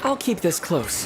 I'll keep this close.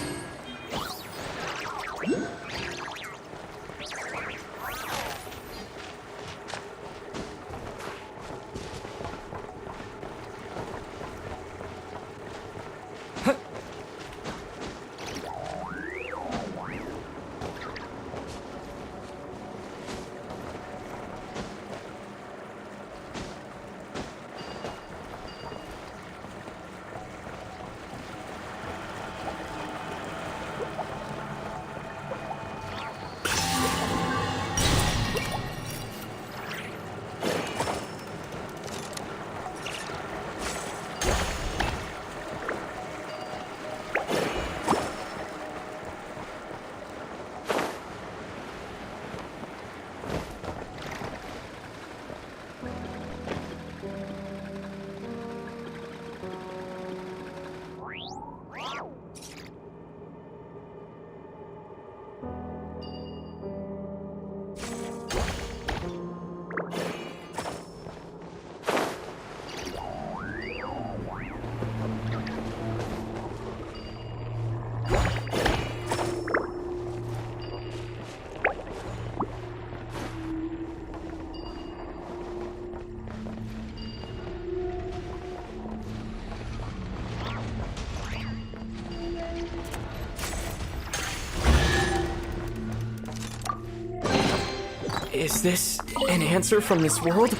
Is this an answer from this world?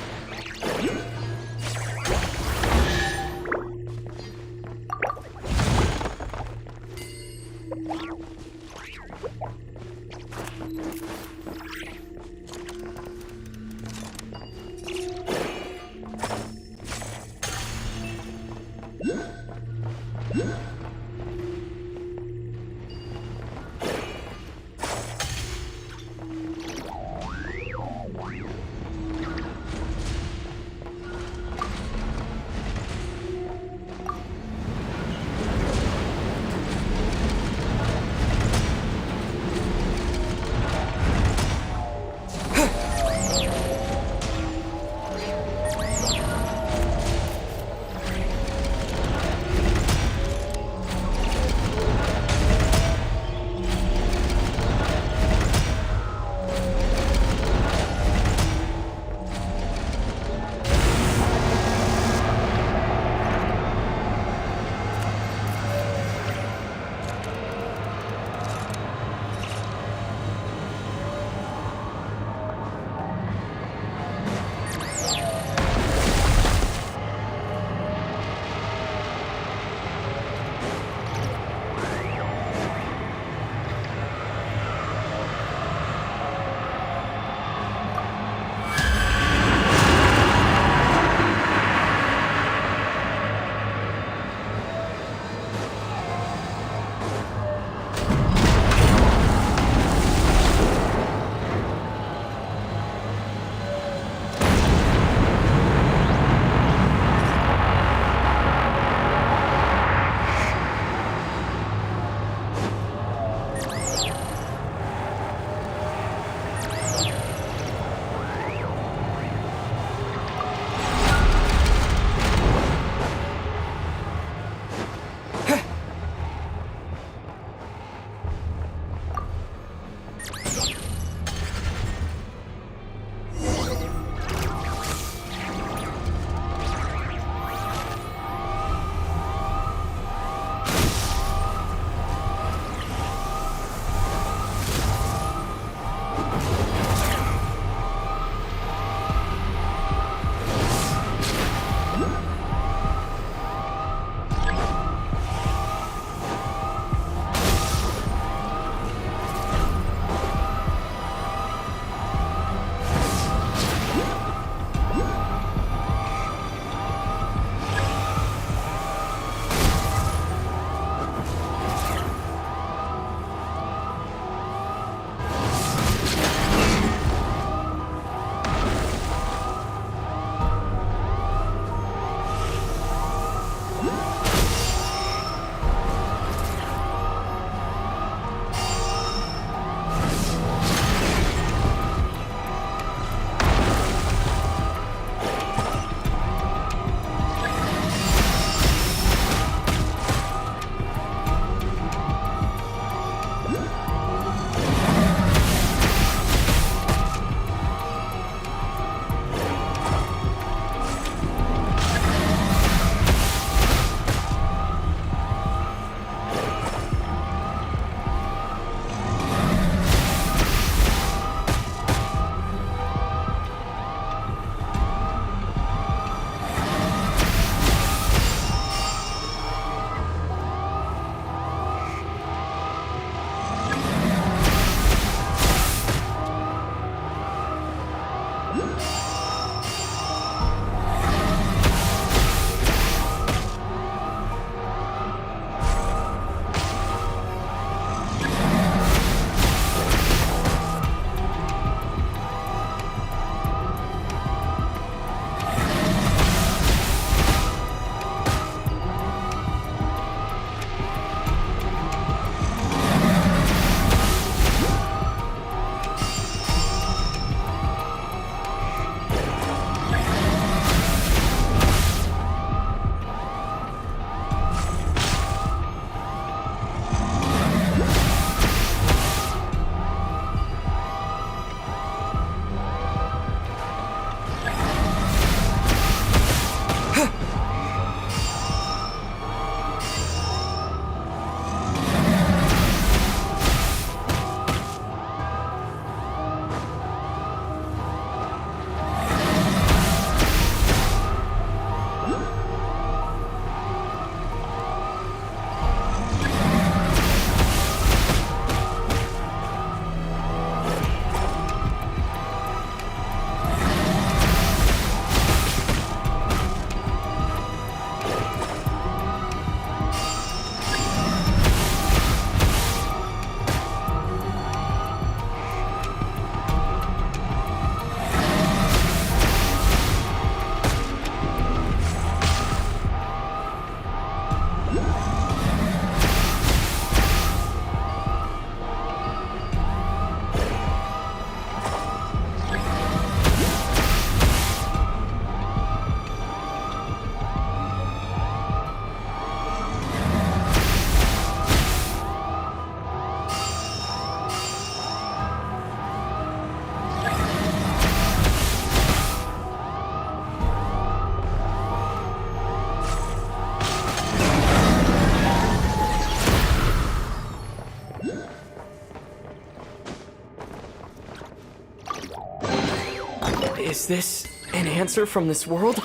Is this an answer from this world?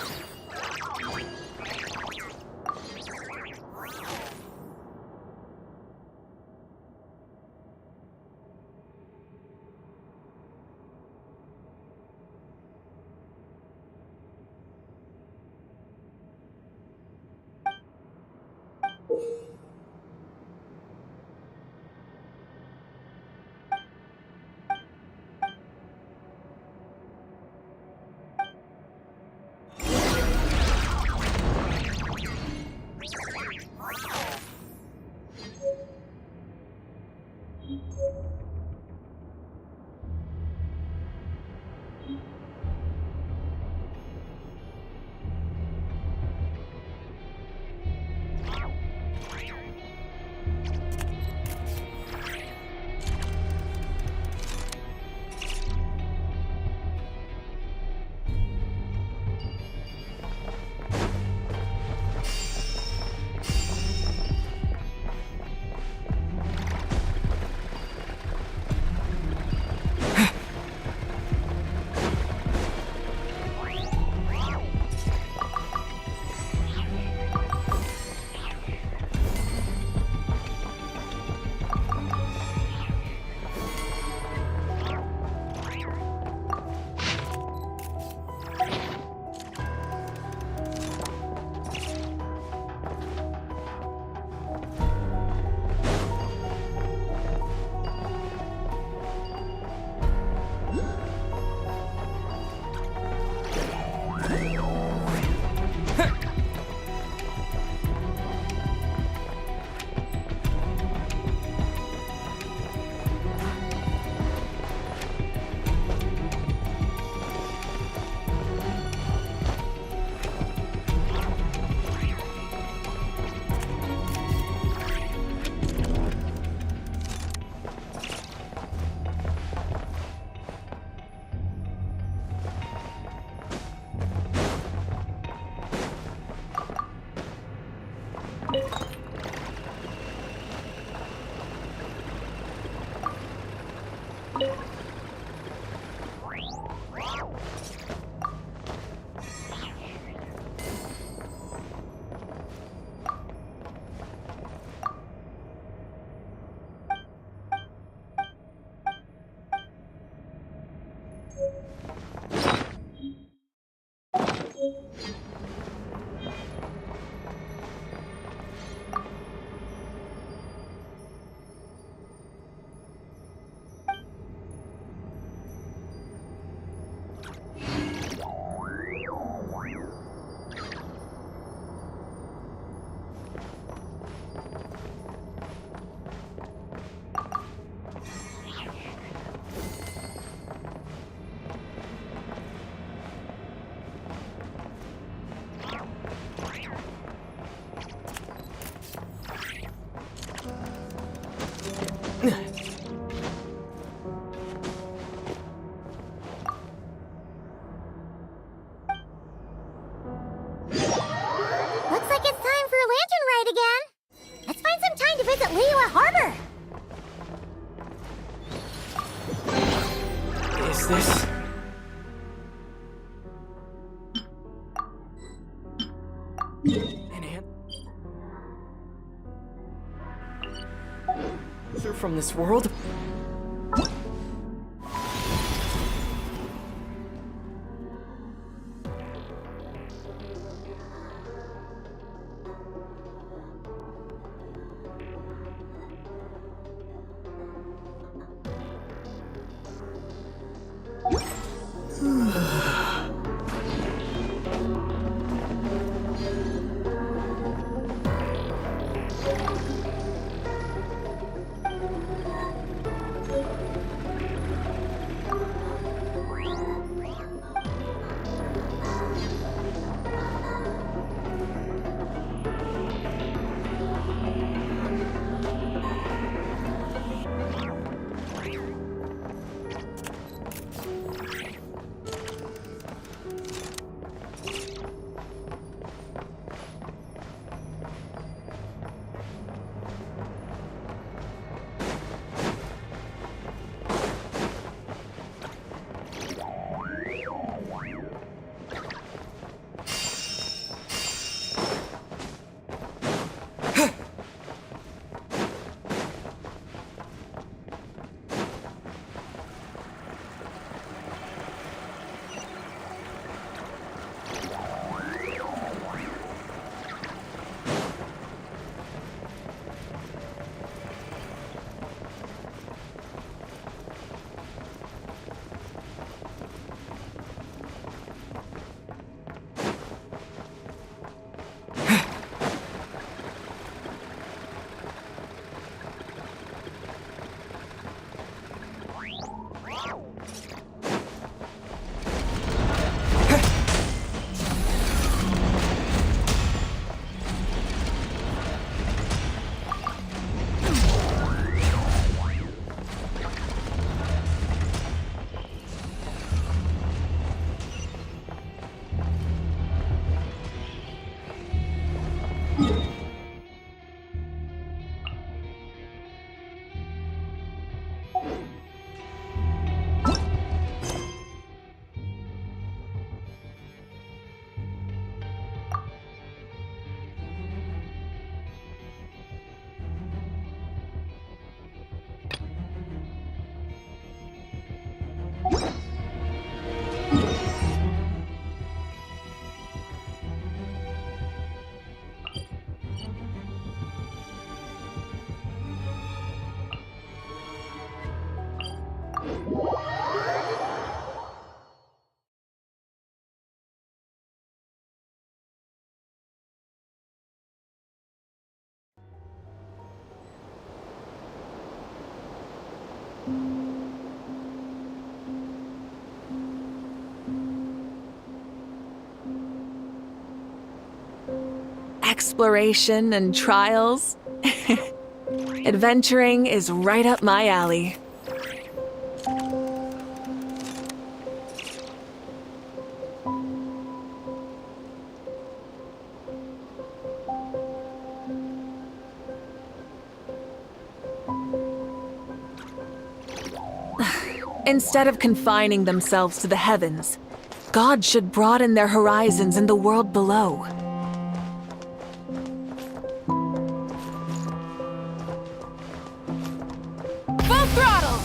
Looks like it's time for a lantern ride again. Let's find some time to visit Liyue Harbor. Is this... an answer from this world? Exploration and trials. Adventuring is right up my alley. Instead of confining themselves to the heavens, God should broaden their horizons in the world below. Full throttle!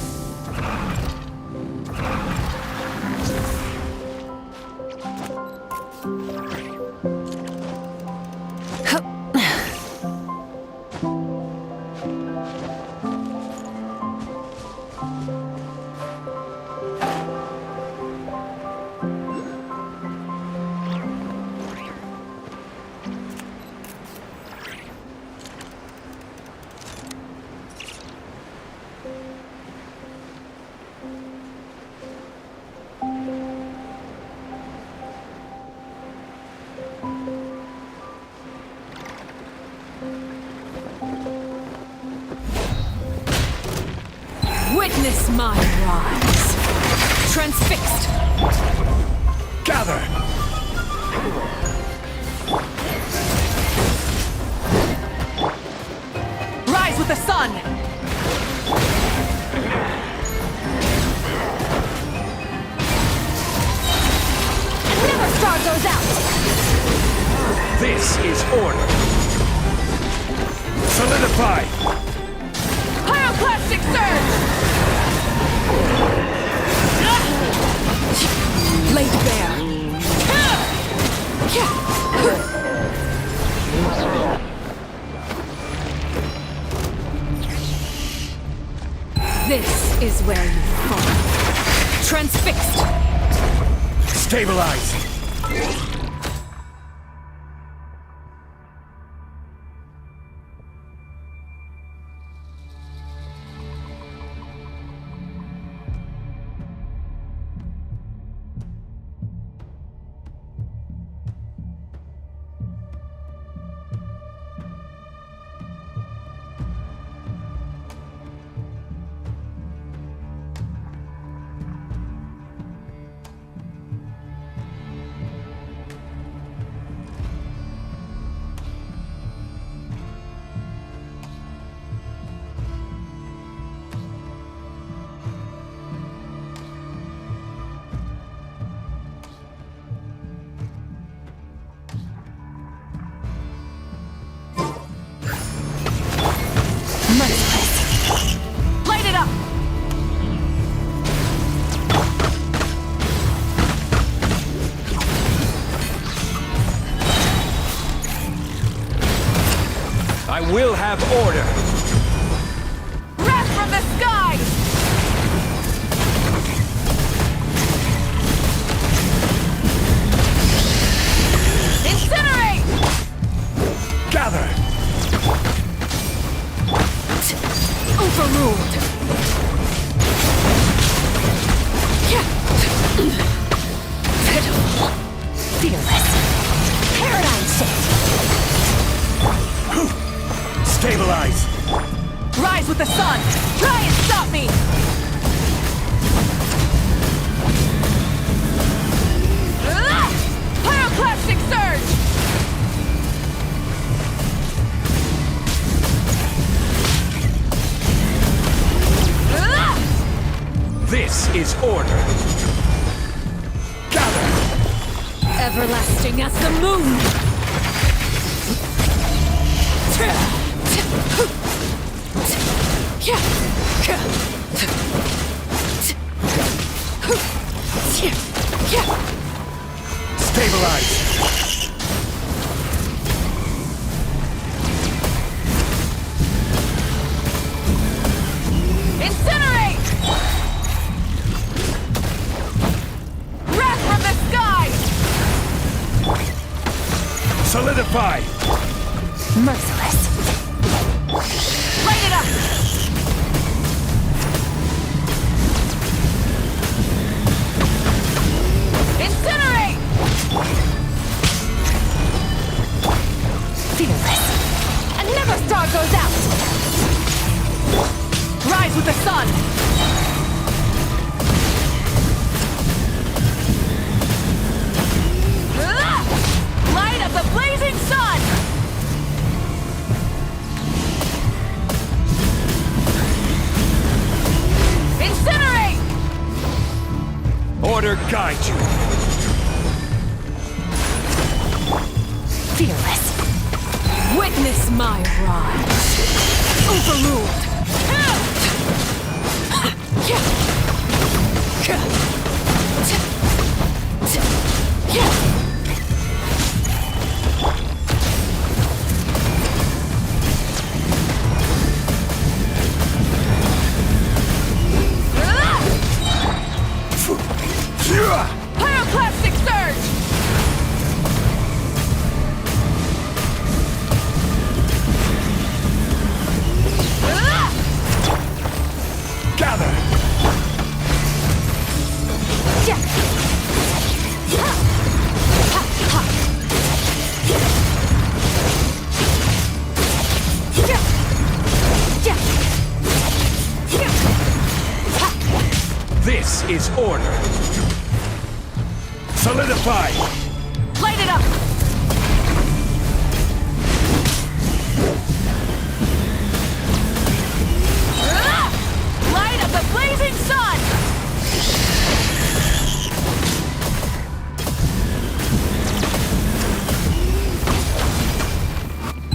Witness my rise. Transfixed. Gather! Rise with the sun. Never star goes out. This is order. Solidify! Pyroclastic surge. Laid bare. This is where you fall. Transfixed. Stabilize! Light it up! I will have order! Wrath from the sky! Incinerate! Gather! Overruled! Pitiful! Fearless! Paradigm shift! Stabilize! Rise with the sun! Try and stop me! Pyroclastic surge! This is order! Gather! Everlasting as the moon! Stabilize! Incinerate! Wrath from the sky! Solidify! Merciless! Light it up! rise with the sun! Light of the blazing sun! Incinerate! Order guide you. Fearless. Witness my rise. Overruled. Pyroclastic surge! Gather. This is order. Solidify. Light it up! Light of the blazing sun!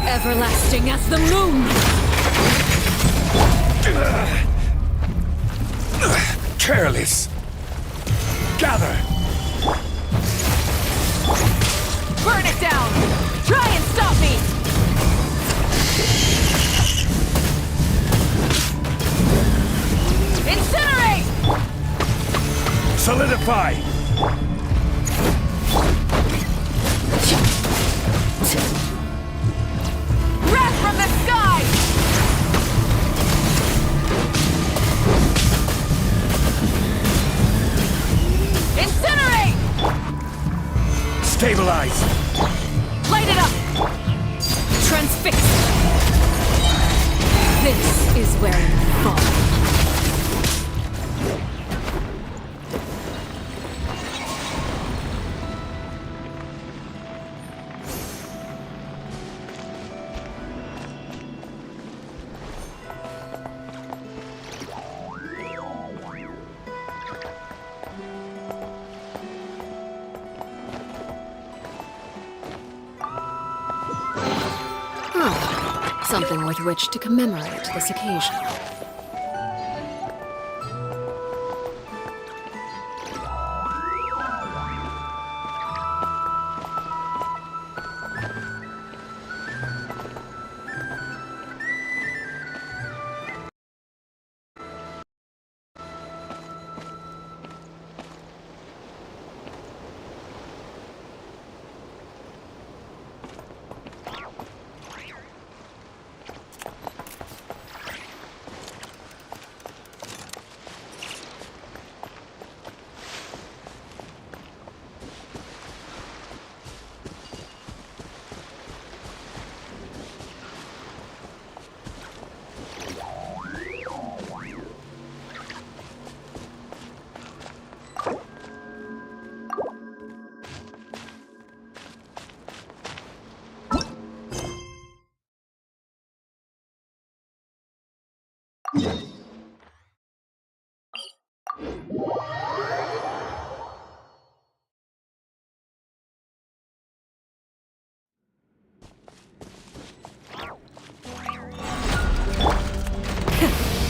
Everlasting as the moon! Careless. Gather. Burn it down! Try and stop me! Incinerate! Solidify. Wrath from the sky! Incinerate! Stabilize. Light it up! Transfix! This is where you fall. Something with which to commemorate this occasion.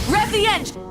Rev the engine!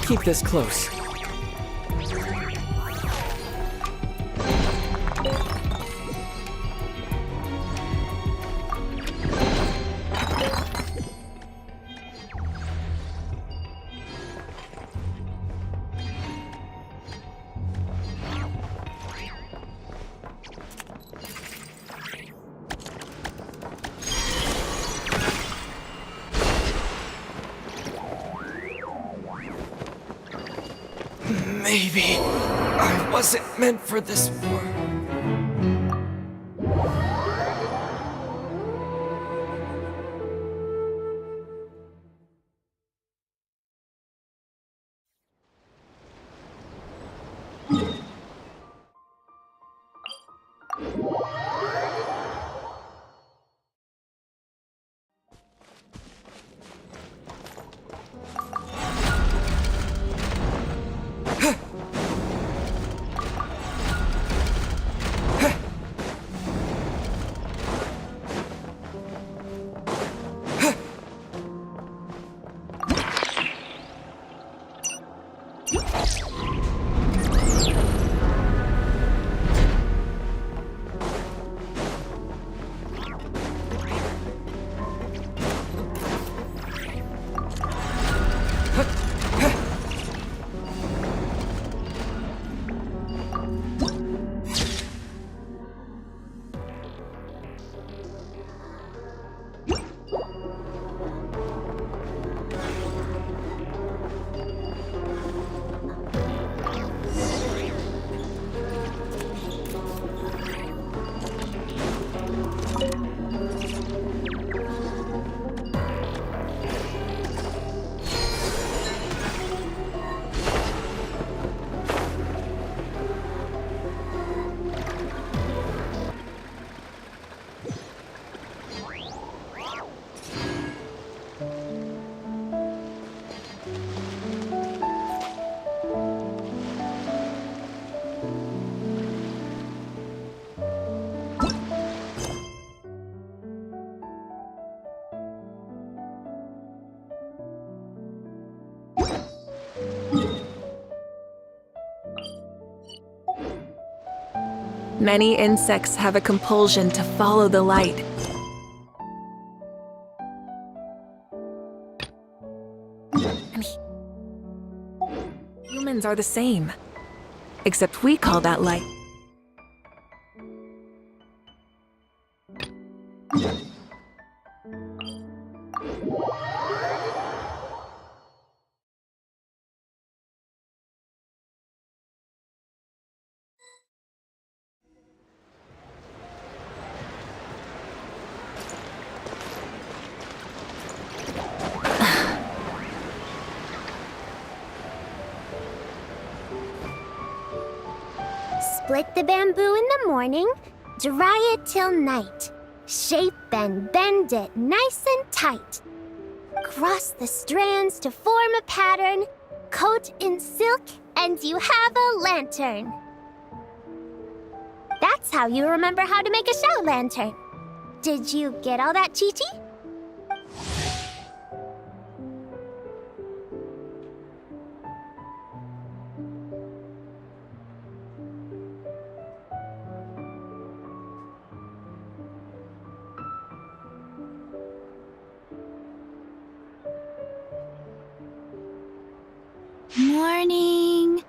keep this close. Maybe I wasn't meant for this world. Many insects have a compulsion to follow the light. Humans are the same, except we call that light. Split the bamboo in the morning, dry it till night. Shape and bend it nice and tight. Cross the strands to form a pattern, coat in silk, and you have a lantern. That's how you remember how to make a show lantern. Did you get all that, Chi-Chi? Morning,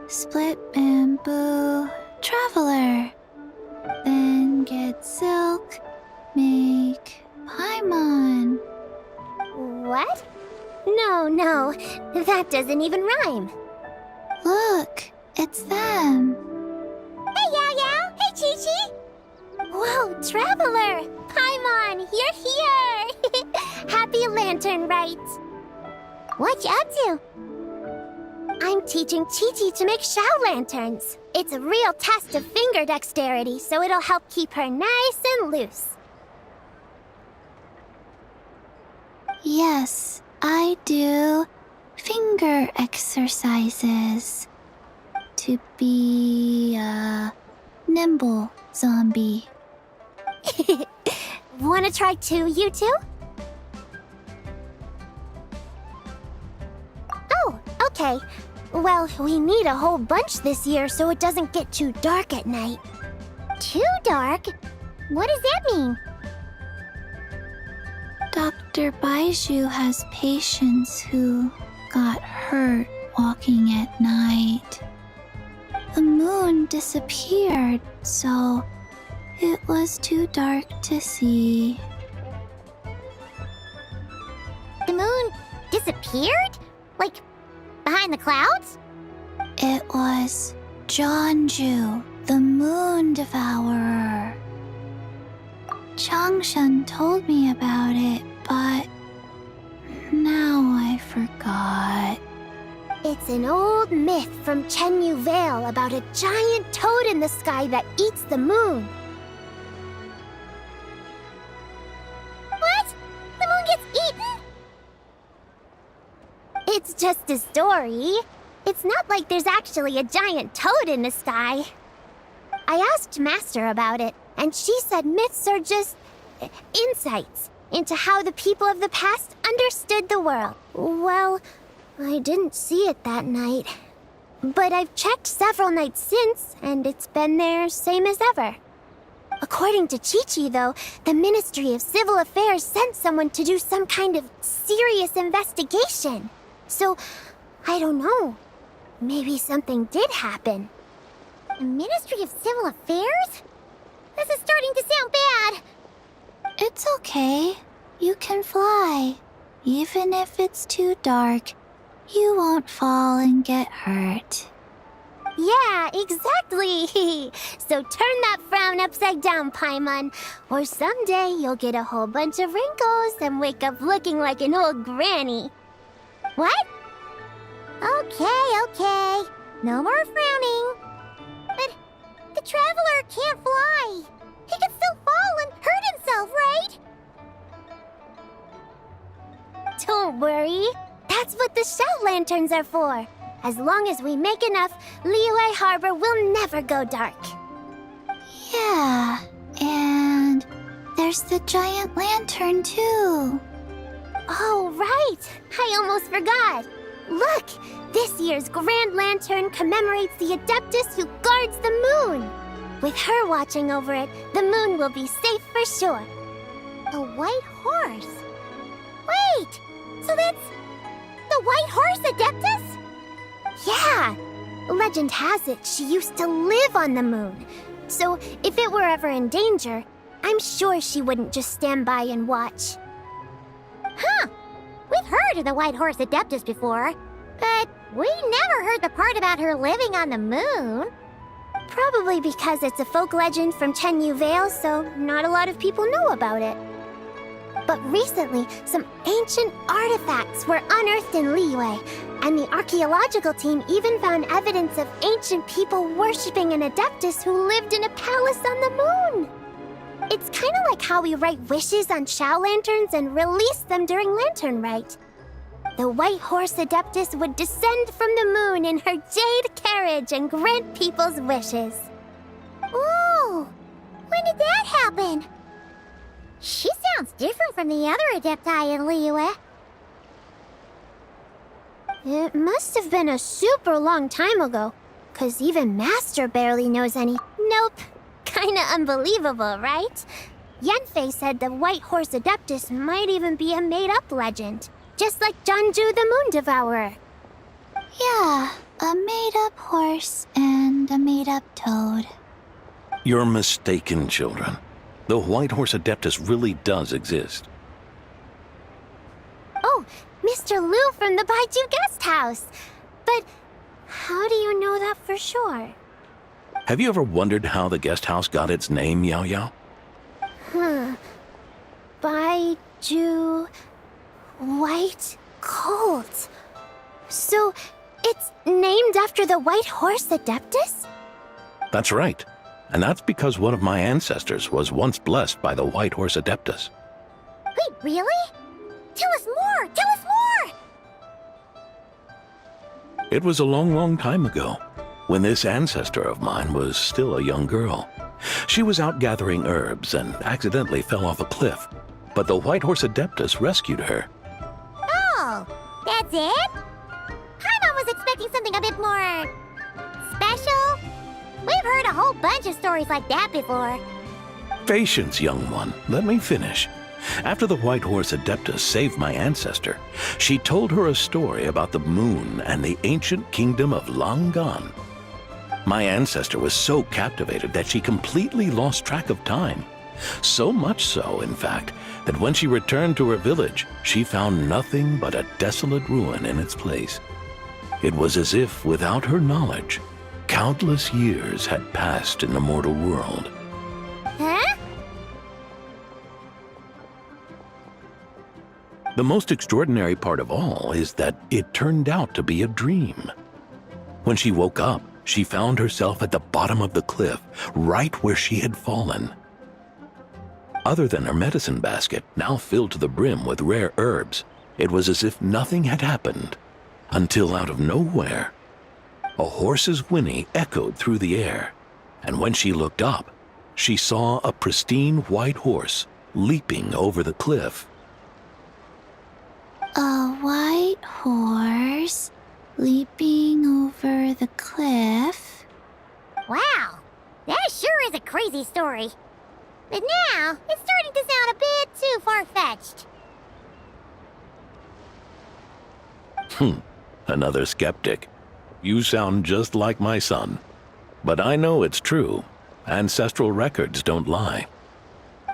split bamboo, traveler. Then get silk, make paimon. What? No, that doesn't even rhyme. Look, it's them. Hey, Yao Yao! Hey, Chi-Chi! Whoa, Traveler! Paimon, you're here! Happy lantern rites! What you up to? I'm teaching Chi-Chi to make show lanterns. It's a real test of finger dexterity, so it'll help keep her nice and loose. Yes, I do finger exercises to be a nimble zombie. Wanna try too, you two? Oh, Okay. Well, we need a whole bunch this year so it doesn't get too dark at night. Too dark? What does that mean? Dr. Baiju has patients who got hurt walking at night. The moon disappeared, so it was too dark to see. The moon disappeared? Like, behind the clouds? It was Jeonju, the moon devourer. Changshan told me about it, but now I forgot. It's an old myth from Chenyu Vale about a giant toad in the sky that eats the moon. What? The moon gets eaten? It's just a story. It's not like there's actually a giant toad in the sky. I asked Master about it, and she said myths are just insights into how the people of the past understood the world. Well, I didn't see it that night. But I've checked several nights since, and it's been there same as ever. According to Chi-Chi, though, the Ministry of Civil Affairs sent someone to do some kind of serious investigation. So, I don't know. Maybe something did happen. The Ministry of Civil Affairs? This is starting to sound bad. It's okay. You can fly. Even if it's too dark, you won't fall and get hurt. Yeah, exactly. So turn that frown upside down, Paimon. Or someday you'll get a whole bunch of wrinkles and wake up looking like an old granny. What? Okay. No more frowning. But the Traveler can't fly. He can still fall and hurt himself, right? Don't worry. That's what the shell lanterns are for. As long as we make enough, Liyue Harbor will never go dark. Yeah, and there's the giant lantern too. Oh, right! I almost forgot. Look! This year's Grand Lantern commemorates the Adeptus who guards the moon. With her watching over it, the moon will be safe for sure. A white horse? Wait! So that's the White Horse Adeptus? Yeah! Legend has it she used to live on the moon. So if it were ever in danger, I'm sure she wouldn't just stand by and watch. Huh! We've heard of the White Horse Adeptus before, but we never heard the part about her living on the moon. Probably because it's a folk legend from Chenyu Vale, so not a lot of people know about it. But recently, some ancient artifacts were unearthed in Liyue, and the archaeological team even found evidence of ancient people worshipping an Adeptus who lived in a palace on the moon. It's kind of like how we write wishes on Shao lanterns and release them during Lantern Rite. The White Horse Adeptus would descend from the moon in her jade carriage and grant people's wishes. Ooh! When did that happen? She sounds different from the other Adepti in Liyue. It must have been a super long time ago, 'cause even Master barely knows any. Nope. Kinda unbelievable, right? Yanfei said the White Horse Adeptus might even be a made-up legend, just like Jeonju the Moon Devourer. Yeah, a made-up horse and a made-up toad. You're mistaken, children. The White Horse Adeptus really does exist. Oh, Mr. Liu from the Baiju Guest House. But how do you know that for sure? Have you ever wondered how the guest house got its name, Yao Yao? Baiju... White Colt. So, it's named after the White Horse Adeptus? That's right. And that's because one of my ancestors was once blessed by the White Horse Adeptus. Wait, really? Tell us more! Tell us more! It was a long, long time ago, when this ancestor of mine was still a young girl. She was out gathering herbs and accidentally fell off a cliff, but the White Horse Adeptus rescued her. Oh, that's it? Paimon was a expecting something a bit more special. We've heard a whole bunch of stories like that before. Patience, young one. Let me finish. After the White Horse Adeptus saved my ancestor, she told her a story about the moon and the ancient kingdom of Long Gone. My ancestor was so captivated that she completely lost track of time. So much so, in fact, that when she returned to her village, she found nothing but a desolate ruin in its place. It was as if, without her knowledge, countless years had passed in the mortal world. Huh? The most extraordinary part of all is that it turned out to be a dream. When she woke up, she found herself at the bottom of the cliff, right where she had fallen. Other than her medicine basket, now filled to the brim with rare herbs, it was as if nothing had happened, until out of nowhere, a horse's whinny echoed through the air, and when she looked up, she saw a pristine white horse leaping over the cliff. A white horse leaping over the cliff? Wow, that sure is a crazy story. But now, it's starting to sound a bit too far-fetched. Another skeptic. You sound just like my son. But I know it's true. Ancestral records don't lie.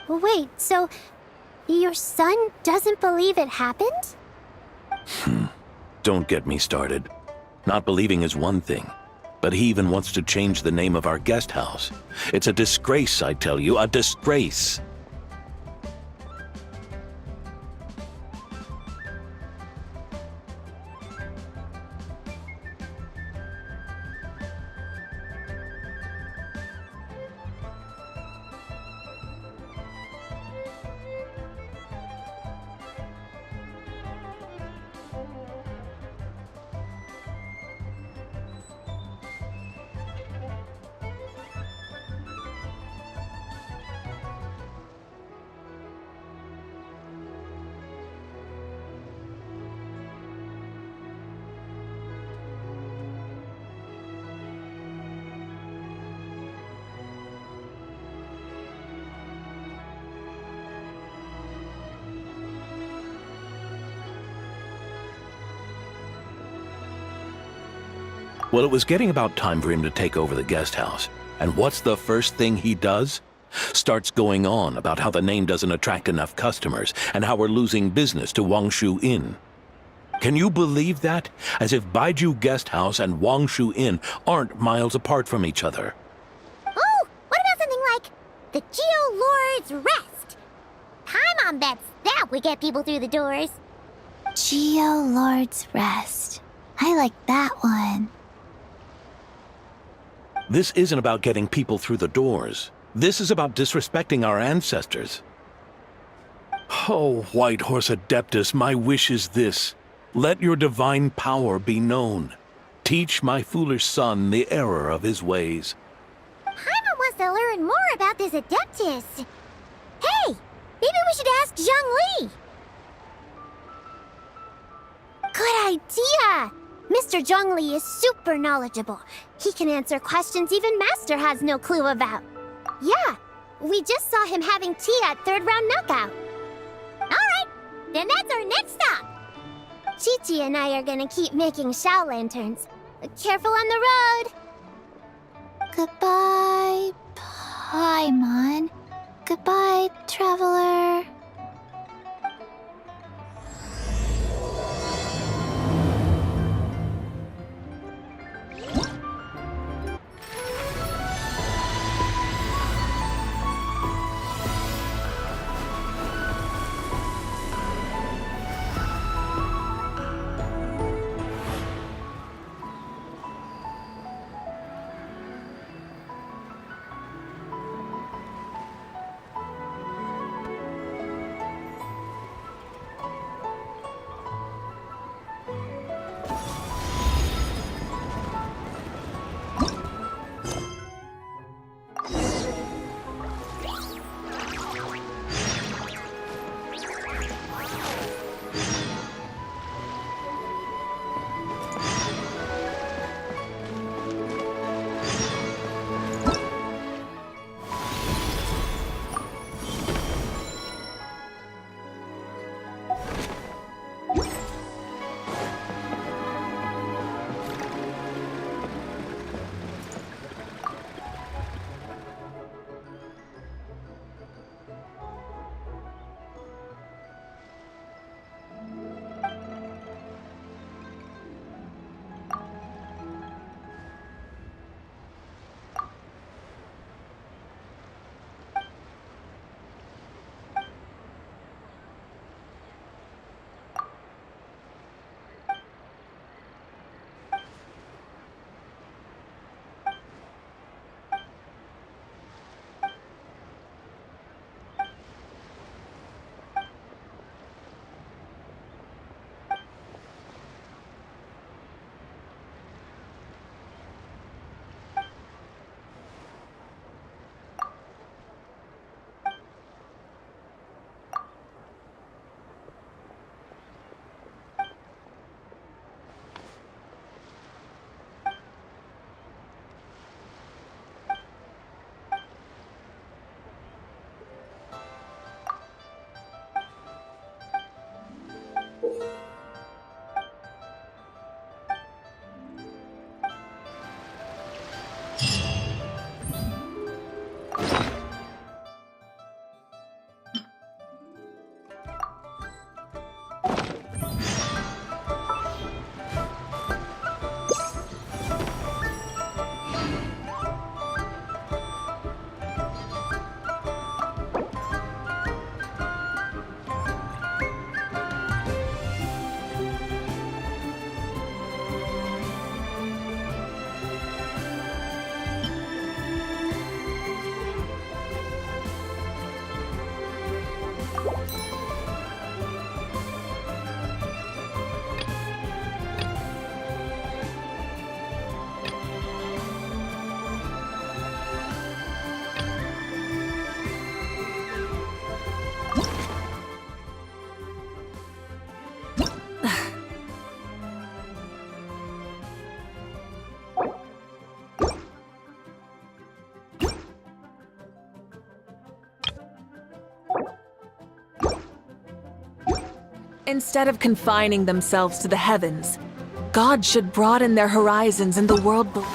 Wait, so your son doesn't believe it happened? Don't get me started. Not believing is one thing, but he even wants to change the name of our guest house. It's a disgrace, I tell you, a disgrace. Well, it was getting about time for him to take over the guest house. And what's the first thing he does? Starts going on about how the name doesn't attract enough customers and how we're losing business to Wangshu Inn. Can you believe that? As if Baiju Guest House and Wangshu Inn aren't miles apart from each other. Oh, what about something like the Geo Lord's Rest? Paimon bets that would get people through the doors. Geo Lord's Rest. I like that one. This isn't about getting people through the doors. This is about disrespecting our ancestors. Oh, White Horse Adeptus, my wish is this. Let your divine power be known. Teach my foolish son the error of his ways. Paimon wants to learn more about this Adeptus. Hey, maybe we should ask Zhang Li. Good idea! Mr. Zhang Li is super knowledgeable. He can answer questions even Master has no clue about. Yeah, we just saw him having tea at third round knockout. Alright, then that's our next stop. Chi-Chi and I are gonna keep making Shao lanterns. Careful on the road. Goodbye, Paimon. Goodbye, traveler. Instead of confining themselves to the heavens, God should broaden their horizons in the world below.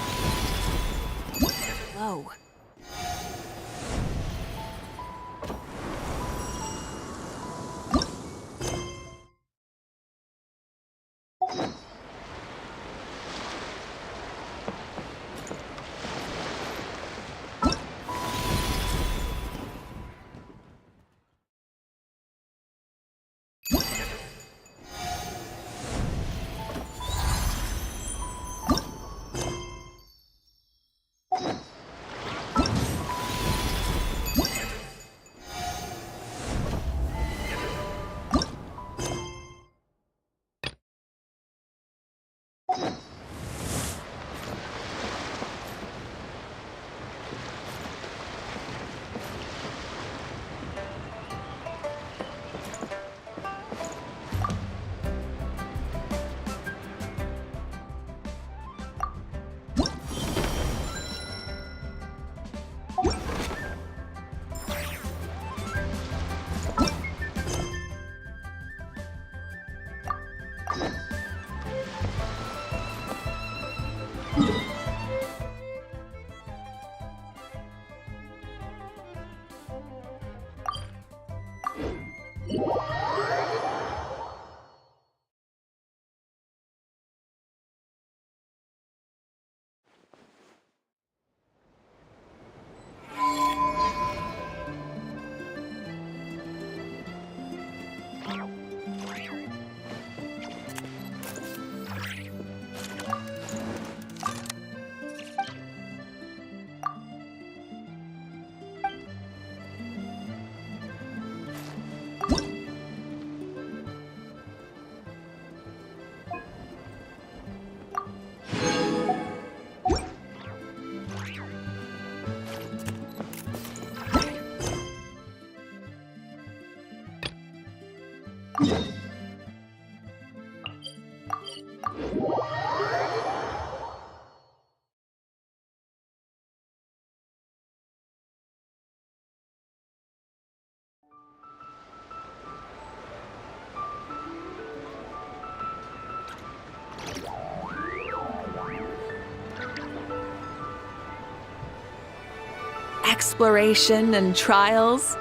Exploration and trials.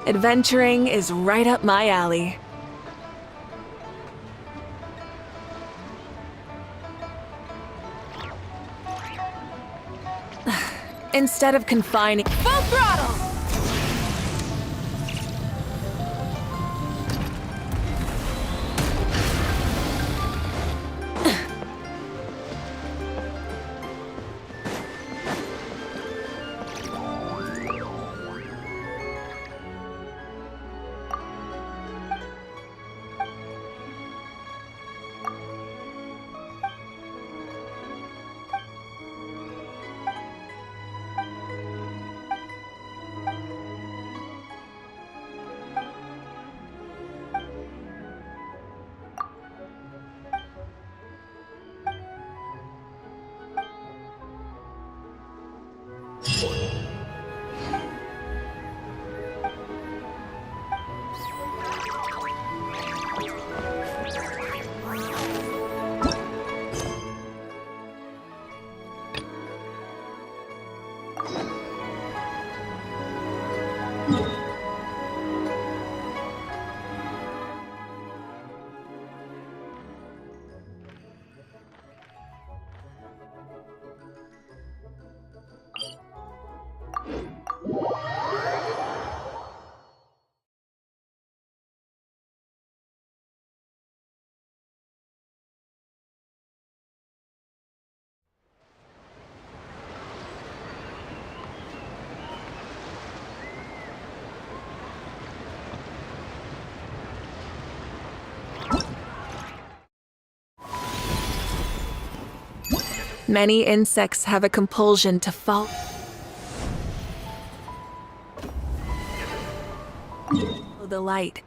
Adventuring is right up my alley. Instead of confining... Full throttle! Many insects have a compulsion to follow the light.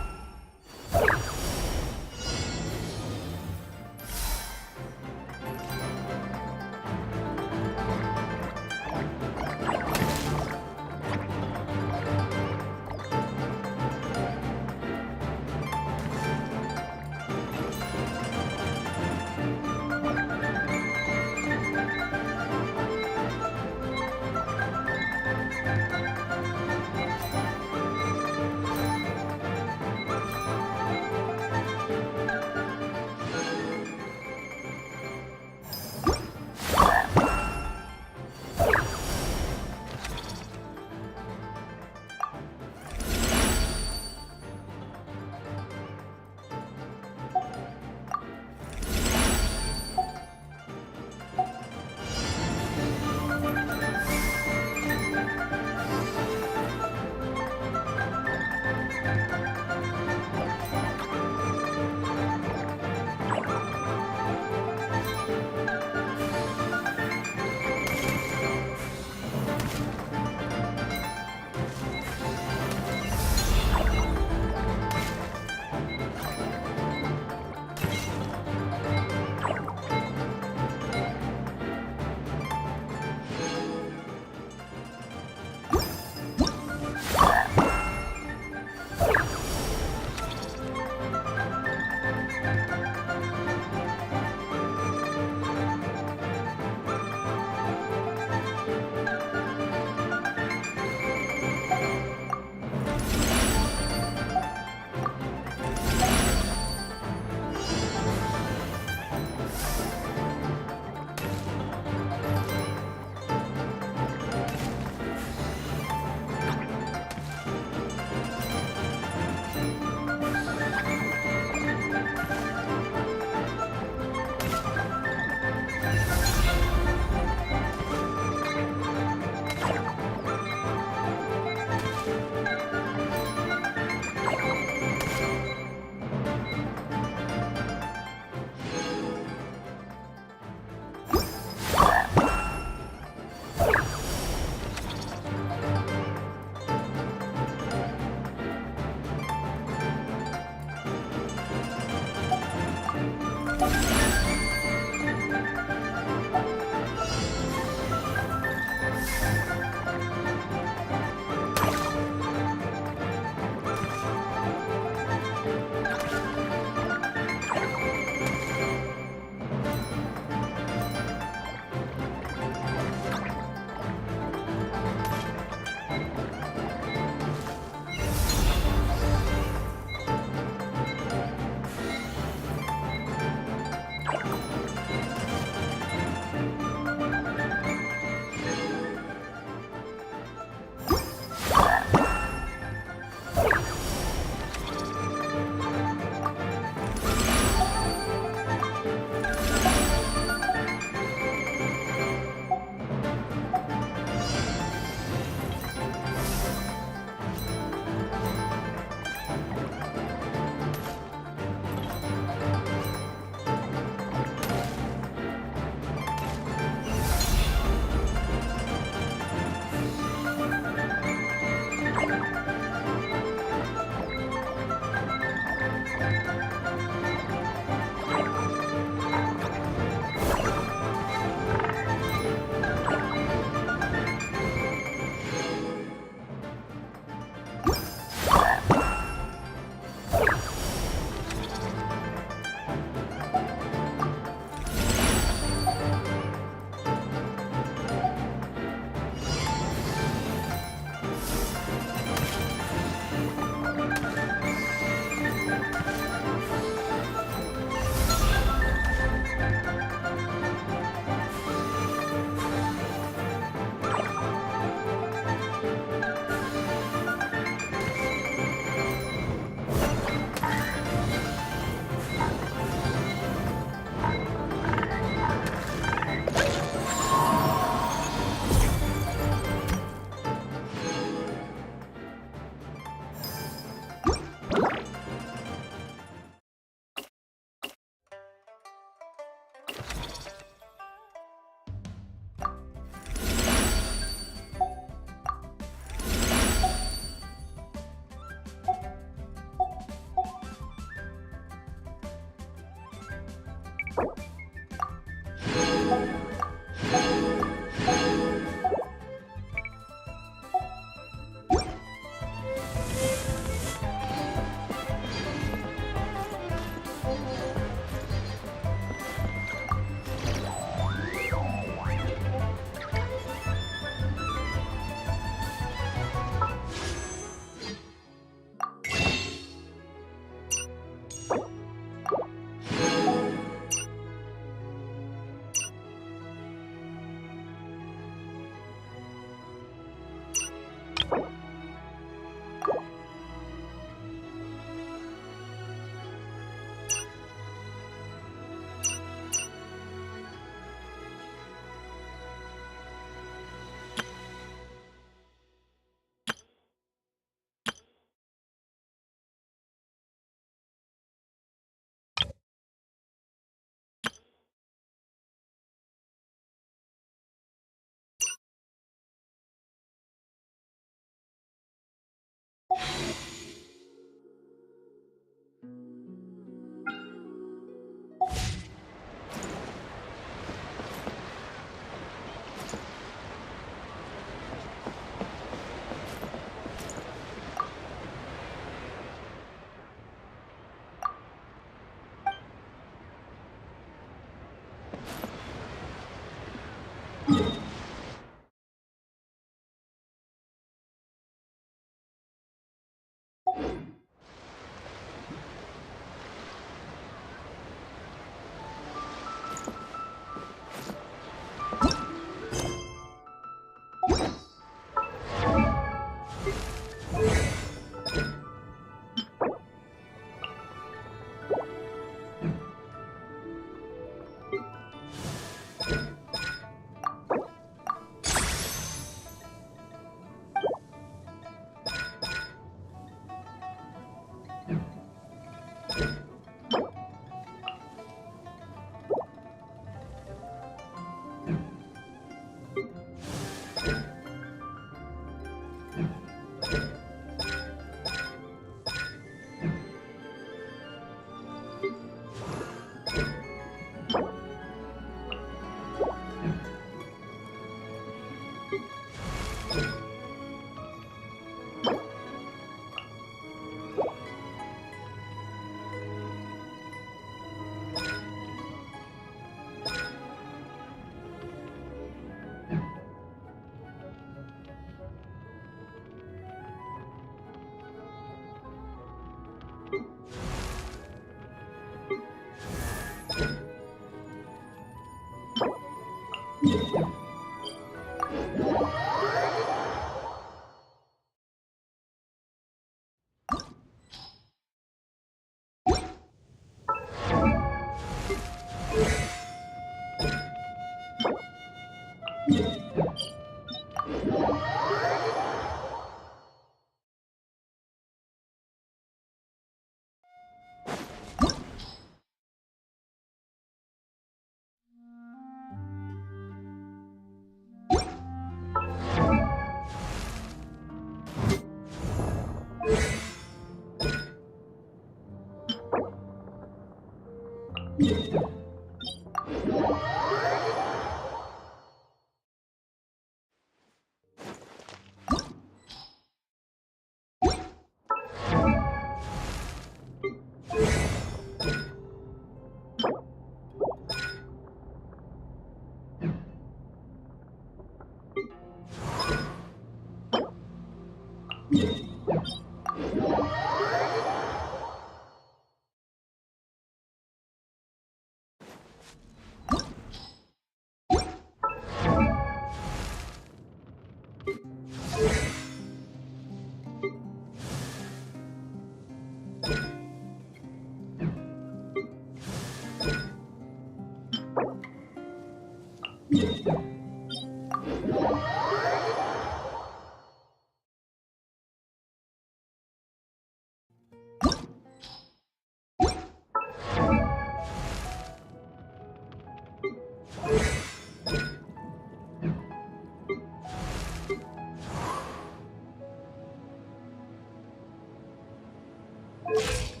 you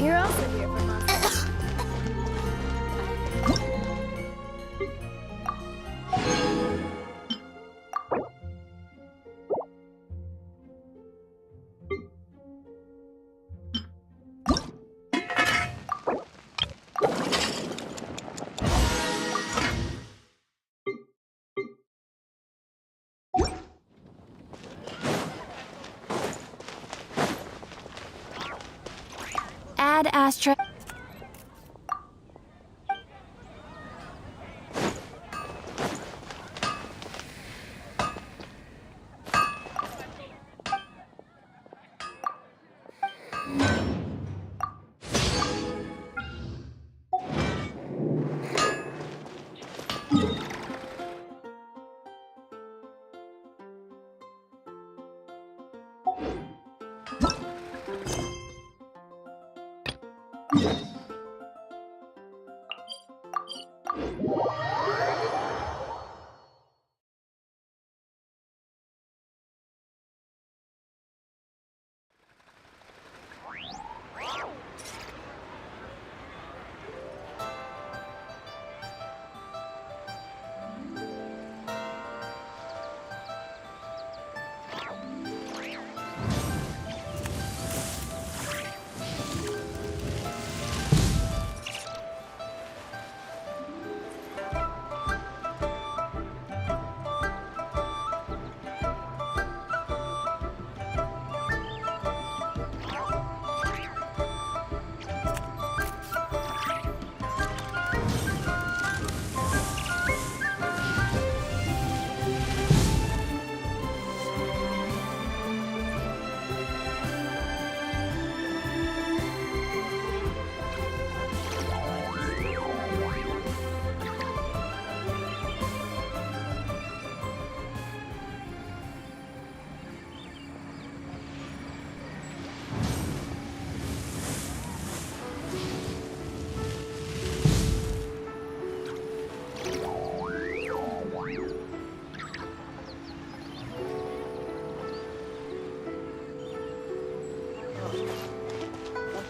You're also here for months. Add Astra.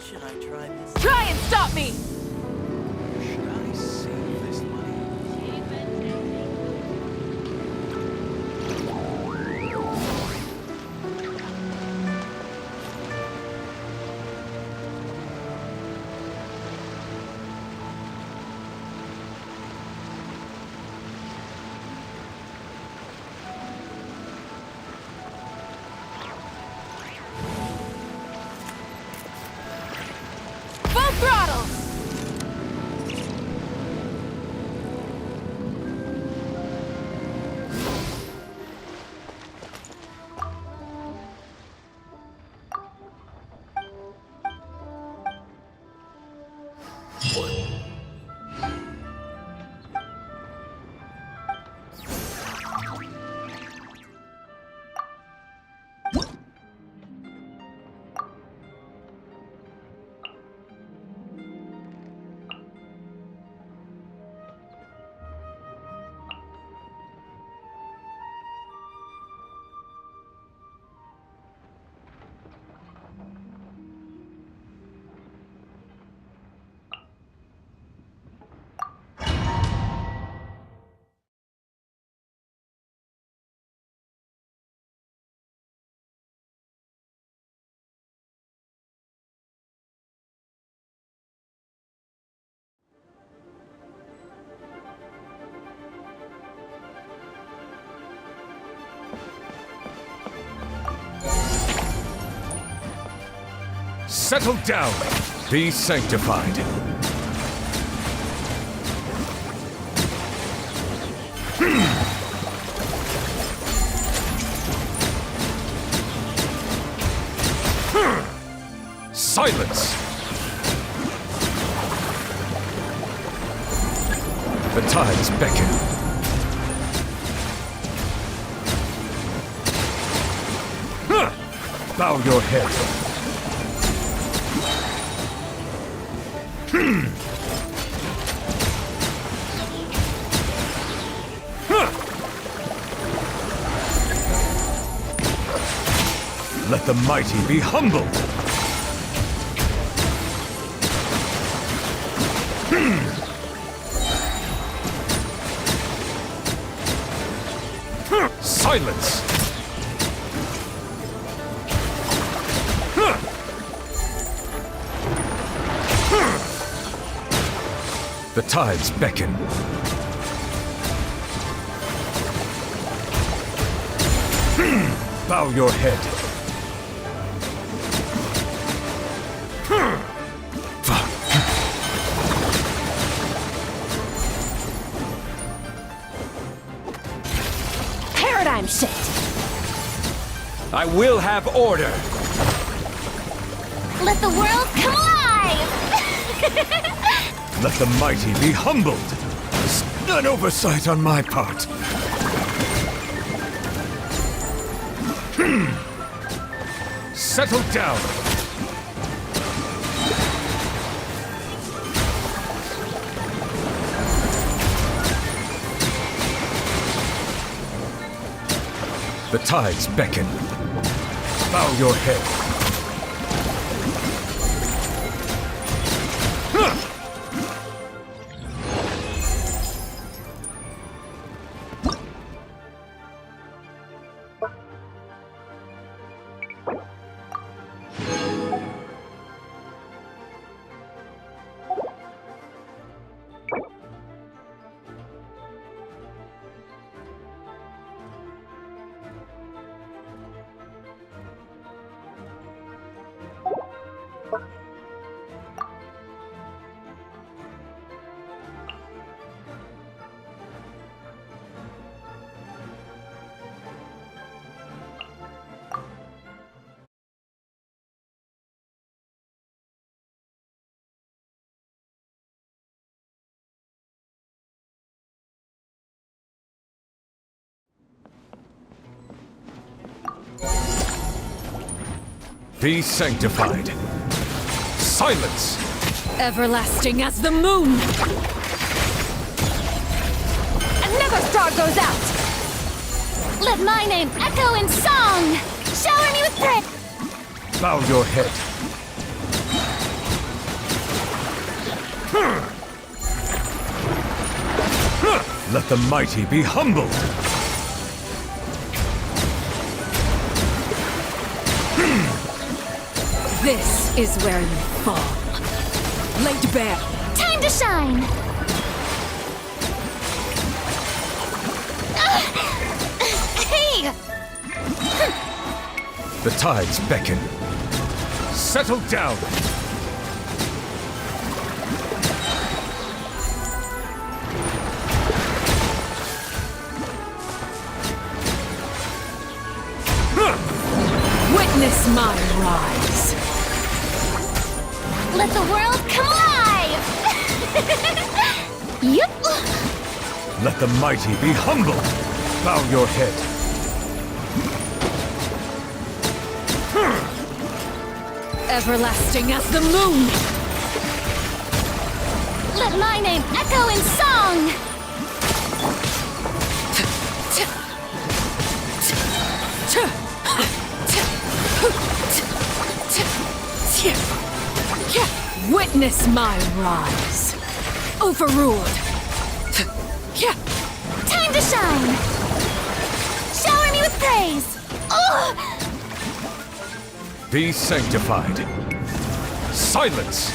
Should I try this? Try and stop me! Should I save this money? Full throttle! Settle down. Be sanctified. Silence! The tides beckon. Bow your head. Let the mighty be humbled. Silence! The tides beckon. Bow your head. Paradigm shift. I will have order. Let the world come alive! Let the mighty be humbled. It's an oversight on my part. Settle down. The tides beckon. Bow your head. Be sanctified. Silence! Everlasting as the moon! Another star goes out! Let my name echo in song! Shower me with praise! Bow your head. Let the mighty be humbled. This is where you fall. Laid bare. Time to shine! Hey! The tides beckon. Settle down. Witness my rise. Let the world come alive! Yep! Let the mighty be humbled. Bow your head. Everlasting as the moon! Let my name echo in song! Witness my rise. Overruled. Time to shine! Shower me with praise! Ugh! Be sanctified. Silence!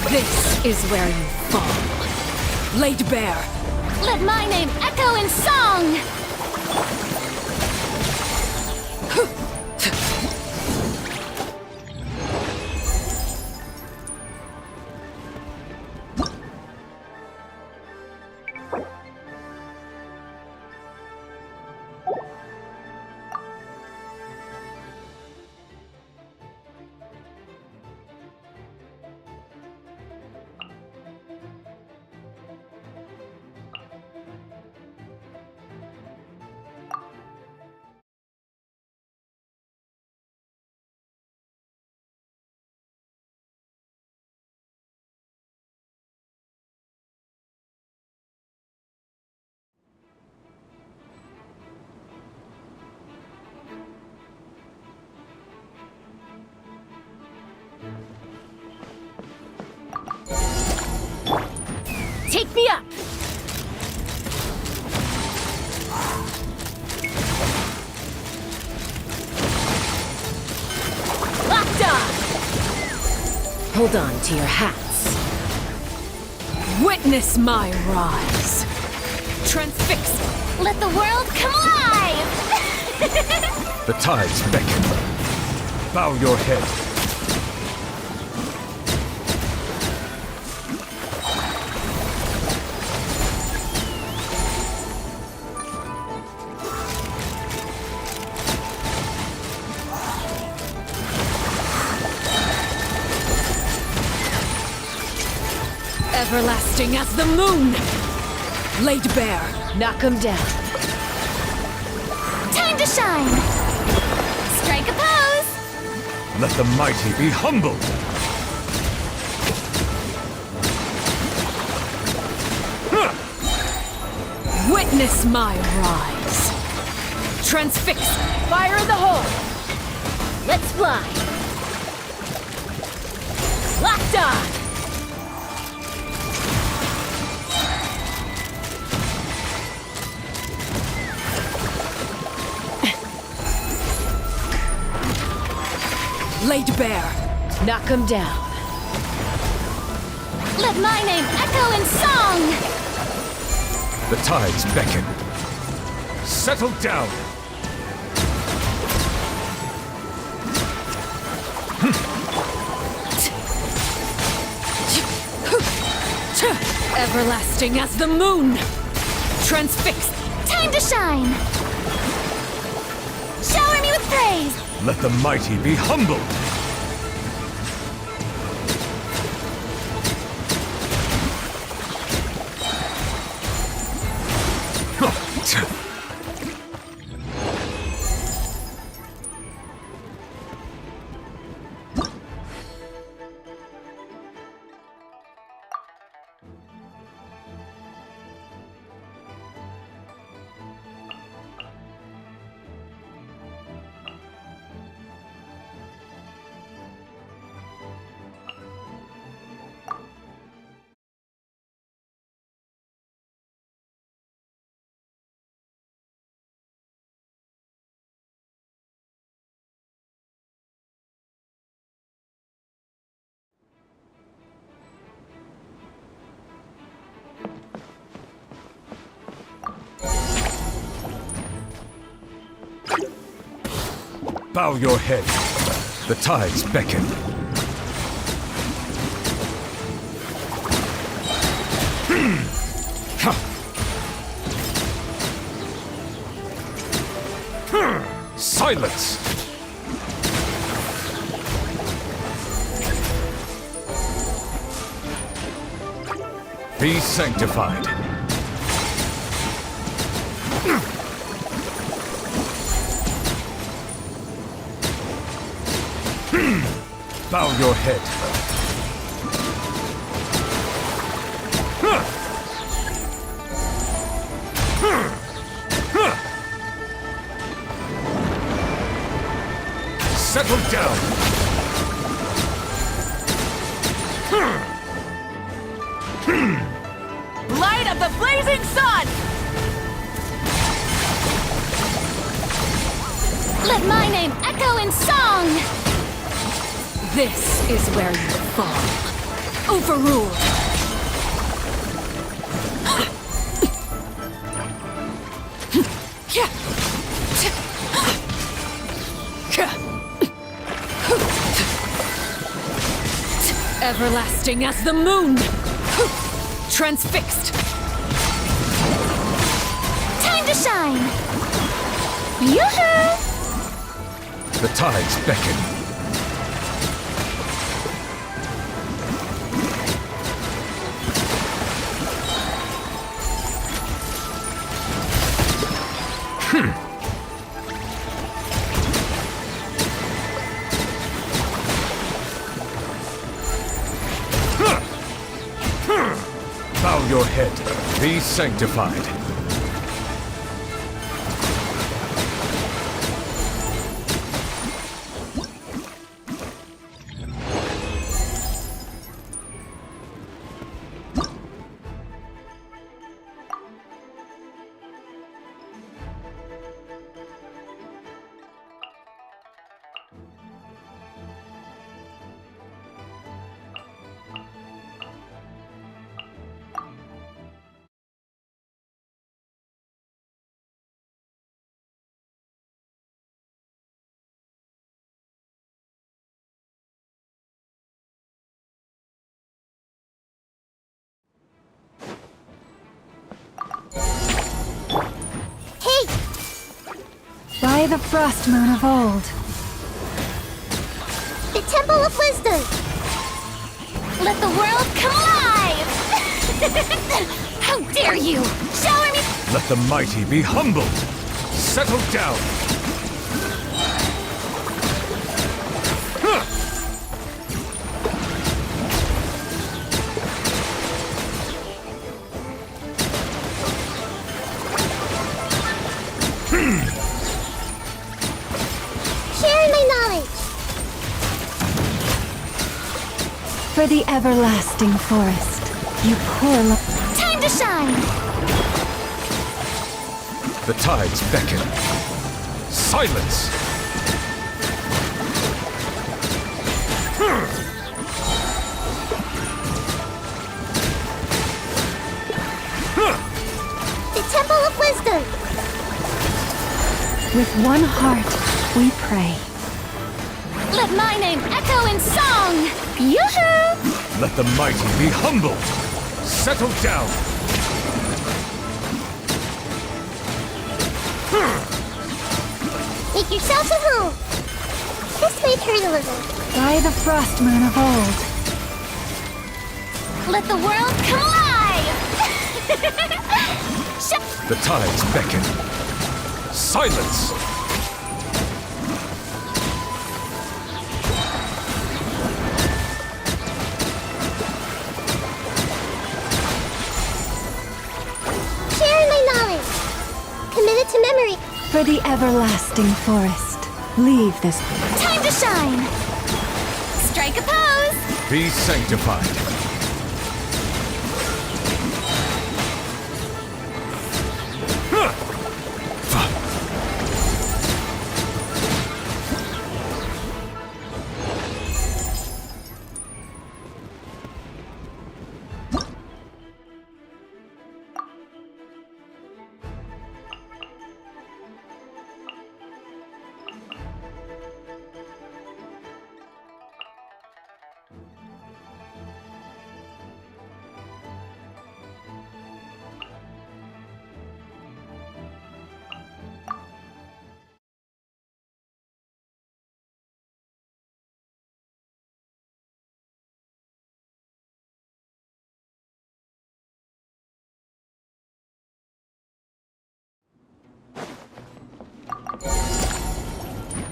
This is where you fall. Laid bare. Let my name echo in song! up! Locked on! Hold on to your hats. Witness my rise. Transfix. Let the world come alive! The tides beckon. Bow your head. Everlasting as the moon! Laid bare. Knock him down. Time to shine! Strike a pose! Let the mighty be humbled. Witness my rise. Transfix. Fire in the hole. Let's fly. Locked on. Laid bare. Knock him down. Let my name echo in song! The tides beckon. Settle down. Everlasting as the moon. Transfix. Time to shine! Shower me with praise! Let the mighty be humbled. Bow your head. The tides beckon. Silence! Be sanctified. Bow your head. Settle down. Light of the blazing sun! Let my name echo in song! This is where you fall. Overruled. Everlasting as the moon. Transfixed. Time to shine! Yoo-hoo! The tides beckon. Bow your head. Be sanctified. the frost moon of old. The Temple of Wisdom. Let the world come alive! How dare you! Shower me! Let the mighty be humbled! Settle down! Huh. Sharing my knowledge. For the everlasting forest, you poor Time to shine! The tides beckon. Silence! The Temple of Wisdom. With one heart, we pray. Let my name echo in song! Yoo-hoo! Let the mighty be humbled! Settle down! Make yourselves at home. This may hurt a little. By the frost moon of old. Let the world come alive! The tides beckon. Silence! Sharing my knowledge. Committed to memory. For the everlasting forest, leave this. Time to shine! Strike a pose! Be sanctified.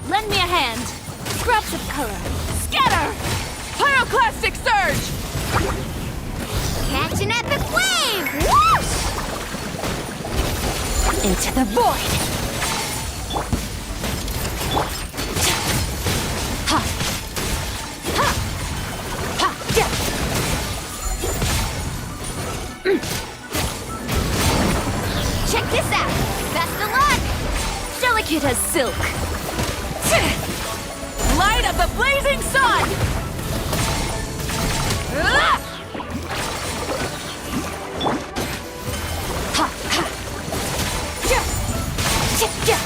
Lend me a hand. Scraps of color. Scatter! Pyroclastic surge! Catch an epic wave! Whoosh! Into the void! Ha! Ha! Ha! Yeah! Check this out! Best of luck! Delicate as silk. Light of the blazing sun! Ah! Ha! Ha! Yeah! Yeah!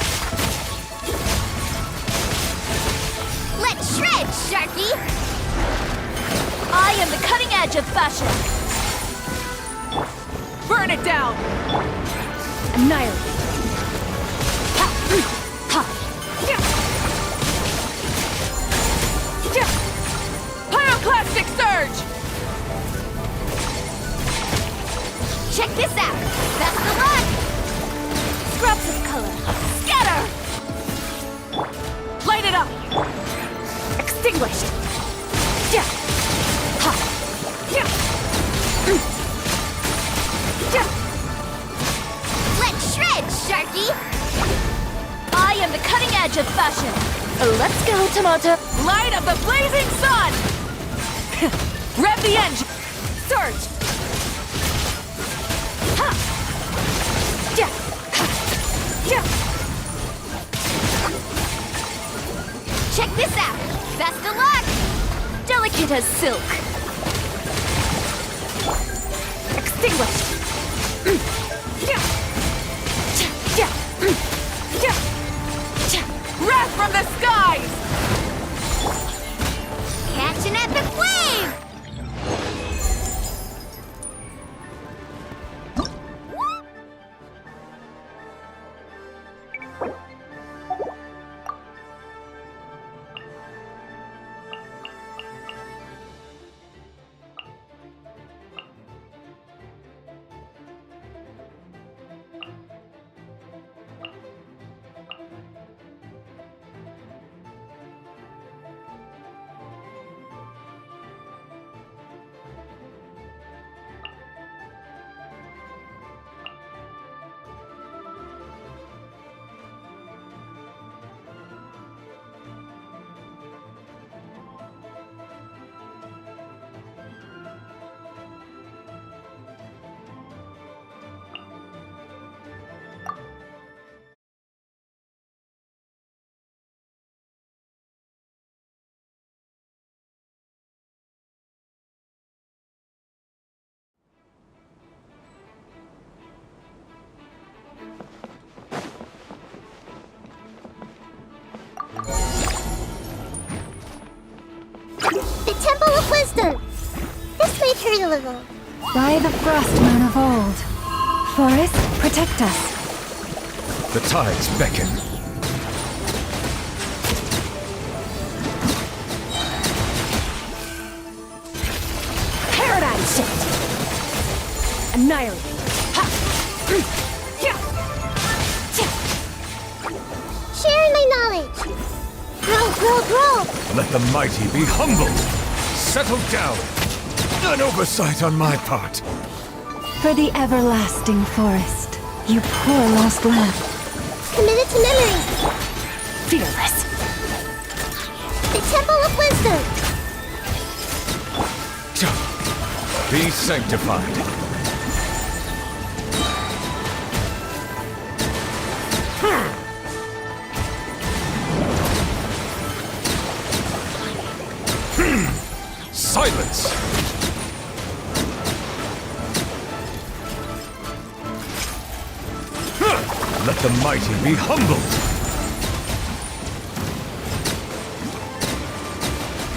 Let's shred, Sharky! I am the cutting edge of fashion. Burn it down! Annihilate. Ha! Ha! Yeah! Yeah! Pyroclastic surge! Check this out! Best of luck! Scraps of color. Scatter! Light it up! Extinguished! Yeah! Ha! Yeah! Yeah! Let's shred, Sharky! I am the cutting edge of fashion. Let's go, Tomato. Light of the blazing sun! Rev the engine! Surge! Ha! Yeah! Ha! Yeah! Check this out! Best of luck! Delicate as silk. Extinguished. Yeah! Yeah! Yeah! Wrath from the skies! Catch an epic wave! The Temple of Wisdom. This way, hurt a little. By the Frostmoon of old. Forest, protect us. The tides beckon. Paradigm shift. Annihilate. Ha! Yeah. Sharing my knowledge. Grow, grow, grow. Let the mighty be humbled. Settle down. An oversight on my part. For the everlasting forest, you poor lost lamb. Committed to memory. Fearless. The Temple of Wisdom. Be sanctified. Silence! Let the mighty be humbled!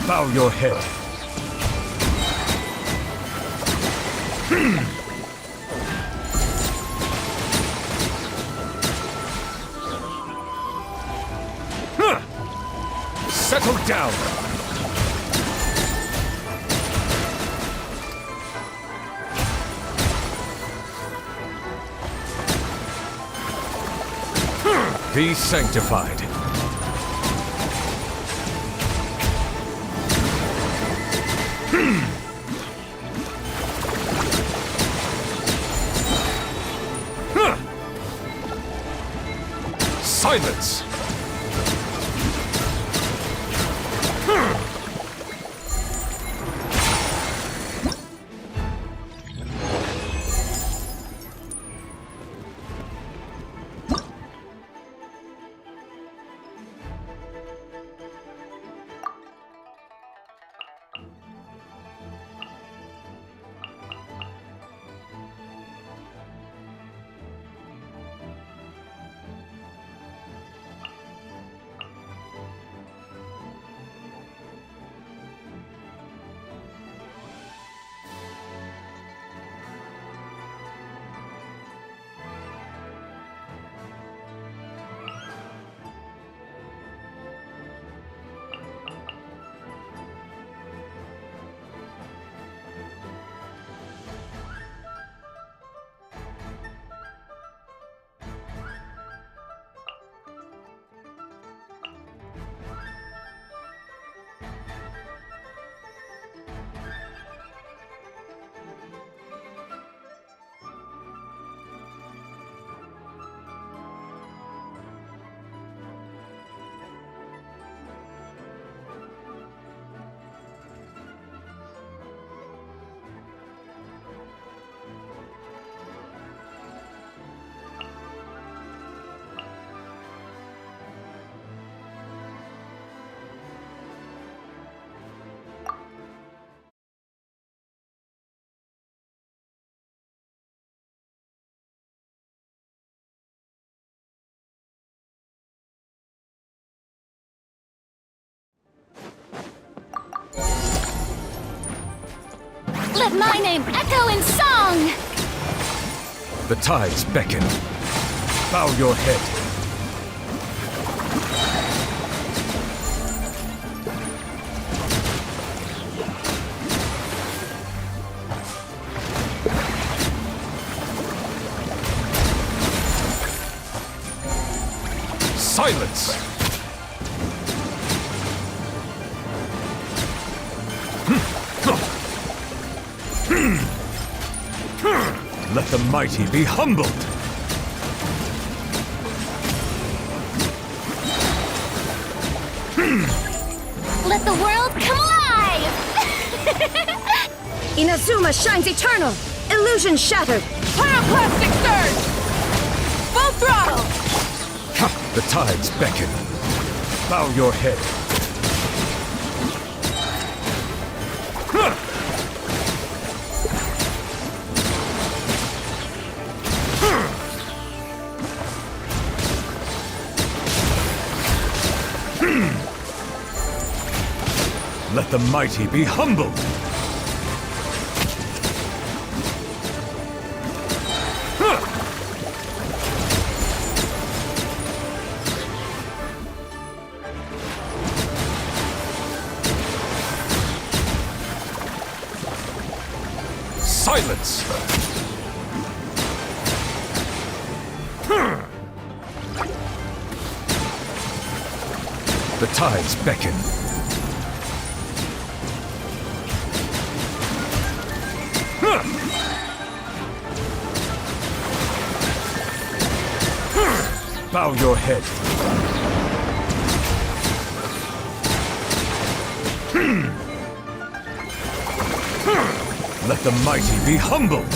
Bow your head. Settle down! Be sanctified. Silence! Let my name echo in song! The tides beckon. Bow your head. Silence! Let the mighty be humbled! Let the world come alive! Inazuma shines eternal! Illusion shattered! Pyroclastic surge! Full throttle! Ha! The tides beckon. Bow your head. Let the mighty be humbled! Silence! The tides beckon. Bow your head. Let the mighty be humbled.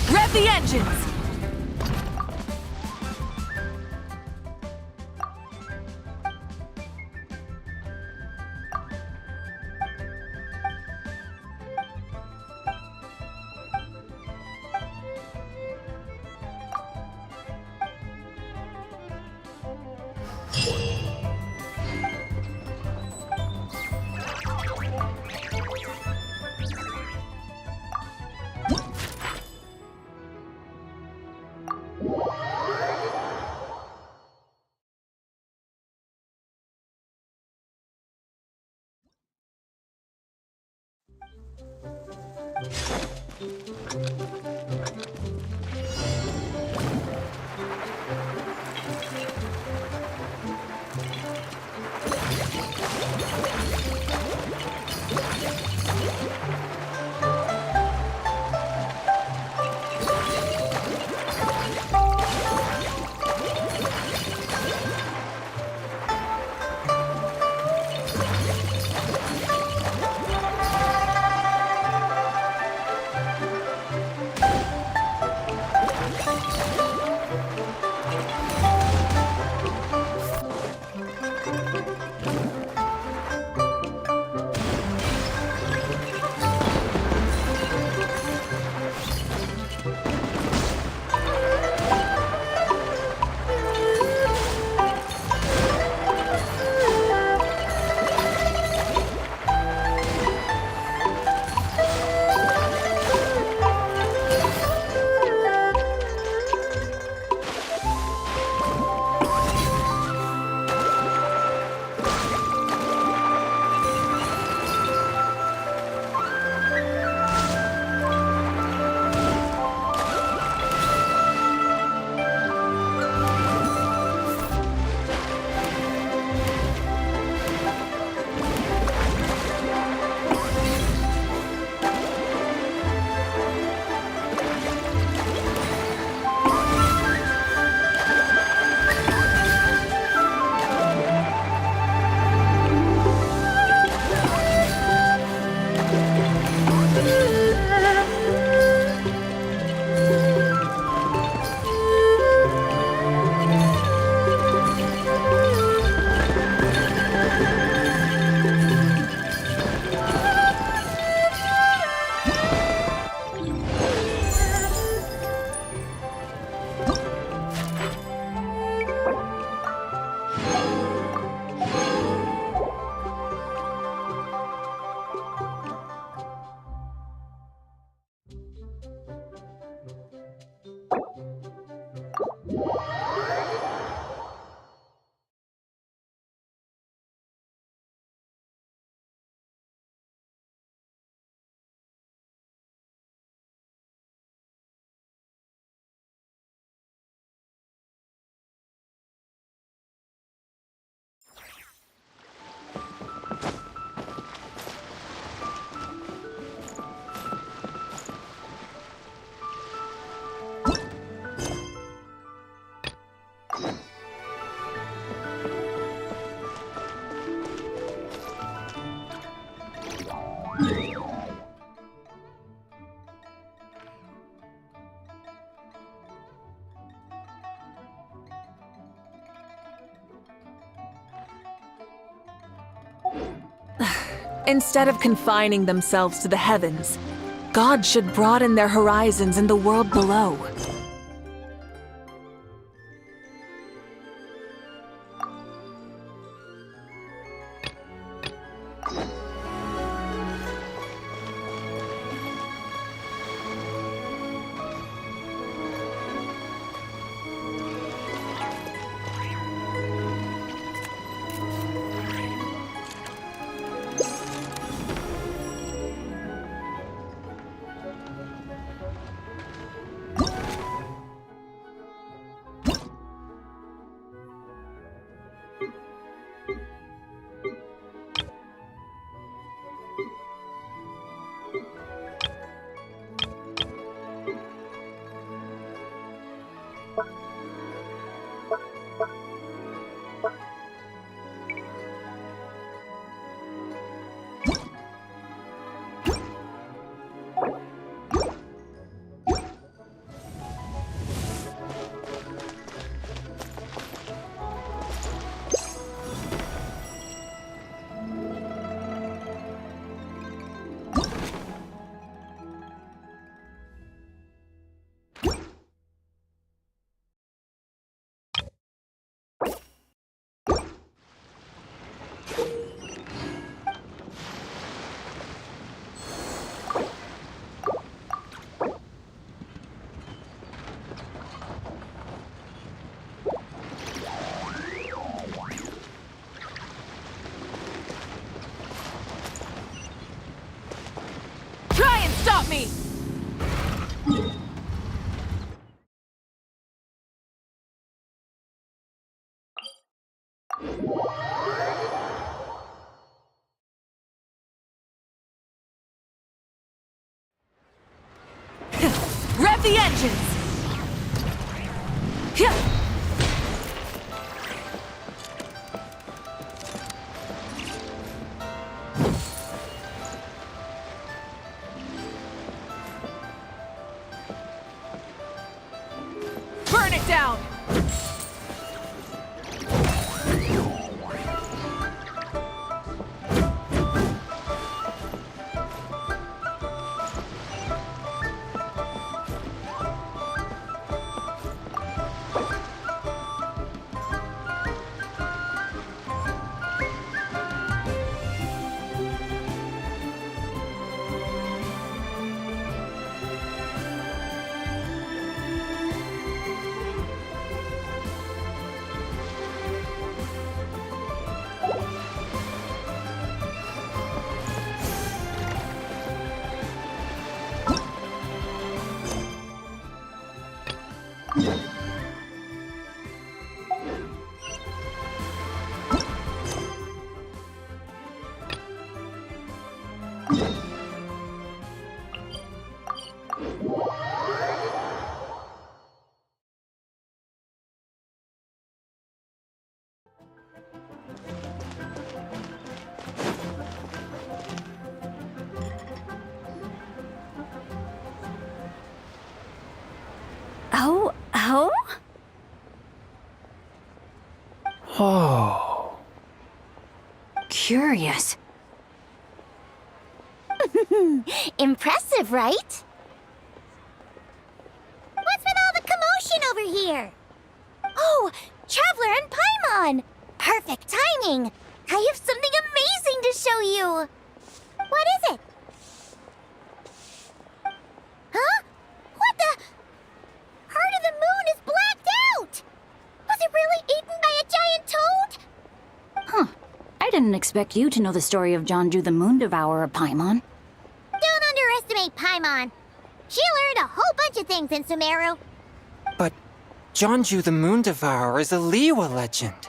Rev the engines! Instead of confining themselves to the heavens, gods should broaden their horizons in the world below. Stop me! Rev the engines! Burn it down! Oh. Curious. Impressive, right? What's with all the commotion over here? Oh, Traveler and Paimon! Perfect timing! I have something amazing to show you! What is it? Huh? What the? Heart of the Moon is blacked out! Was it really eaten by a giant toad? Huh. I didn't expect you to know the story of Jonju the Moon Devourer, Paimon. Don't underestimate Paimon. She learned a whole bunch of things in Sumeru. But Jonju the Moon Devourer is a Liyue legend.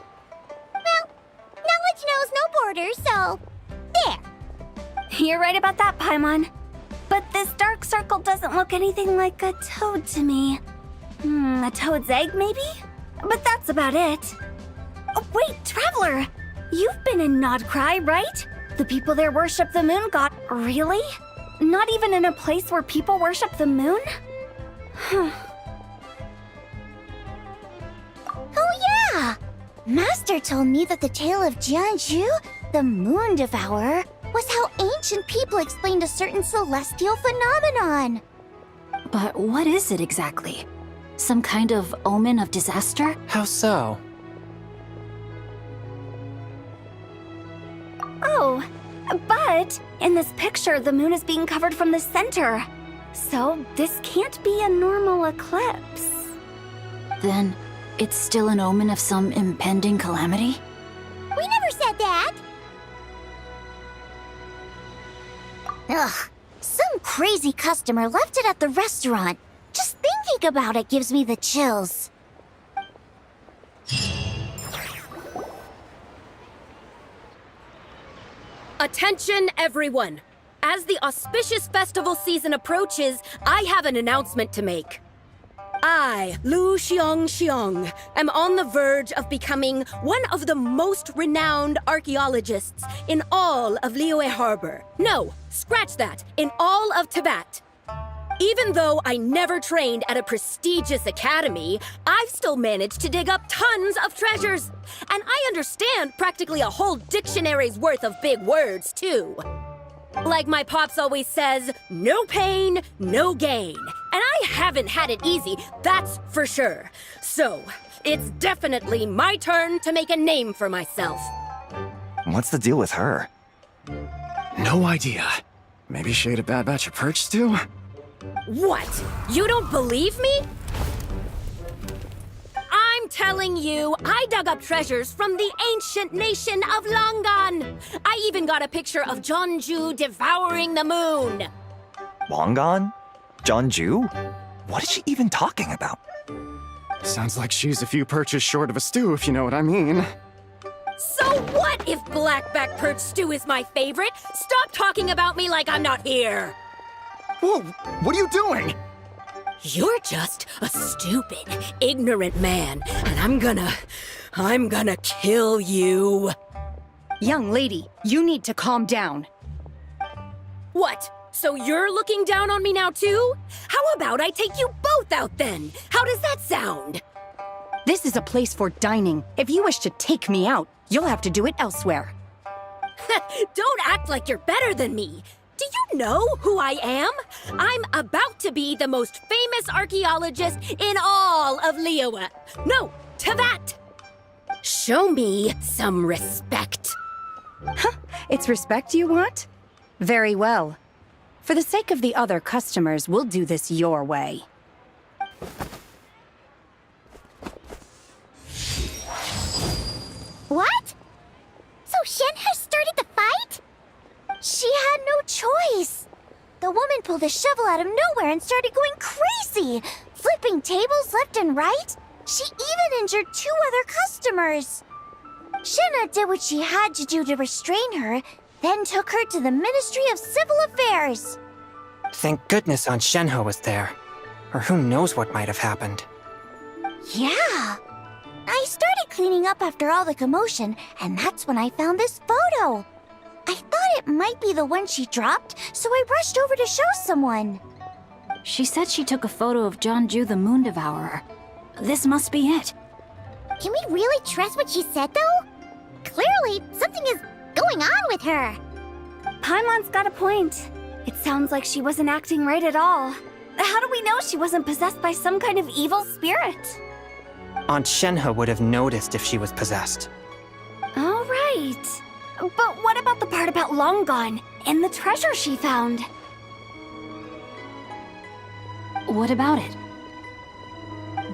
Well, knowledge knows no borders, so... there. You're right about that, Paimon. But this dark circle doesn't look anything like a toad to me. A toad's egg, maybe? But that's about it. Oh, wait, Traveler! You've been in Nodcry, right? The people there worship the moon god. Really? Not even in a place where people worship the moon? Oh yeah! Master told me that the tale of Jianzhu, the Moon Devourer, was how ancient people explained a certain celestial phenomenon. But what is it exactly? Some kind of omen of disaster? How so? Oh, but in this picture, the moon is being covered from the center. So this can't be a normal eclipse. Then it's still an omen of some impending calamity? We never said that! Ugh, some crazy customer left it at the restaurant. Just thinking about it gives me the chills. Attention, everyone! As the auspicious festival season approaches, I have an announcement to make. I, Lu Xiong, am on the verge of becoming one of the most renowned archaeologists in all of Liyue Harbor. No, scratch that, in all of Tibet. Even though I never trained at a prestigious academy, I've still managed to dig up tons of treasures. And I understand practically a whole dictionary's worth of big words, too. Like my pops always says, no pain, no gain. And I haven't had it easy, that's for sure. So, it's definitely my turn to make a name for myself. What's the deal with her? No idea. Maybe she ate a bad batch of perch stew? What? You don't believe me? I'm telling you, I dug up treasures from the ancient nation of Longan. I even got a picture of Jeonju devouring the moon. Longan? Jeonju? What is she even talking about? Sounds like she's a few perches short of a stew, if you know what I mean. So what if blackback perch stew is my favorite? Stop talking about me like I'm not here. Whoa, what are you doing? You're just a stupid, ignorant man, and I'm gonna kill you. Young lady, you need to calm down. What? So you're looking down on me now too? How about I take you both out then? How does that sound? This is a place for dining. If you wish to take me out, you'll have to do it elsewhere. Don't act like you're better than me. Do you know who I am? I'm about to be the most famous archaeologist in all of Liyue. No, Tibet! Show me some respect. It's respect you want? Very well. For the sake of the other customers, we'll do this your way. What? So Shen has started the fight? She had no choice. The woman pulled a shovel out of nowhere and started going crazy, flipping tables left and right. She even injured 2 other customers. Shenna did what she had to do to restrain her, then took her to the Ministry of Civil Affairs. Thank goodness Aunt Shenhe was there. Or who knows what might have happened. Yeah. I started cleaning up after all the commotion, and that's when I found this photo. I thought it might be the one she dropped, so I rushed over to show someone. She said she took a photo of Jeonju the Moon Devourer. This must be it. Can we really trust what she said, though? Clearly, something is going on with her. Paimon's got a point. It sounds like she wasn't acting right at all. How do we know she wasn't possessed by some kind of evil spirit? Aunt Shenhe would have noticed if she was possessed. All right. But what about the part about Longan and the treasure she found? What about it?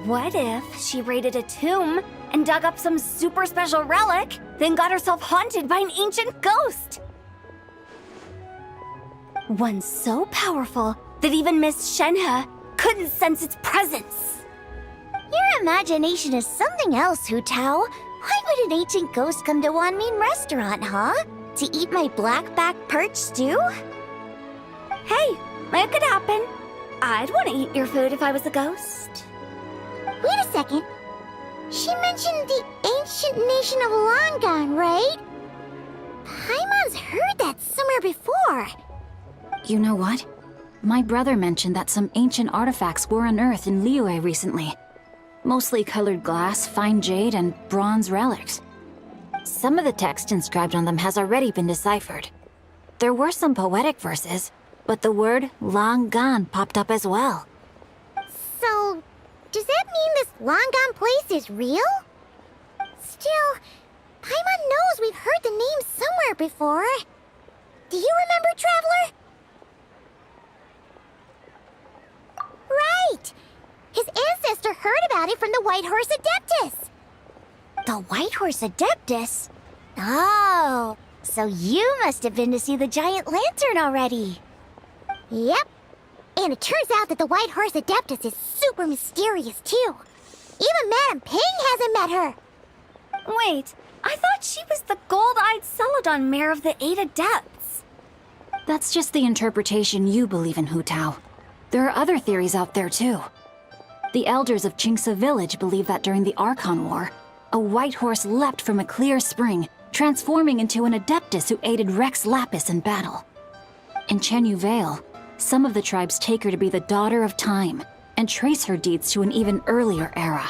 What if she raided a tomb and dug up some super special relic, then got herself haunted by an ancient ghost? One so powerful that even Miss Shenhe couldn't sense its presence. Your imagination is something else, Hu Tao. Why would an ancient ghost come to Wanmin restaurant, huh? To eat my blackback perch stew? Hey, it could happen. I'd want to eat your food if I was a ghost. Wait a second. She mentioned the ancient nation of Longan, right? Paimon's heard that somewhere before. You know what? My brother mentioned that some ancient artifacts were unearthed in Liyue recently. Mostly colored glass, fine jade, and bronze relics. Some of the text inscribed on them has already been deciphered. There were some poetic verses, but the word long gone popped up as well. So, does that mean this long gone place is real? Still, Paimon knows we've heard the name somewhere before. Do you remember, Traveler? Right! His ancestor heard about it from the White Horse Adeptus. The White Horse Adeptus? Oh, so you must have been to see the giant lantern already. Yep. And it turns out that the White Horse Adeptus is super mysterious, too. Even Madame Ping hasn't met her. Wait, I thought she was the gold-eyed Celadon mare of the 8 Adepts. That's just the interpretation you believe in, Hu Tao. There are other theories out there, too. The elders of Qingce Village believe that during the Archon War, a white horse leapt from a clear spring, transforming into an Adeptus who aided Rex Lapis in battle. In Chenyu Vale, some of the tribes take her to be the daughter of time, and trace her deeds to an even earlier era.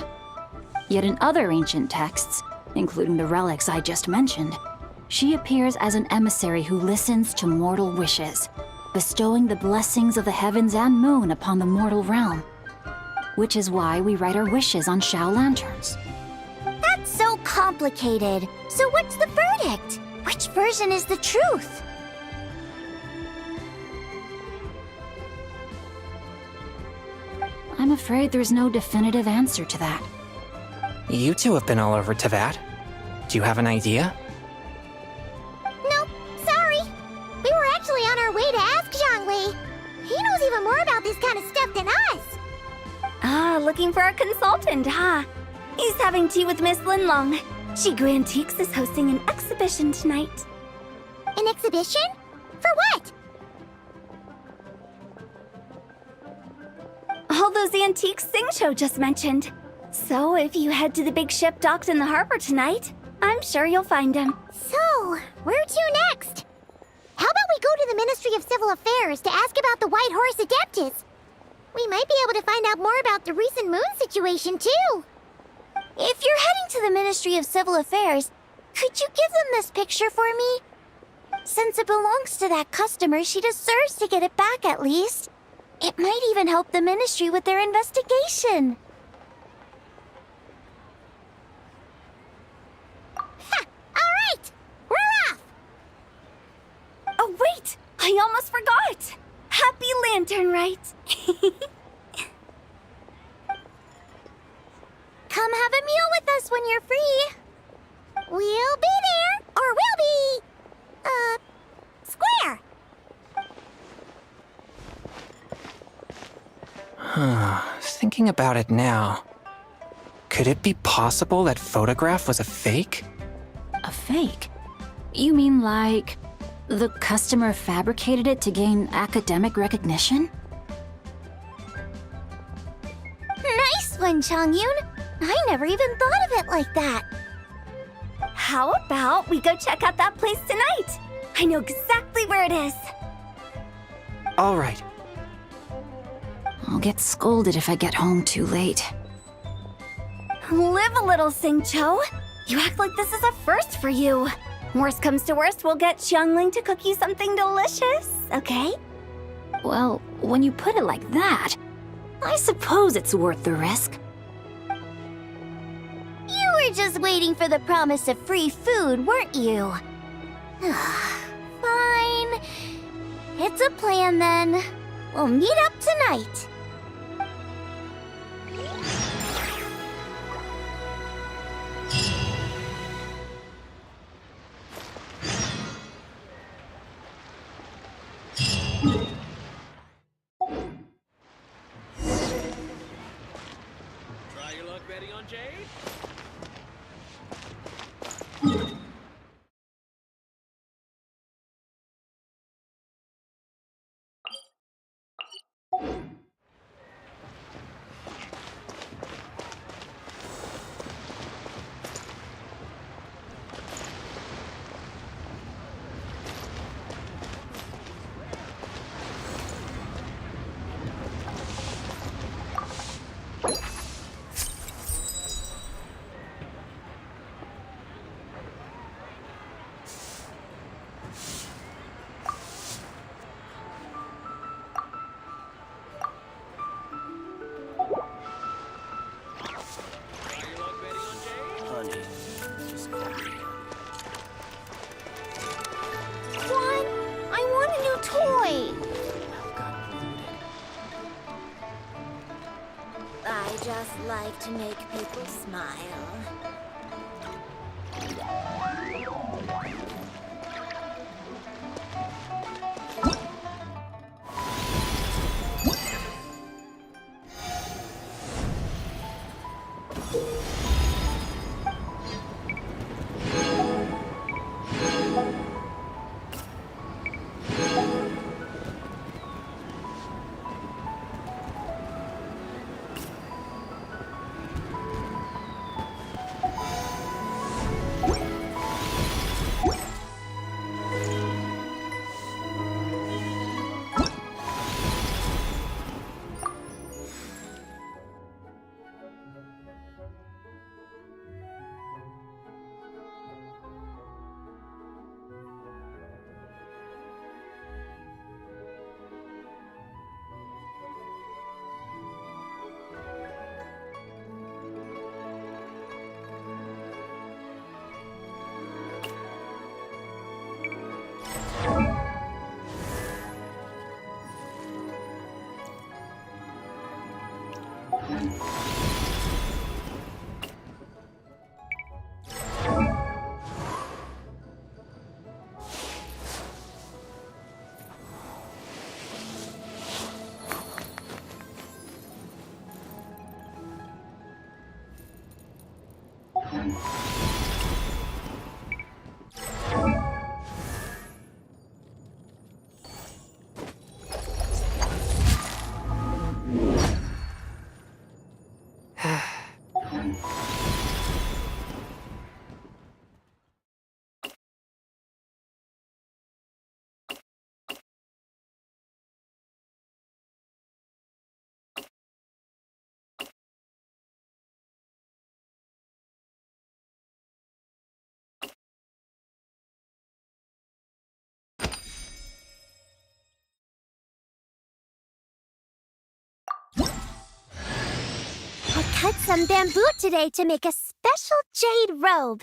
Yet in other ancient texts, including the relics I just mentioned, she appears as an emissary who listens to mortal wishes, bestowing the blessings of the heavens and moon upon the mortal realm. Which is why we write our wishes on Shao lanterns. That's so complicated. So what's the verdict? Which version is the truth? I'm afraid there's no definitive answer to that. You two have been all over Teyvat. Do you have an idea? Nope, sorry. We were actually on our way to ask Zhongli. He knows even more about this kind of stuff than us. Ah, looking for a consultant, huh? He's having tea with Miss Linlong. Shigu Antiques is hosting an exhibition tonight. An exhibition? For what? All those antiques Sing just mentioned. So if you head to the big ship docked in the harbor tonight, I'm sure you'll find him. So, where to next? How about we go to the Ministry of Civil Affairs to ask about the White Horse Adeptus? We might be able to find out more about the recent moon situation, too. If you're heading to the Ministry of Civil Affairs, could you give them this picture for me? Since it belongs to that customer, she deserves to get it back at least. It might even help the Ministry with their investigation. Ha! Alright! We're off! Oh, wait! I almost forgot! Happy Lantern Rite! Come have a meal with us when you're free. We'll be there, or we'll be... square. Thinking about it now, could it be possible that photograph was a fake? A fake? You mean like the customer fabricated it to gain academic recognition? Nice one, Changyun! I never even thought of it like that. How about we go check out that place tonight? I know exactly where it is. All right. I'll get scolded if I get home too late. Live a little, Sing-Cho. You act like this is a first for you. Worst comes to worst, we'll get Xiangling to cook you something delicious, okay? Well, when you put it like that, I suppose it's worth the risk. You were just waiting for the promise of free food, weren't you? Fine. It's a plan then. We'll meet up tonight. Try your luck betting on Jade? love to make people smile. I cut some bamboo today to make a special jade robe.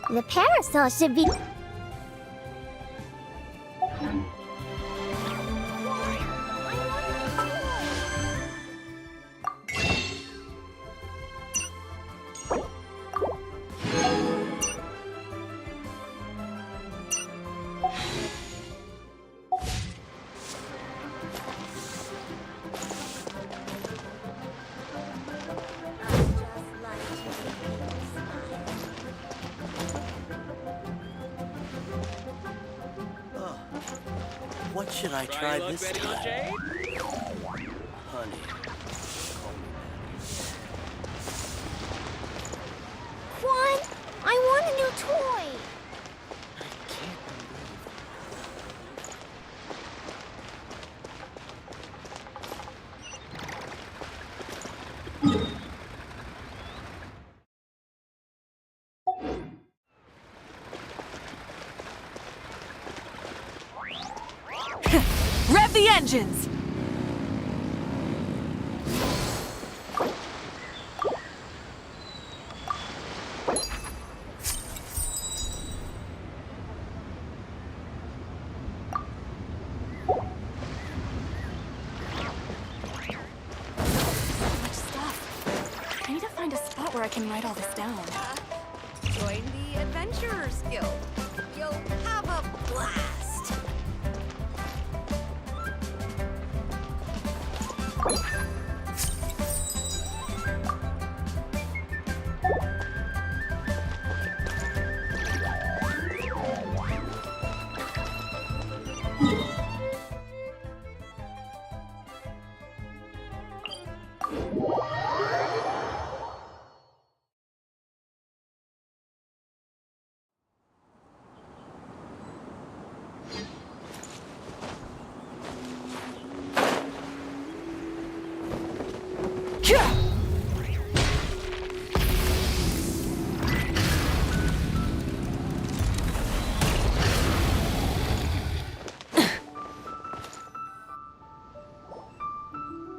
The parasol should be... What should I try this time? Honey. Juan, I want a new toy. Rev the engines! I need to find a spot where I can write all this down. Join the Adventurers Guild. You'll have a blast. You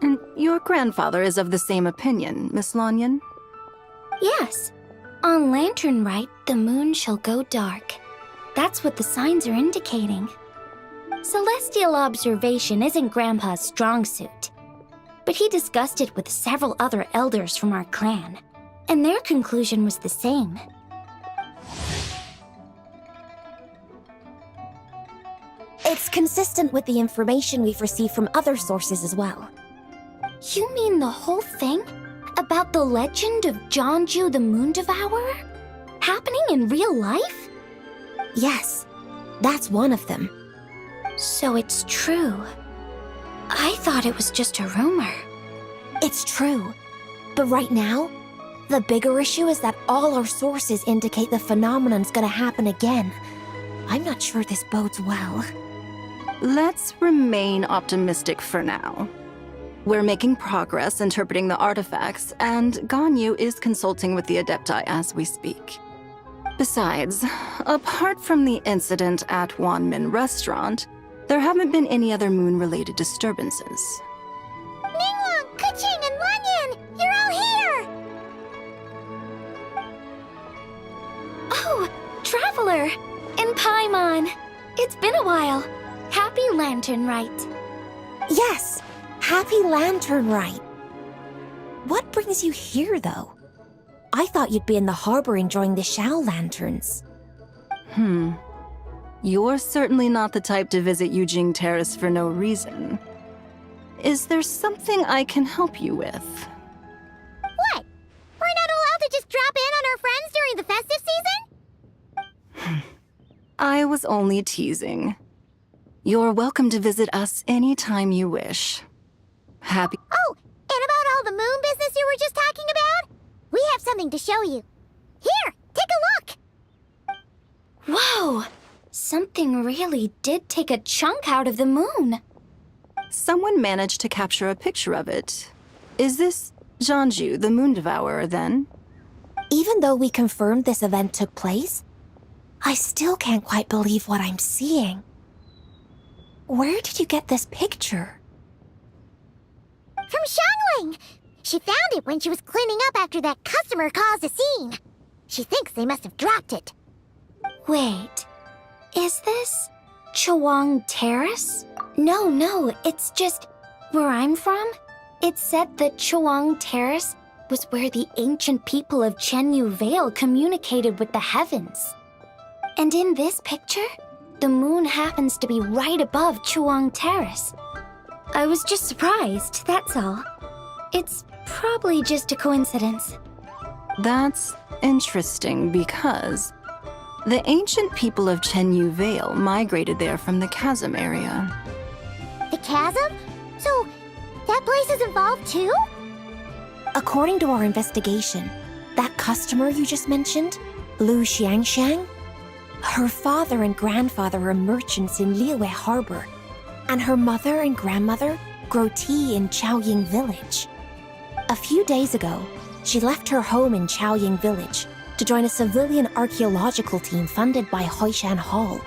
And your grandfather is of the same opinion, Miss Lanyon? Yes. On Lantern Rite, the moon shall go dark. That's what the signs are indicating. Celestial observation isn't Grandpa's strong suit. But he discussed it with several other elders from our clan, and their conclusion was the same. It's consistent with the information we've received from other sources as well. You mean the whole thing? About the legend of Jeonju the Moon Devourer? Happening in real life? Yes, that's one of them. So it's true. I thought it was just a rumor. It's true. But right now, the bigger issue is that all our sources indicate the phenomenon's gonna happen again. I'm not sure this bodes well. Let's remain optimistic for now. We're making progress interpreting the artifacts, and Ganyu is consulting with the Adepti as we speak. Besides, apart from the incident at Wanmin Restaurant, there haven't been any other moon-related disturbances. Ningguang, Keqing, and Lanyan! You're all here! Oh, Traveler! And Paimon! It's been a while. Happy Lantern Rite. Yes, Happy Lantern Rite. What brings you here, though? I thought you'd be in the harbor enjoying the Shao Lanterns. You're certainly not the type to visit Yujing Terrace for no reason. Is there something I can help you with? What? We're not allowed to just drop in on our friends during the festive season? I was only teasing. You're welcome to visit us anytime you wish. Happy— Oh, and about all the moon business you were just talking about? We have something to show you. Here, take a look! Whoa! Something really did take a chunk out of the moon. Someone managed to capture a picture of it. Is this Jeonju, the Moon Devourer, then? Even though we confirmed this event took place, I still can't quite believe what I'm seeing. Where did you get this picture? From Xiangling! She found it when she was cleaning up after that customer caused a scene. She thinks they must have dropped it. Wait, is this Chawang Terrace? No, it's just where I'm from. It said that Chawang Terrace was where the ancient people of Chenyu Vale communicated with the heavens. And in this picture, the moon happens to be right above Chawang Terrace. I was just surprised, that's all. It's probably just a coincidence. That's interesting because the ancient people of Chenyu Vale migrated there from the chasm area. The chasm? So, that place is involved too? According to our investigation, that customer you just mentioned, Lu Xiangxiang, her father and grandfather are merchants in Liyue Harbor, and her mother and grandmother grow tea in Chaoying Village. A few days ago, she left her home in Chaoying Village to join a civilian archaeological team funded by Hoishan Hall,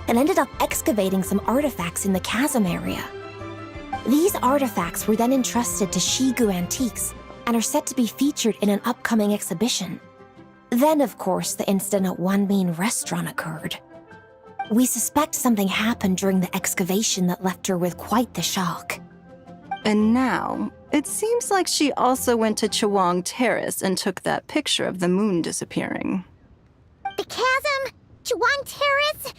and ended up excavating some artifacts in the chasm area. These artifacts were then entrusted to Shigu Antiques and are set to be featured in an upcoming exhibition. Then, of course, the incident at Wanmin Restaurant occurred. We suspect something happened during the excavation that left her with quite the shock. And now, it seems like she also went to Chawang Terrace and took that picture of the moon disappearing. The chasm? Chawang Terrace?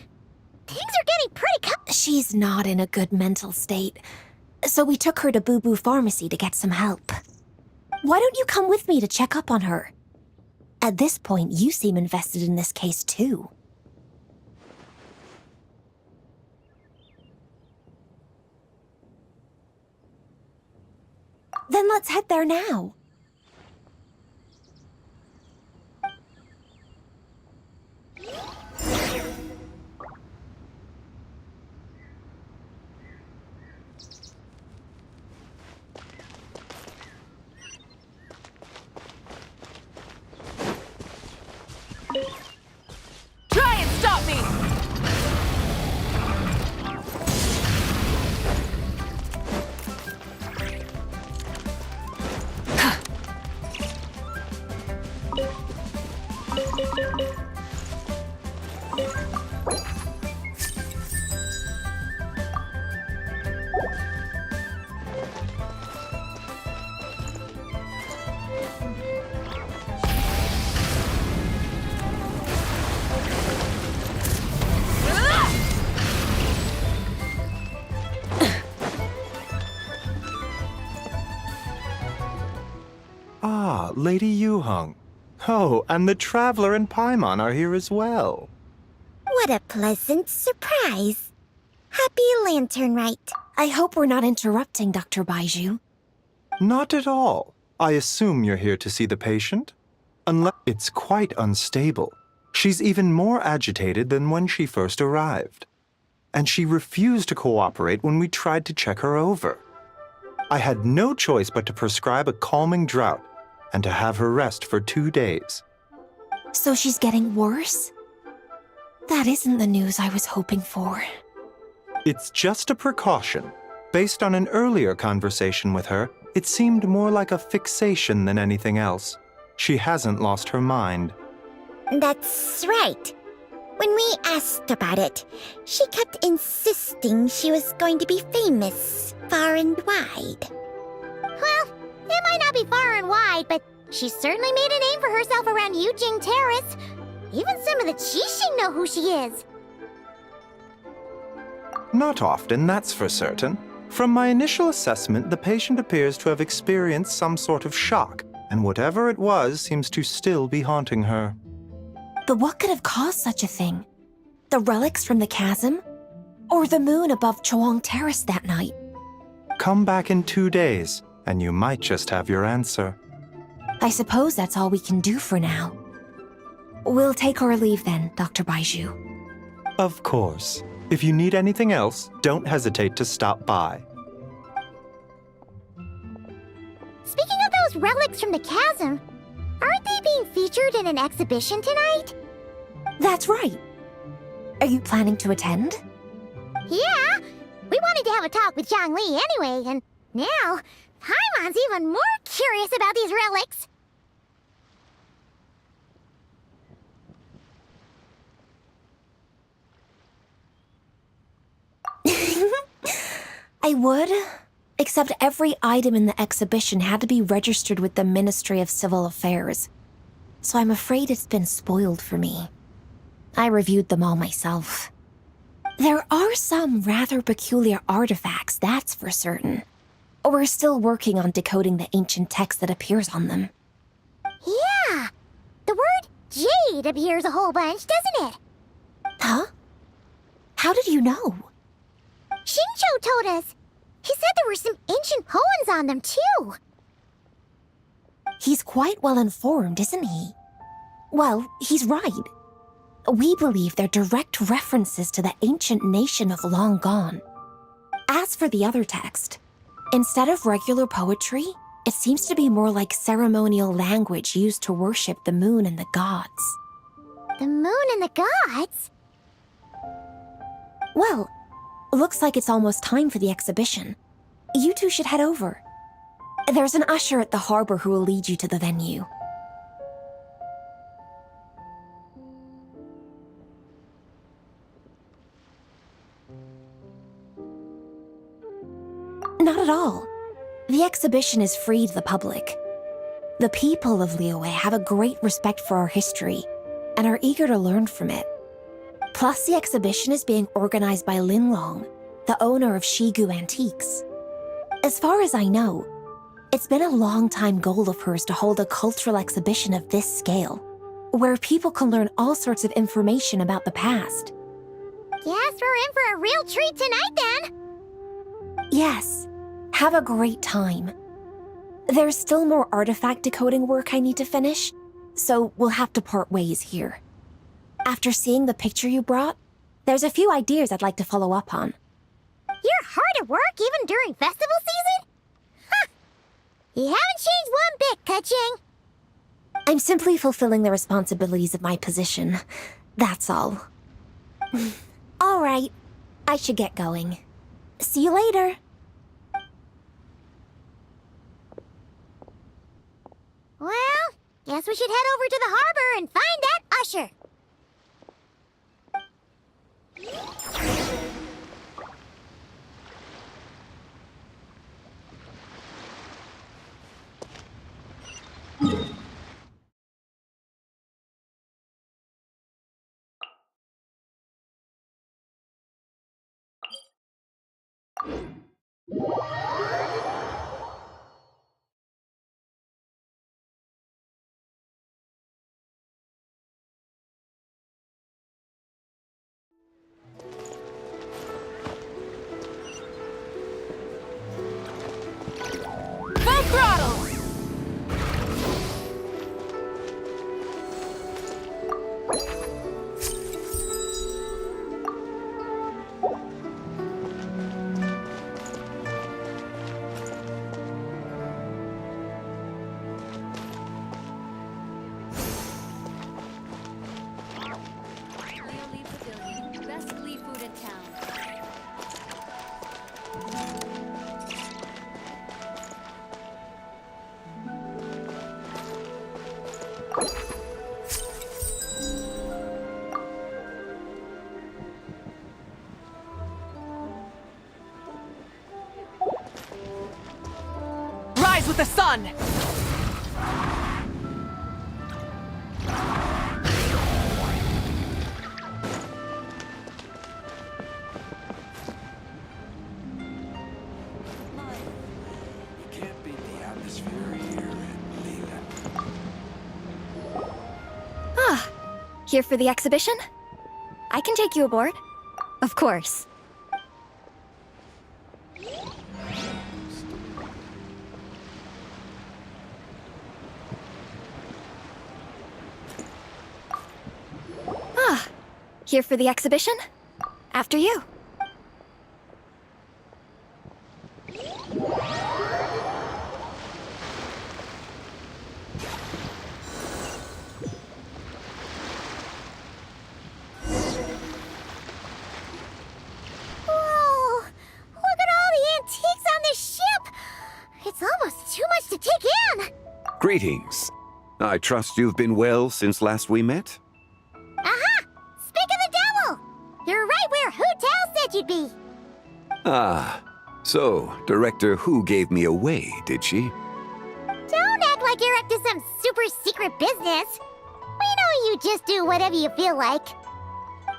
Things are getting pretty She's not in a good mental state, so we took her to Boo Boo Pharmacy to get some help. Why don't you come with me to check up on her? At this point, you seem invested in this case too. Then let's head there now. Try and stop me! Ah, Lady Yuheng. Oh, and the Traveler and Paimon are here as well. What a pleasant surprise. Happy Lantern Rite. I hope we're not interrupting, Dr. Baiju. Not at all. I assume you're here to see the patient? Unless it's quite unstable. She's even more agitated than when she first arrived. And she refused to cooperate when we tried to check her over. I had no choice but to prescribe a calming draught and to have her rest for 2 days. So she's getting worse? That isn't the news I was hoping for. It's just a precaution. Based on an earlier conversation with her, it seemed more like a fixation than anything else. She hasn't lost her mind. That's right. When we asked about it, she kept insisting she was going to be famous far and wide. Well, it might not be far and wide, but she certainly made a name for herself around Yujing Terrace. Even some of the Qixing know who she is. Not often, that's for certain. From my initial assessment, the patient appears to have experienced some sort of shock, and whatever it was seems to still be haunting her. But what could have caused such a thing? The relics from the chasm? Or the moon above Chuang Terrace that night? Come back in 2 days, and you might just have your answer. I suppose that's all we can do for now. We'll take our leave then, Dr. Baiju. Of course. If you need anything else, don't hesitate to stop by. Speaking of those relics from the chasm, aren't they being featured in an exhibition tonight? That's right. Are you planning to attend? Yeah, we wanted to have a talk with Zhangli anyway, and now Paimon's even more curious about these relics. I would, except every item in the exhibition had to be registered with the Ministry of Civil Affairs, so I'm afraid it's been spoiled for me. I reviewed them all myself. There are some rather peculiar artifacts, that's for certain. We're still working on decoding the ancient text that appears on them. Yeah! The word jade appears a whole bunch, doesn't it? Huh? How did you know? Shincho told us. He said there were some ancient poems on them, too. He's quite well informed, isn't he? Well, he's right. We believe they're direct references to the ancient nation of long gone. As for the other text, instead of regular poetry, it seems to be more like ceremonial language used to worship the moon and the gods. The moon and the gods? Well, looks like it's almost time for the exhibition. You two should head over. There's an usher at the harbor who will lead you to the venue. Not at all. The exhibition is free to the public. The people of Liyue have a great respect for our history and are eager to learn from it. Plus, the exhibition is being organized by Linlong, the owner of Shigu Antiques. As far as I know, it's been a long-time goal of hers to hold a cultural exhibition of this scale, where people can learn all sorts of information about the past. Guess we're in for a real treat tonight, then! Yes. Have a great time. There's still more artifact decoding work I need to finish, so we'll have to part ways here. After seeing the picture you brought, there's a few ideas I'd like to follow up on. You're hard at work even during festival season? Huh! You haven't changed one bit, Ka-Ching. I'm simply fulfilling the responsibilities of my position. That's all. All right, I should get going. See you later. Well, guess we should head over to the harbor and find that usher. Full throttle! Best Lee food in town. Rise with the sun! You can't beat the atmosphere here at Leland. Ah, here for the exhibition? I can take you aboard. Of course. Ah, here for the exhibition? After you. Whoa! Look at all the antiques on this ship! It's almost too much to take in! Greetings. I trust you've been well since last we met? Aha! Speak of the devil! You're right where Hu Tao said you'd be! Ah, so Director Hu gave me away, did she? Don't act like you're up to some super secret business! We know you just do whatever you feel like.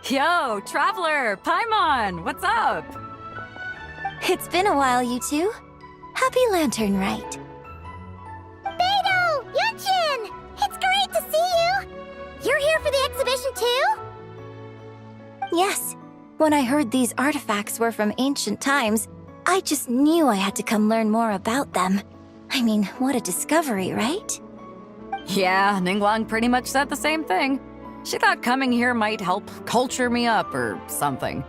Yo, Traveler! Paimon! What's up? It's been a while, you two. Happy Lantern Rite. Beidou! Yunchin! It's great to see you! You're here for the exhibition too? Yes. When I heard these artifacts were from ancient times, I just knew I had to come learn more about them. I mean, what a discovery, right? Yeah, Ningguang pretty much said the same thing. She thought coming here might help culture me up or something.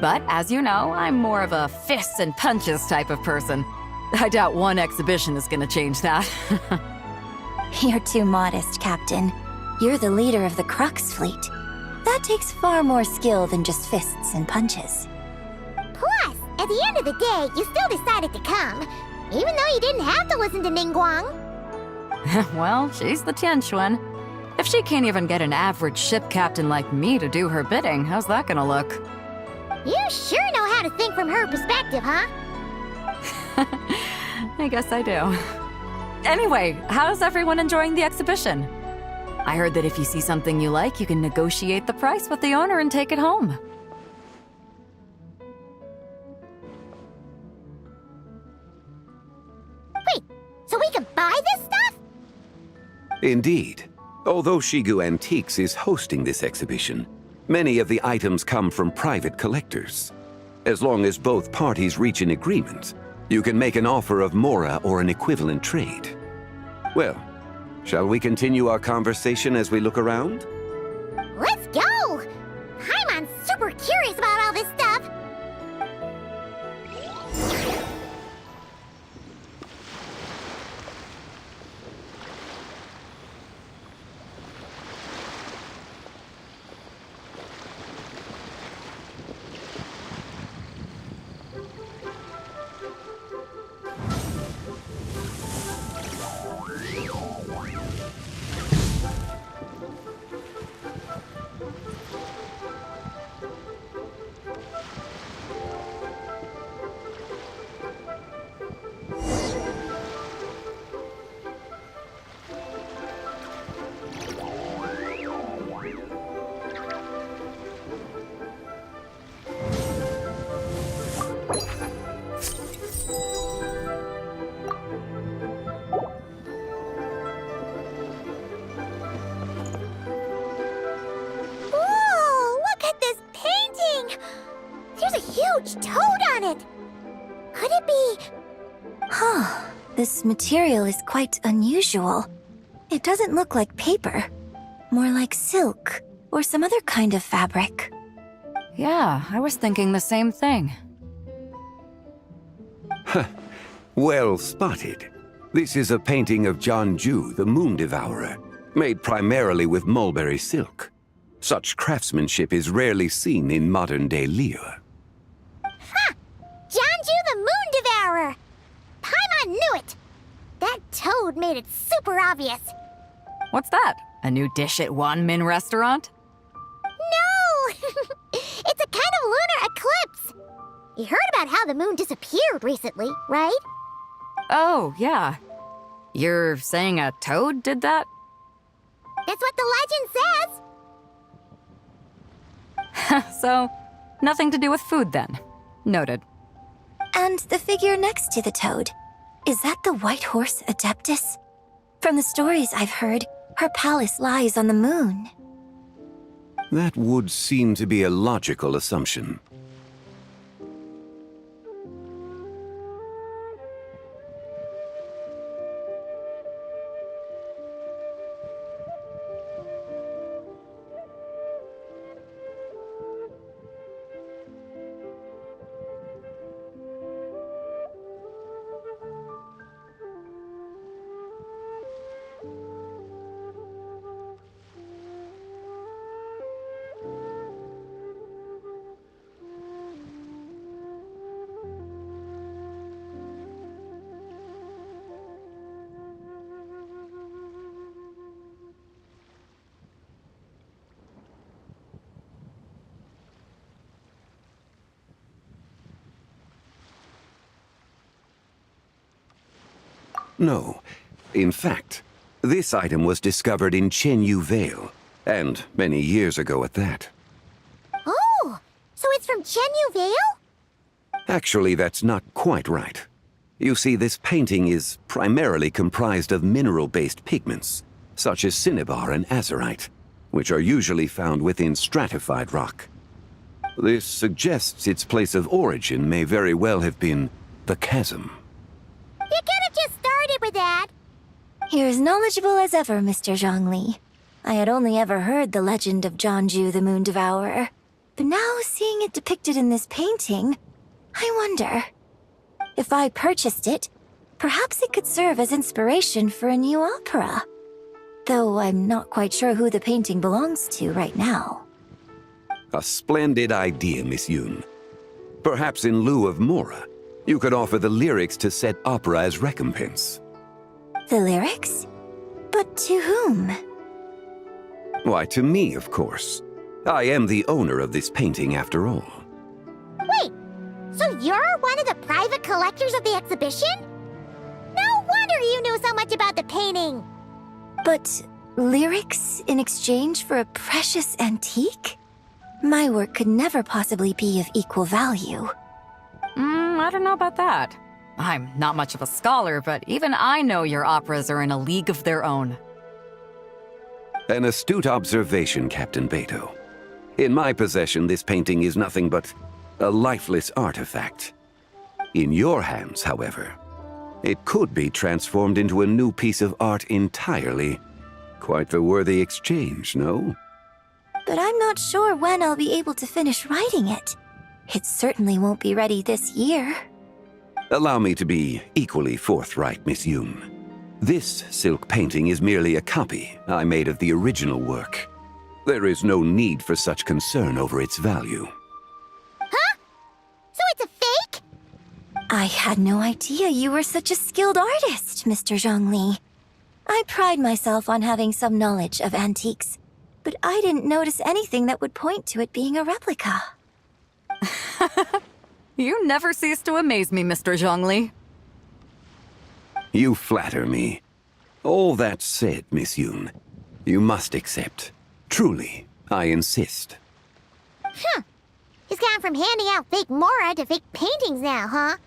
But as you know, I'm more of a fists and punches type of person. I doubt one exhibition is gonna change that. You're too modest, Captain. You're the leader of the Crux fleet. That takes far more skill than just fists and punches. Plus, at the end of the day, you still decided to come, even though you didn't have to listen to Ningguang. Well, she's the Tianquan. If she can't even get an average ship captain like me to do her bidding, how's that gonna look? You sure know how to think from her perspective, huh? I guess I do. Anyway, how's everyone enjoying the exhibition? I heard that if you see something you like, you can negotiate the price with the owner and take it home. Wait, so we can buy this stuff? Indeed. Although Shigu Antiques is hosting this exhibition, many of the items come from private collectors. As long as both parties reach an agreement, You can make an offer of Mora or an equivalent trade. Well, shall we continue our conversation as we look around? Let's go! Paimon's super curious about all this stuff. Toad on it! Could it be... Huh. This material is quite unusual. It doesn't look like paper. More like silk, or some other kind of fabric. Yeah, I was thinking the same thing. Well spotted. This is a painting of Jianju, the Moon Devourer, made primarily with mulberry silk. Such craftsmanship is rarely seen in modern-day Liyue. Ha! Jianju the Moon Devourer! Paimon knew it! That toad made it super obvious. What's that? A new dish at Wanmin restaurant? No! It's a kind of lunar eclipse! You heard about how the moon disappeared recently, right? Oh, yeah. You're saying a toad did that? That's what the legend says! So, nothing to do with food then. Noted. And the figure next to the toad, is that the white horse Adeptus? From the stories I've heard, her palace lies on the moon. That would seem to be a logical assumption. No. In fact, this item was discovered in Chenyu Vale, and many years ago at that. Oh, so it's from Chenyu Vale? Actually, that's not quite right. You see, this painting is primarily comprised of mineral-based pigments, such as cinnabar and azurite, which are usually found within stratified rock. This suggests its place of origin may very well have been the chasm. You could have just started with that. You're as knowledgeable as ever, Mr. Zhongli. I had only ever heard the legend of Jianju the Moon Devourer. But now, seeing it depicted in this painting, I wonder... if I purchased it, perhaps it could serve as inspiration for a new opera. Though I'm not quite sure who the painting belongs to right now. A splendid idea, Miss Yoon. Perhaps in lieu of Mora, you could offer the lyrics to said opera as recompense. The lyrics? But to whom? Why, to me, of course. I am the owner of this painting, after all. Wait, so you're one of the private collectors of the exhibition? No wonder you knew so much about the painting. But lyrics in exchange for a precious antique? My work could never possibly be of equal value. I don't know about that. I'm not much of a scholar, but even I know your operas are in a league of their own. An astute observation, Captain Beto. In my possession, this painting is nothing but a lifeless artifact. In your hands, however, it could be transformed into a new piece of art entirely. Quite a worthy exchange, no? But I'm not sure when I'll be able to finish writing it. It certainly won't be ready this year. Allow me to be equally forthright, Miss Yoon. This silk painting is merely a copy I made of the original work. There is no need for such concern over its value. Huh? So it's a fake? I had no idea you were such a skilled artist, Mr. Zhongli. I pride myself on having some knowledge of antiques, but I didn't notice anything that would point to it being a replica. You never cease to amaze me, Mr. Zhongli. You flatter me. All that said, Miss Yoon, you must accept. Truly, I insist. Huh. He's gone from handing out fake Mora to fake paintings now, huh?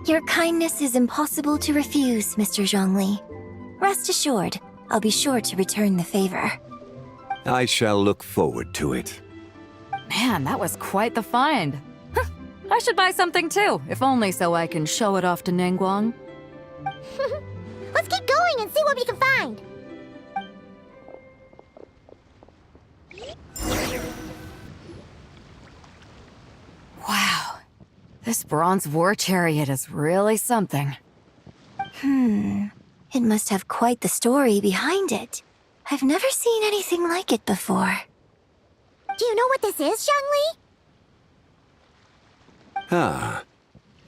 Your kindness is impossible to refuse, Mr. Zhongli. Rest assured, I'll be sure to return the favor. I shall look forward to it. Man, that was quite the find. Huh, I should buy something too, if only so I can show it off to Ningguang. Let's keep going and see what we can find. Wow, this bronze war chariot is really something. It must have quite the story behind it. I've never seen anything like it before. Do you know what this is, Zhongli? Ah,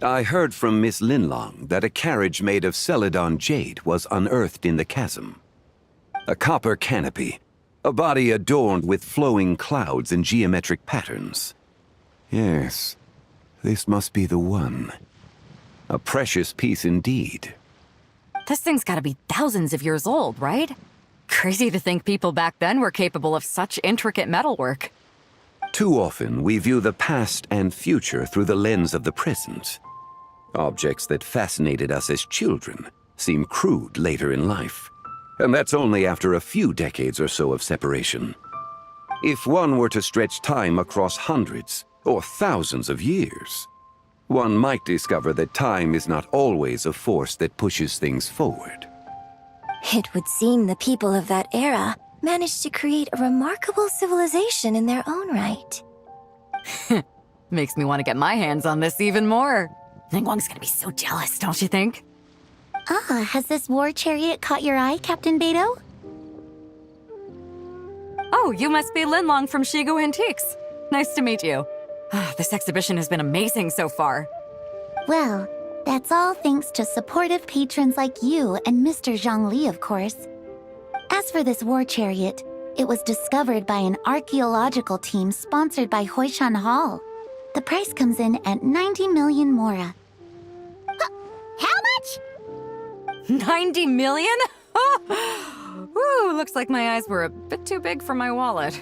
I heard from Miss Linlong that a carriage made of Celadon jade was unearthed in the chasm. A copper canopy, a body adorned with flowing clouds and geometric patterns. Yes, this must be the one. A precious piece indeed. This thing's gotta be thousands of years old, right? Crazy to think people back then were capable of such intricate metalwork. Too often, we view the past and future through the lens of the present. Objects that fascinated us as children seem crude later in life. And that's only after a few decades or so of separation. If one were to stretch time across hundreds or thousands of years, one might discover that time is not always a force that pushes things forward. It would seem the people of that era managed to create a remarkable civilization in their own right. Makes me want to get my hands on this even more. Ningguang's gonna be so jealous, don't you think? Ah, has this war chariot caught your eye, Captain Beidou? Oh, you must be Linlong from Shigu Antiques. Nice to meet you. This exhibition has been amazing so far. Well, that's all thanks to supportive patrons like you and Mr. Zhongli, of course. As for this war chariot, it was discovered by an archaeological team sponsored by Hoishan Hall. The price comes in at 90 million Mora. How much? 90 million? Woo, looks like my eyes were a bit too big for my wallet.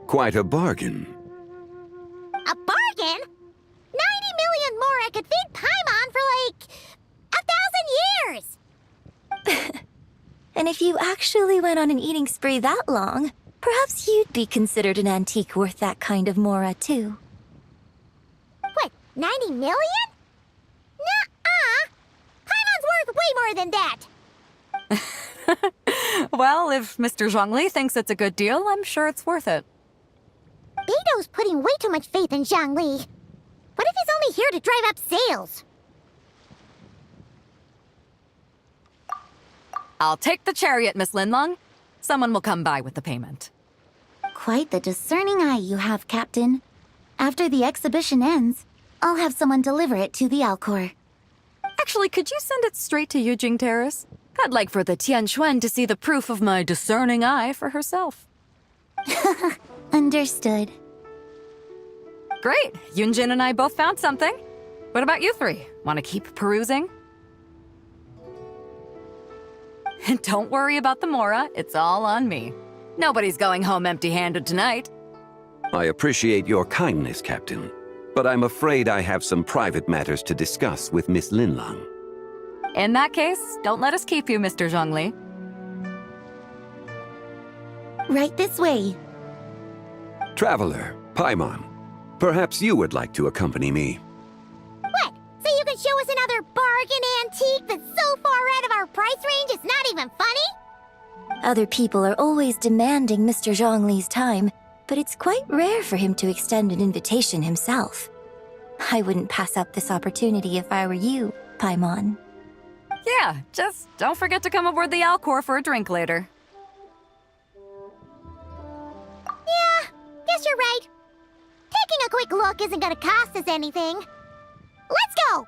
Quite a bargain. A bargain? 90 million more I could feed Paimon for like 1,000 years! And if you actually went on an eating spree that long, perhaps you'd be considered an antique worth that kind of mora, too. What, 90 million? Nuh-uh! Paimon's worth way more than that! Well, if Mr. Zhongli thinks it's a good deal, I'm sure it's worth it. Beto's putting way too much faith in Zhongli. What if he's only here to drive up sales? I'll take the chariot, Miss Linlong. Someone will come by with the payment. Quite the discerning eye you have, Captain. After the exhibition ends, I'll have someone deliver it to the Alcor. Actually, could you send it straight to Yujing Terrace? I'd like for the Tianquan to see the proof of my discerning eye for herself. Understood. Great. Yunjin and I both found something. What about you three? Want to keep perusing? Don't worry about the mora. It's all on me. Nobody's going home empty-handed tonight. I appreciate your kindness, Captain, but I'm afraid I have some private matters to discuss with Miss Linlong. In that case, don't let us keep you, Mr. Zhongli. Right this way. Traveler, Paimon, perhaps you would like to accompany me. What? So you can show us another bargain antique that's so far out of our price range it's not even funny? Other people are always demanding Mr. Zhongli's time, but it's quite rare for him to extend an invitation himself. I wouldn't pass up this opportunity if I were you, Paimon. Yeah, just don't forget to come aboard the Alcor for a drink later. Yeah, guess you're right. Taking a quick look isn't gonna cost us anything. Let's go!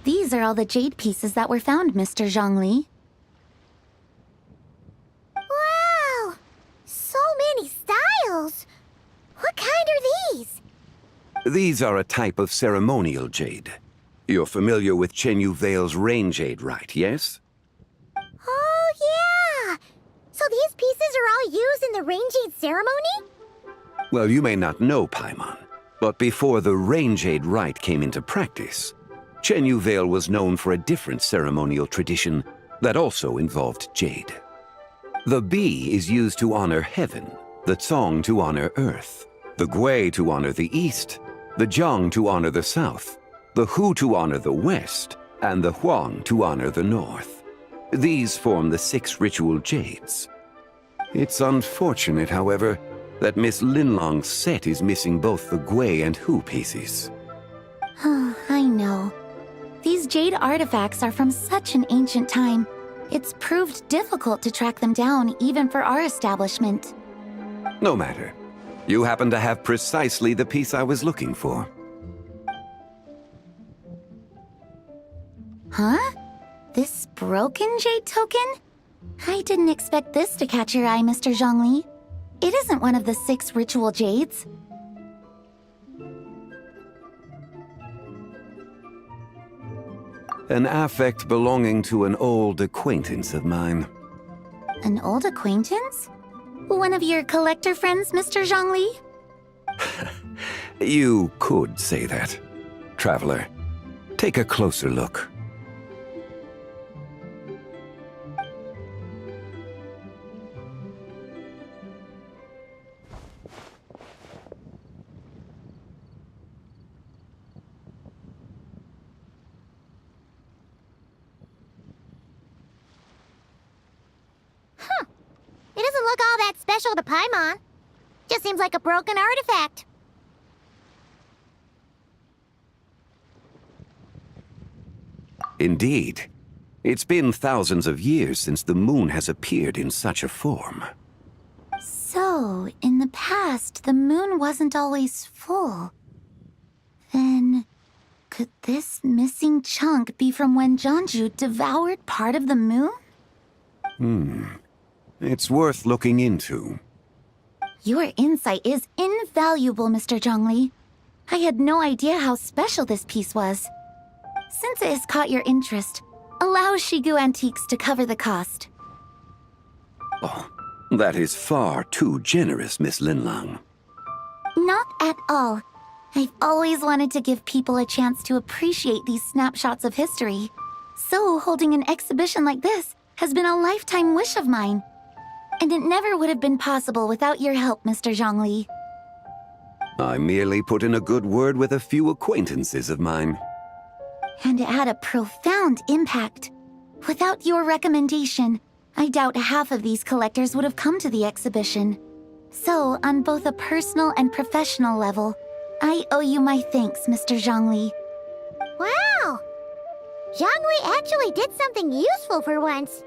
These are all the jade pieces that were found, Mr. Zhongli. Wow! So many styles! What kind are these? These are a type of ceremonial jade. You're familiar with Chenyu Vale's rain jade, right, yes? Oh, yeah! So these pieces are all used in the rain jade ceremony? Well, you may not know, Paimon, but before the rain jade rite came into practice, Chenyu Vale was known for a different ceremonial tradition that also involved jade. The Bi is used to honor heaven, the Cong to honor earth, the Gui to honor the east, the Jiang to honor the south, the Hu to honor the west, and the Huang to honor the north. These form the 6 ritual jades. It's unfortunate, however, that Miss Linlong's set is missing both the Gui and Hu pieces. I know. These jade artifacts are from such an ancient time. It's proved difficult to track them down, even for our establishment. No matter. You happen to have precisely the piece I was looking for. Huh? This broken jade token? I didn't expect this to catch your eye, Mr. Zhongli. It isn't one of the 6 ritual jades. An affect belonging to an old acquaintance of mine. An old acquaintance? One of your collector friends, Mr. Zhongli? You could say that, Traveler. Take a closer look. It doesn't look all that special to Paimon. Just seems like a broken artifact. Indeed. It's been thousands of years since the moon has appeared in such a form. So, in the past, the moon wasn't always full. Then, could this missing chunk be from when Jeonju devoured part of the moon? It's worth looking into. Your insight is invaluable, Mr. Zhongli. I had no idea how special this piece was. Since it has caught your interest, allow Shigu Antiques to cover the cost. Oh, that is far too generous, Miss Linlang. Not at all. I've always wanted to give people a chance to appreciate these snapshots of history. So holding an exhibition like this has been a lifetime wish of mine. And it never would have been possible without your help, Mr. Zhongli. I merely put in a good word with a few acquaintances of mine. And it had a profound impact. Without your recommendation, I doubt half of these collectors would have come to the exhibition. So, on both a personal and professional level, I owe you my thanks, Mr. Zhongli. Wow! Zhongli actually did something useful for once.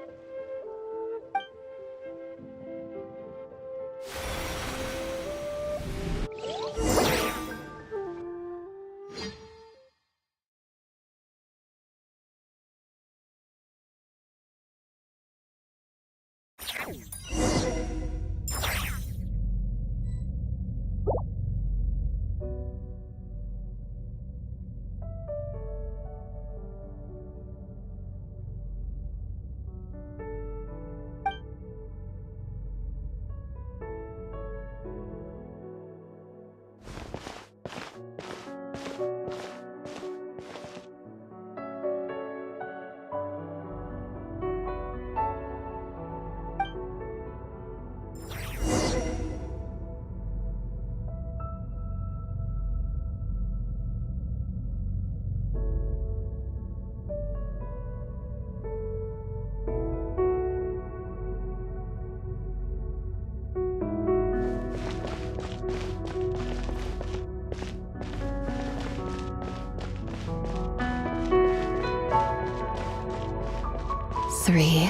Three,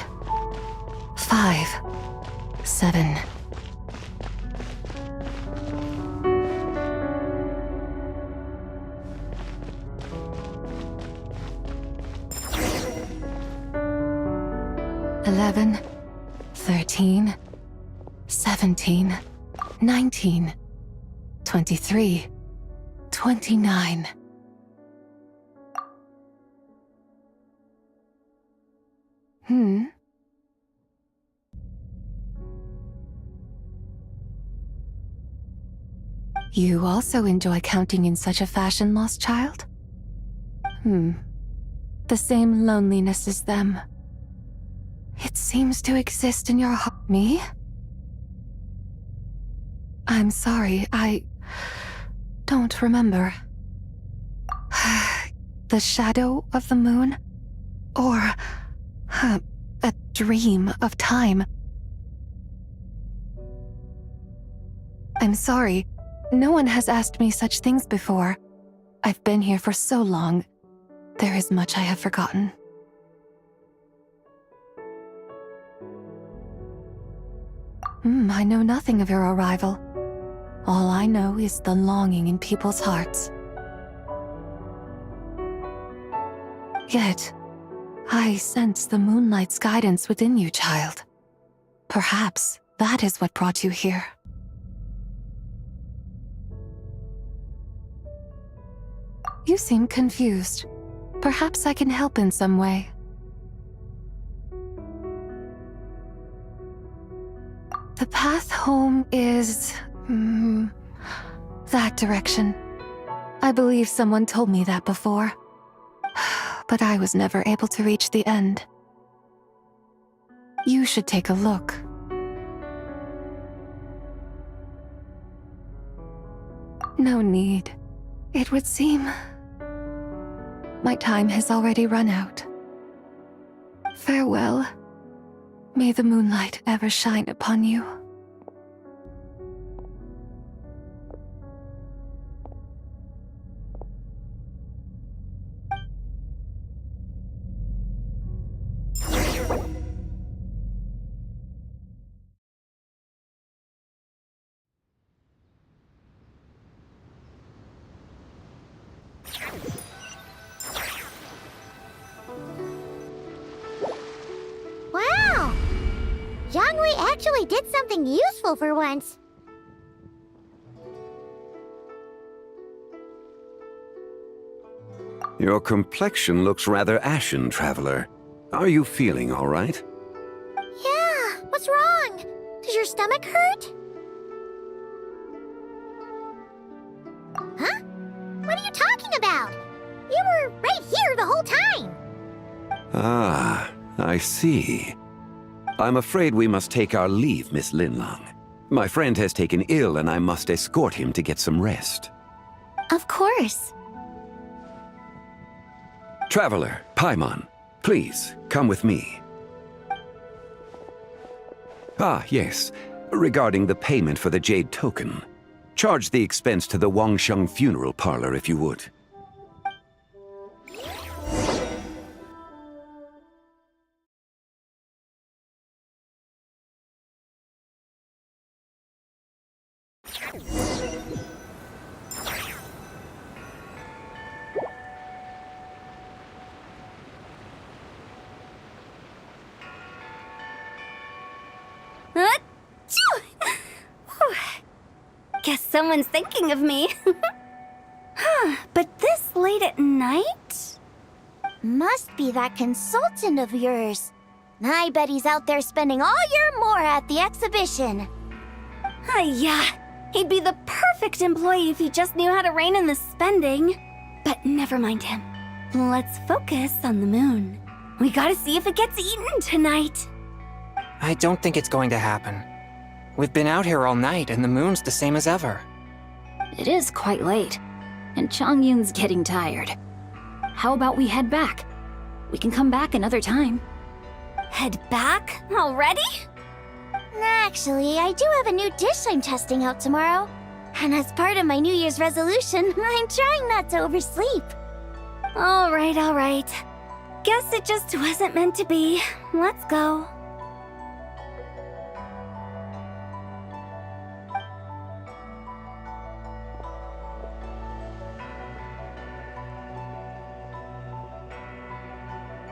5, 7. Eleven, 13, 17, 19, 23, 29. You also enjoy counting in such a fashion, lost child? The same loneliness as them. It seems to exist in your heart. Me? I'm sorry, I don't remember. The shadow of the moon? Or a dream of time? I'm sorry. No one has asked me such things before. I've been here for so long. There is much I have forgotten. I know nothing of your arrival. All I know is the longing in people's hearts. Yet, I sense the moonlight's guidance within you, child. Perhaps that is what brought you here. You seem confused. Perhaps I can help in some way. The path home is... that direction. I believe someone told me that before. but I was never able to reach the end. You should take a look. No need. It would seem my time has already run out. Farewell. May the moonlight ever shine upon you. Wow! Zhongli actually did something useful for once. Your complexion looks rather ashen, Traveler. Are you feeling all right? Yeah, what's wrong? Does your stomach hurt? Huh? What are you talking about? You were right here the whole time. Ah, I see. I'm afraid we must take our leave, Miss Linlong. My friend has taken ill and I must escort him to get some rest. Of course. Traveler, Paimon, please, come with me. Ah, yes. Regarding the payment for the Jade Token. Charge the expense to the Wangsheng Funeral Parlor if you would. Guess someone's thinking of me. But this late at night? Must be that consultant of yours. I bet he's out there spending all year more at the exhibition. Yeah, he'd be the perfect employee if he just knew how to rein in the spending. But never mind him. Let's focus on the moon. We gotta see if it gets eaten tonight. I don't think it's going to happen. We've been out here all night and the moon's the same as ever. It is quite late, and Chongyun's getting tired. How about we head back? We can come back another time. Head back? Already? Actually, I do have a new dish I'm testing out tomorrow. And as part of my New Year's resolution, I'm trying not to oversleep. All right. Guess it just wasn't meant to be. Let's go.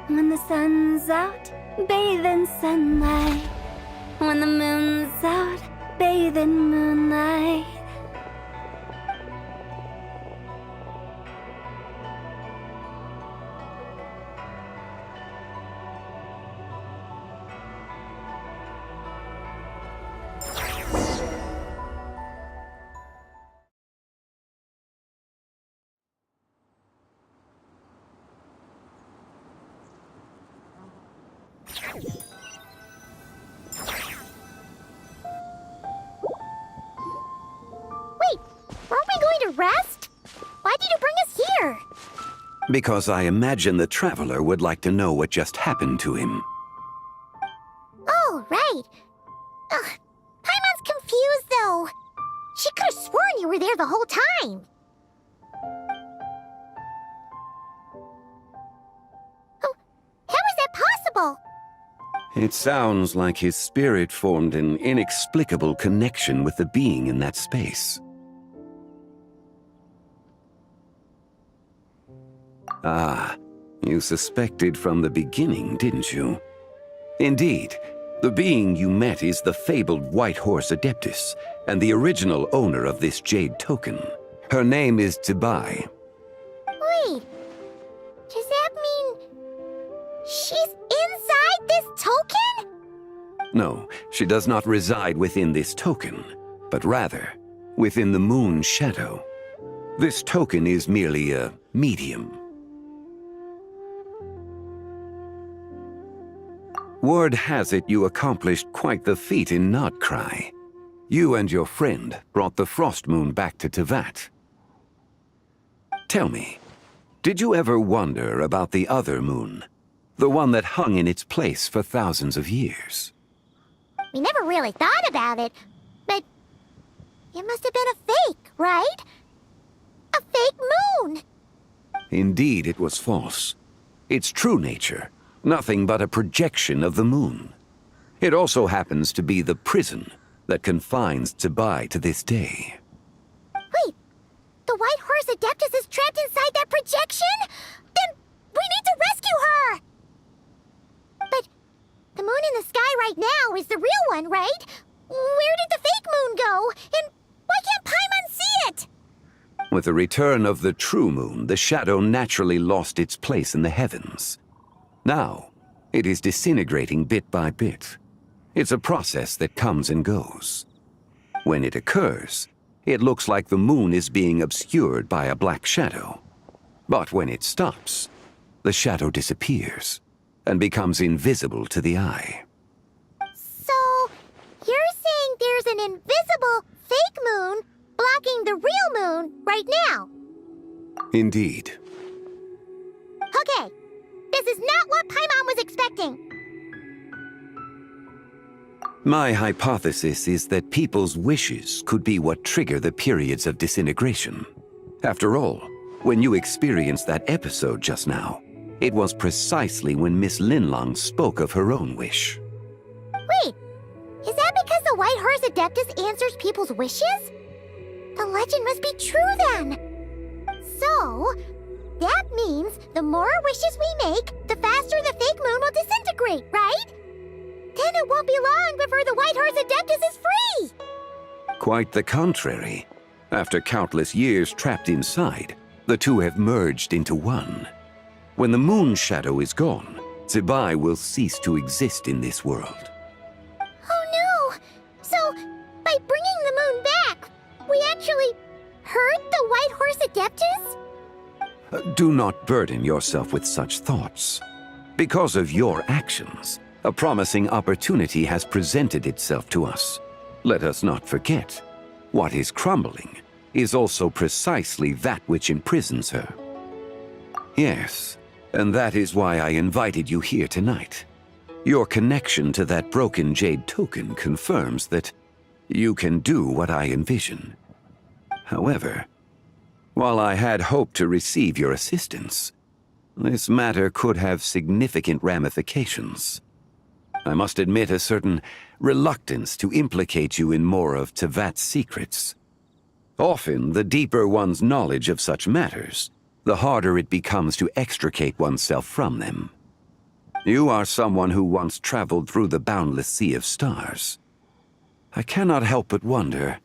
When the sun's out, bathe in sunlight. When the moon's out, bathe in moonlight. Wait, weren't we going to rest? Why did you bring us here? Because I imagine the Traveler would like to know what just happened to him. Oh, right. Ugh, Paimon's confused, though. She could have sworn you were there the whole time. Oh, how is that possible? It sounds like his spirit formed an inexplicable connection with the being in that space. Ah, you suspected from the beginning, didn't you? Indeed, the being you met is the fabled White Horse Adeptus, and the original owner of this Jade Token. Her name is Zibai. Wait, does that mean she's inside this token? No, she does not reside within this token, but rather within the moon's shadow. This token is merely a medium. Word has it you accomplished quite the feat in Nodcry. You and your friend brought the Frost Moon back to Tevat. Tell me, did you ever wonder about the other moon? The one that hung in its place for thousands of years? We never really thought about it, but it must have been a fake, right? A fake moon! Indeed, it was false. Its true nature, nothing but a projection of the moon. It also happens to be the prison that confines Zebai to this day. Wait, the White Horse Adeptus is trapped inside that projection? Then we need to rescue her! But the moon in the sky right now is the real one, right? Where did the fake moon go? And why can't Paimon see it? With the return of the true moon, the shadow naturally lost its place in the heavens. Now, it is disintegrating bit by bit. It's a process that comes and goes. When it occurs, it looks like the moon is being obscured by a black shadow. But when it stops, the shadow disappears and becomes invisible to the eye. So, you're saying there's an invisible fake moon blocking the real moon right now? Indeed. Okay, this is not what Paimon was expecting. My hypothesis is that people's wishes could be what trigger the periods of disintegration. After all, when you experienced that episode just now, it was precisely when Miss Linlong spoke of her own wish. Wait, is that because the White Horse Adeptus answers people's wishes? The legend must be true then. So, that means the more wishes we make, the faster the fake moon will disintegrate, right? Then it won't be long before the White Horse Adeptus is free! Quite the contrary. After countless years trapped inside, the two have merged into one. When the moon shadow is gone, Zebai will cease to exist in this world. Oh no! So, by bringing the moon back, we actually hurt the White Horse Adeptus? Do not burden yourself with such thoughts. Because of your actions, a promising opportunity has presented itself to us. Let us not forget, what is crumbling is also precisely that which imprisons her. Yes, and that is why I invited you here tonight. Your connection to that broken jade token confirms that you can do what I envision. However, while I had hoped to receive your assistance, this matter could have significant ramifications. I must admit a certain reluctance to implicate you in more of Tevat's secrets. Often, the deeper one's knowledge of such matters, the harder it becomes to extricate oneself from them. You are someone who once traveled through the boundless sea of stars. I cannot help but wonder,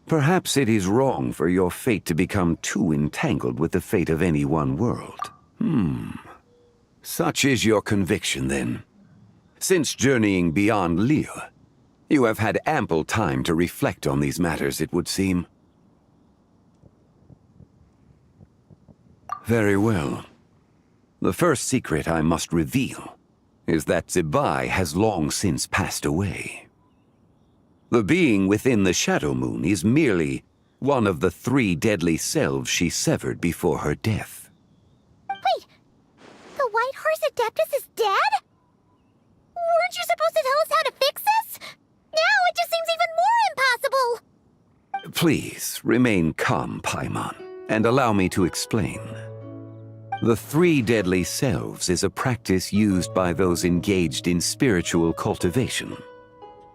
perhaps it is wrong for your fate to become too entangled with the fate of any one world. Such is your conviction, then. Since journeying beyond Liyue, you have had ample time to reflect on these matters, it would seem. Very well. The first secret I must reveal is that Zebai has long since passed away. The being within the Shadow Moon is merely one of the 3 deadly selves she severed before her death. Wait, the White Horse Adeptus is dead? Weren't you supposed to tell us how to fix this? Now it just seems even more impossible! Please, remain calm, Paimon, and allow me to explain. The 3 deadly selves is a practice used by those engaged in spiritual cultivation.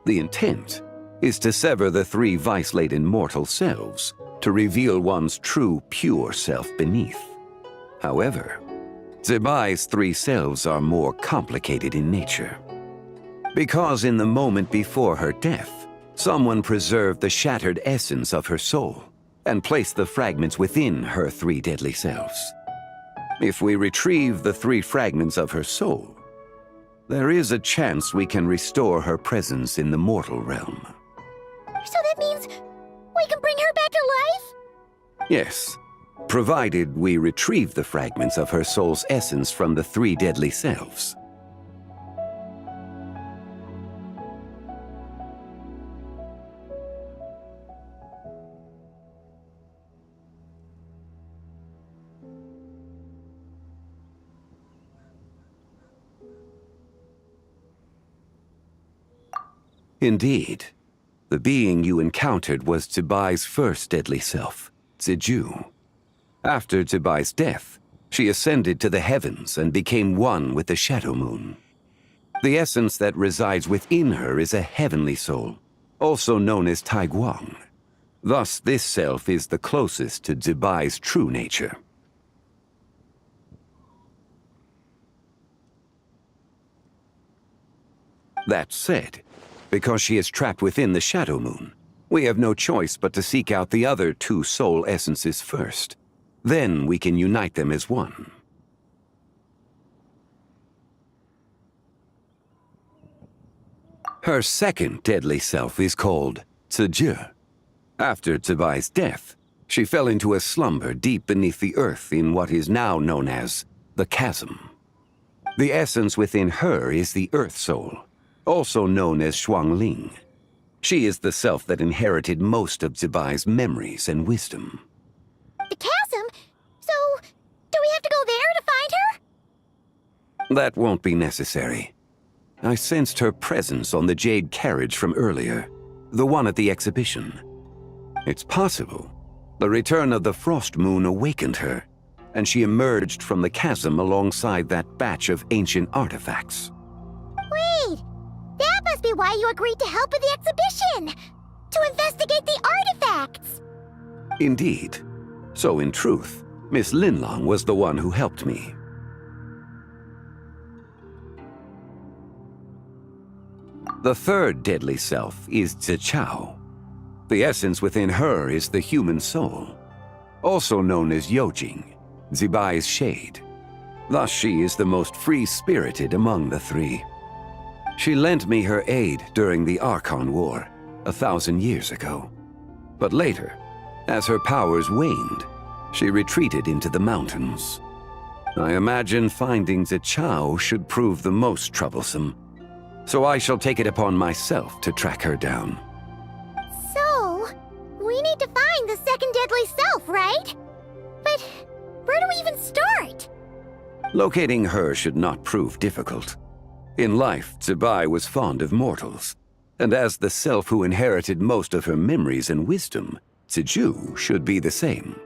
The intent is to sever the 3 vice-laden mortal selves to reveal one's true, pure self beneath. However, Zebai's 3 selves are more complicated in nature. Because in the moment before her death, someone preserved the shattered essence of her soul and placed the fragments within her 3 deadly selves. If we retrieve the 3 fragments of her soul, there is a chance we can restore her presence in the mortal realm. So that means we can bring her back to life? Yes, provided we retrieve the fragments of her soul's essence from the 3 deadly selves. Indeed. The being you encountered was Zibai's first deadly self, Ziju. After Zibai's death, she ascended to the heavens and became one with the Shadow Moon. The essence that resides within her is a heavenly soul, also known as Taiguang. Thus, this self is the closest to Zibai's true nature. That said, because she is trapped within the Shadow Moon, we have no choice but to seek out the other two soul essences first. Then we can unite them as one. Her second deadly self is called Ziju. After Zibai's death, she fell into a slumber deep beneath the earth in what is now known as the Chasm. The essence within her is the Earth Soul, also known as Xuangling. She is the self that inherited most of Zibai's memories and wisdom. The chasm? So, do we have to go there to find her? That won't be necessary. I sensed her presence on the jade carriage from earlier, the one at the exhibition. It's possible the return of the Frost Moon awakened her, and she emerged from the chasm alongside that batch of ancient artifacts. Wait! That must be why you agreed to help with the exhibition! To investigate the artifacts! Indeed. So in truth, Miss Linlong was the one who helped me. The third deadly self is Zichao. The essence within her is the human soul, also known as Yojing, Zibai's shade. Thus she is the most free-spirited among the three. She lent me her aid during the Archon War, 1,000 years ago. But later, as her powers waned, she retreated into the mountains. I imagine finding Zichao should prove the most troublesome, so I shall take it upon myself to track her down. So, we need to find the second deadly self, right? But where do we even start? Locating her should not prove difficult. In life, Zibai was fond of mortals, and as the self who inherited most of her memories and wisdom, Ziju should be the same.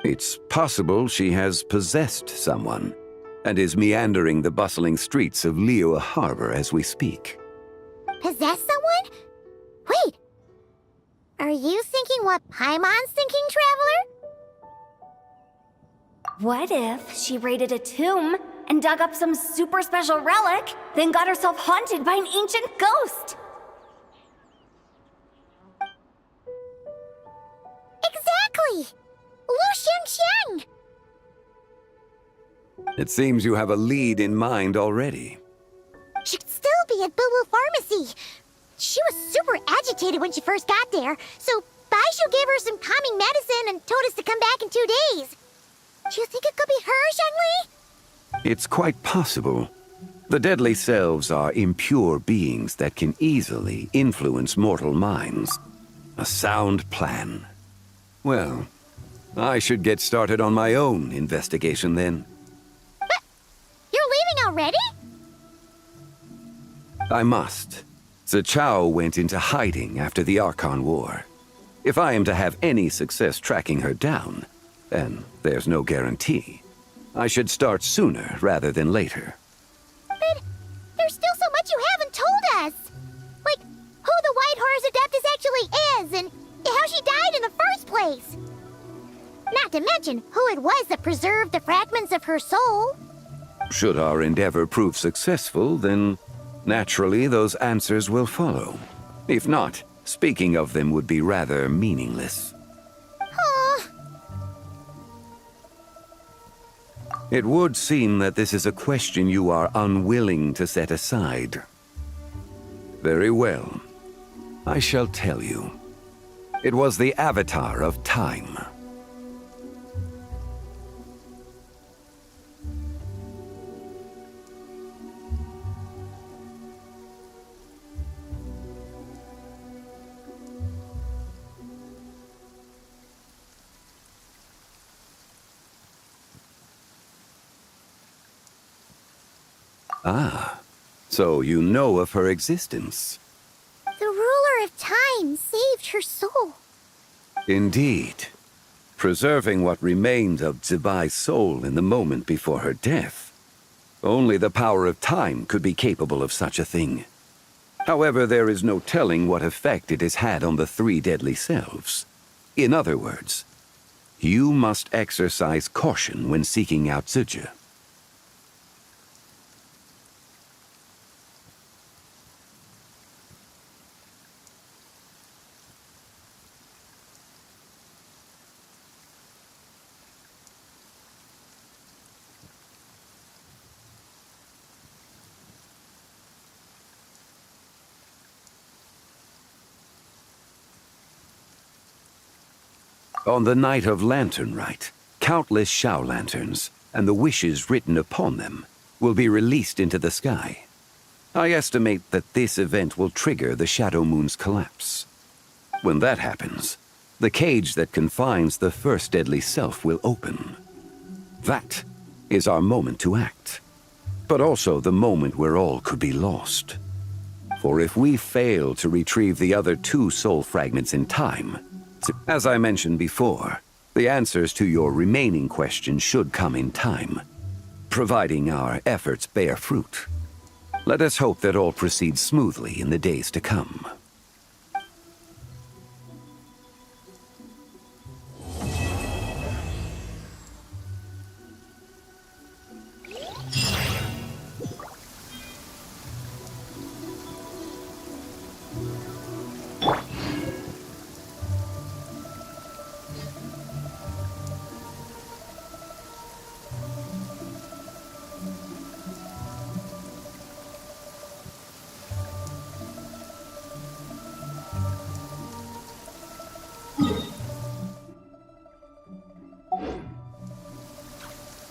It's possible she has possessed someone, and is meandering the bustling streets of Liyue Harbor as we speak. Possess someone? Wait! Are you thinking what Paimon's thinking, Traveler? What if she raided a tomb and dug up some super special relic, then got herself haunted by an ancient ghost? Exactly! Lu Xiangxiang! It seems you have a lead in mind already. She could still be at Boo Boo Pharmacy. She was super agitated when she first got there, so Baishu gave her some calming medicine and told us to come back in 2 days. Do you think it could be her, Zhengli? It's quite possible. The deadly selves are impure beings that can easily influence mortal minds. A sound plan. Well, I should get started on my own investigation then. But you're leaving already? I must. Zichao went into hiding after the Archon War. If I am to have any success tracking her down, and there's no guarantee, I should start sooner rather than later. But there's still so much you haven't told us! Like, who the White Horse Adeptus actually is, and how she died in the first place! Not to mention who it was that preserved the fragments of her soul. Should our endeavor prove successful, then naturally those answers will follow. If not, speaking of them would be rather meaningless. It would seem that this is a question you are unwilling to set aside. Very well. I shall tell you. It was the Avatar of Time. Ah, so you know of her existence. flame saved her soul. Indeed. Preserving what remained of Zibai's soul in the moment before her death. Only the power of time could be capable of such a thing. However, there is no telling what effect it has had on the three deadly selves. In other words, you must exercise caution when seeking out Zija. On the night of Lantern Rite, countless Shao lanterns, and the wishes written upon them, will be released into the sky. I estimate that this event will trigger the Shadow Moon's collapse. When that happens, the cage that confines the first deadly self will open. That is our moment to act, but also the moment where all could be lost. For if we fail to retrieve the other two soul fragments in time, as I mentioned before, the answers to your remaining questions should come in time, providing our efforts bear fruit. Let us hope that all proceeds smoothly in the days to come.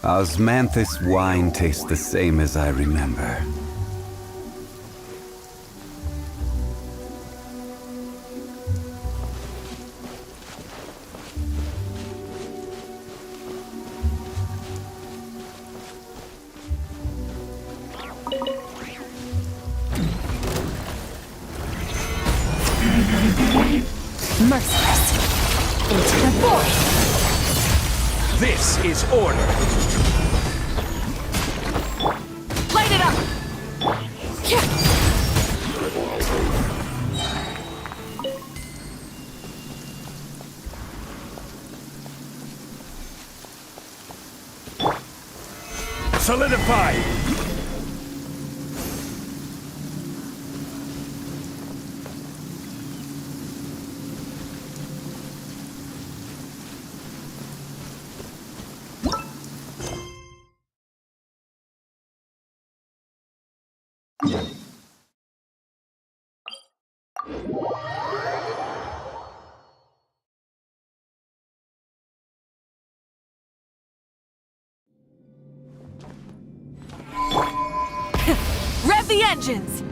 Osmanthus wine tastes the same as I remember. Merciless. Into the void. This is order. Light it up. Solidify. Rev the engines!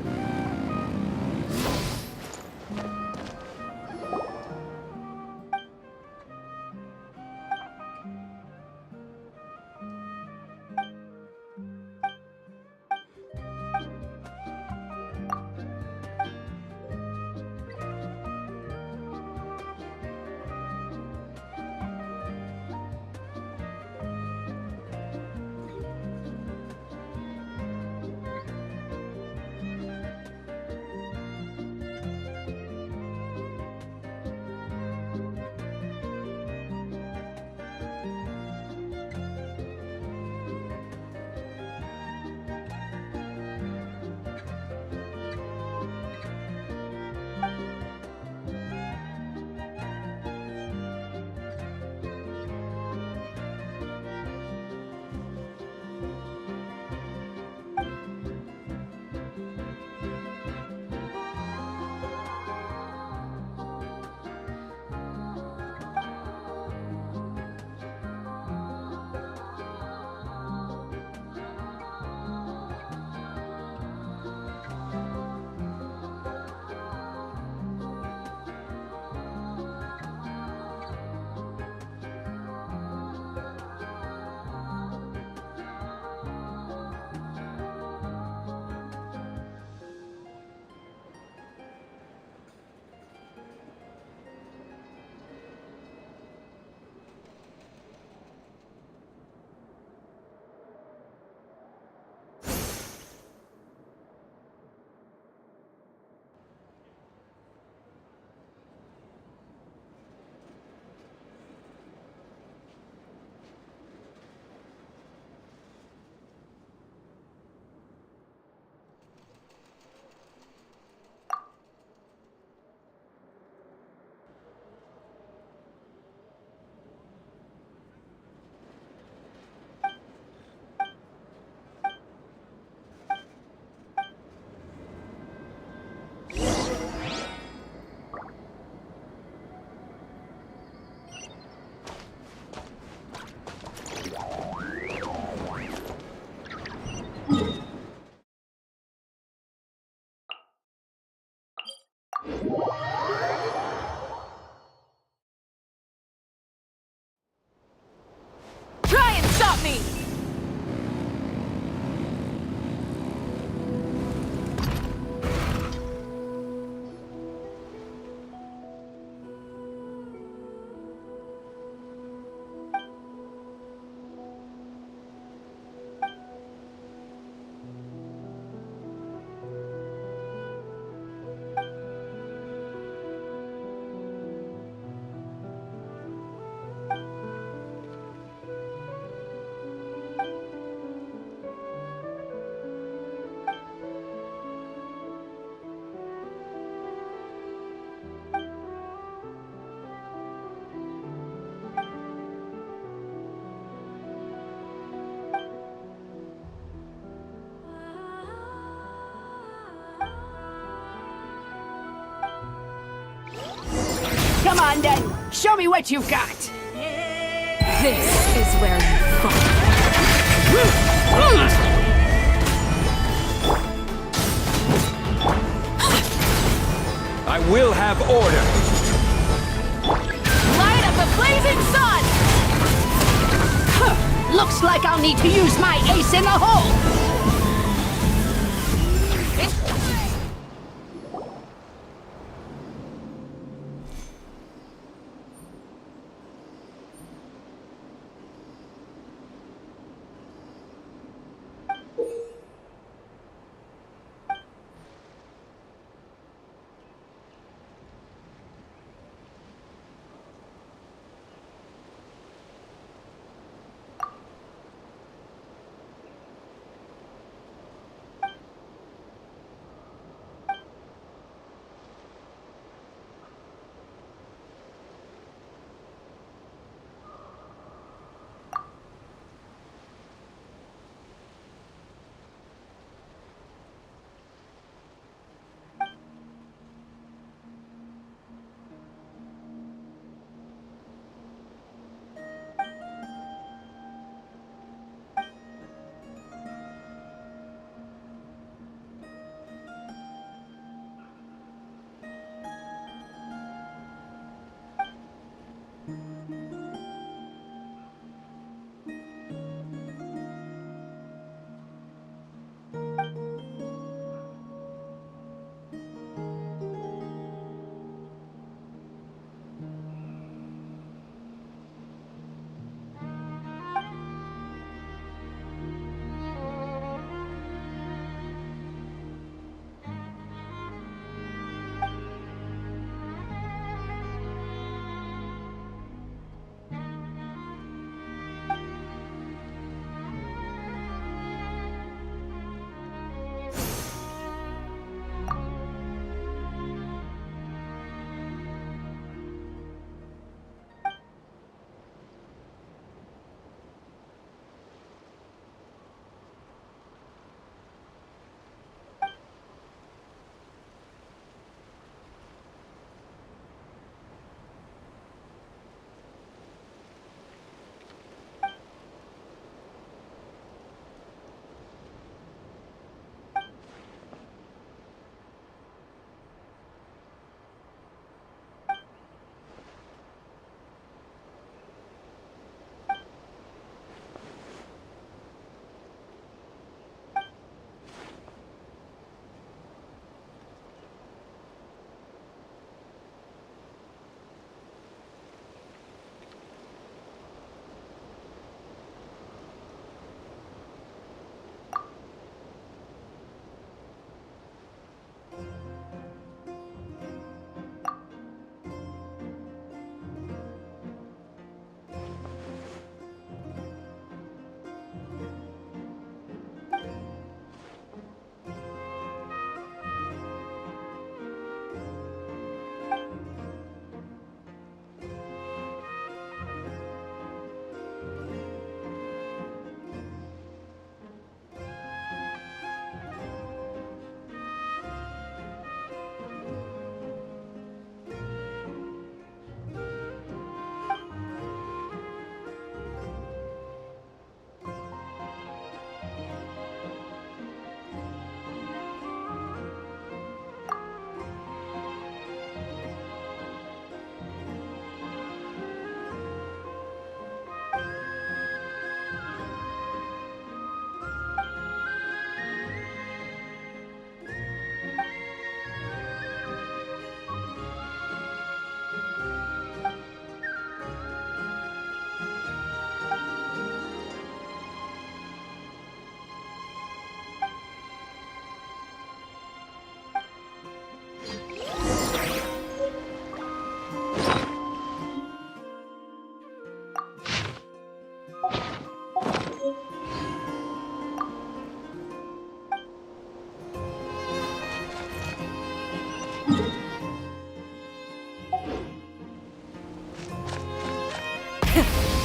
Try and stop me! Come on then, show me what you've got. This is where you fall. I will have order. Light up the blazing sun! Huh, looks like I'll need to use my ace in the hole.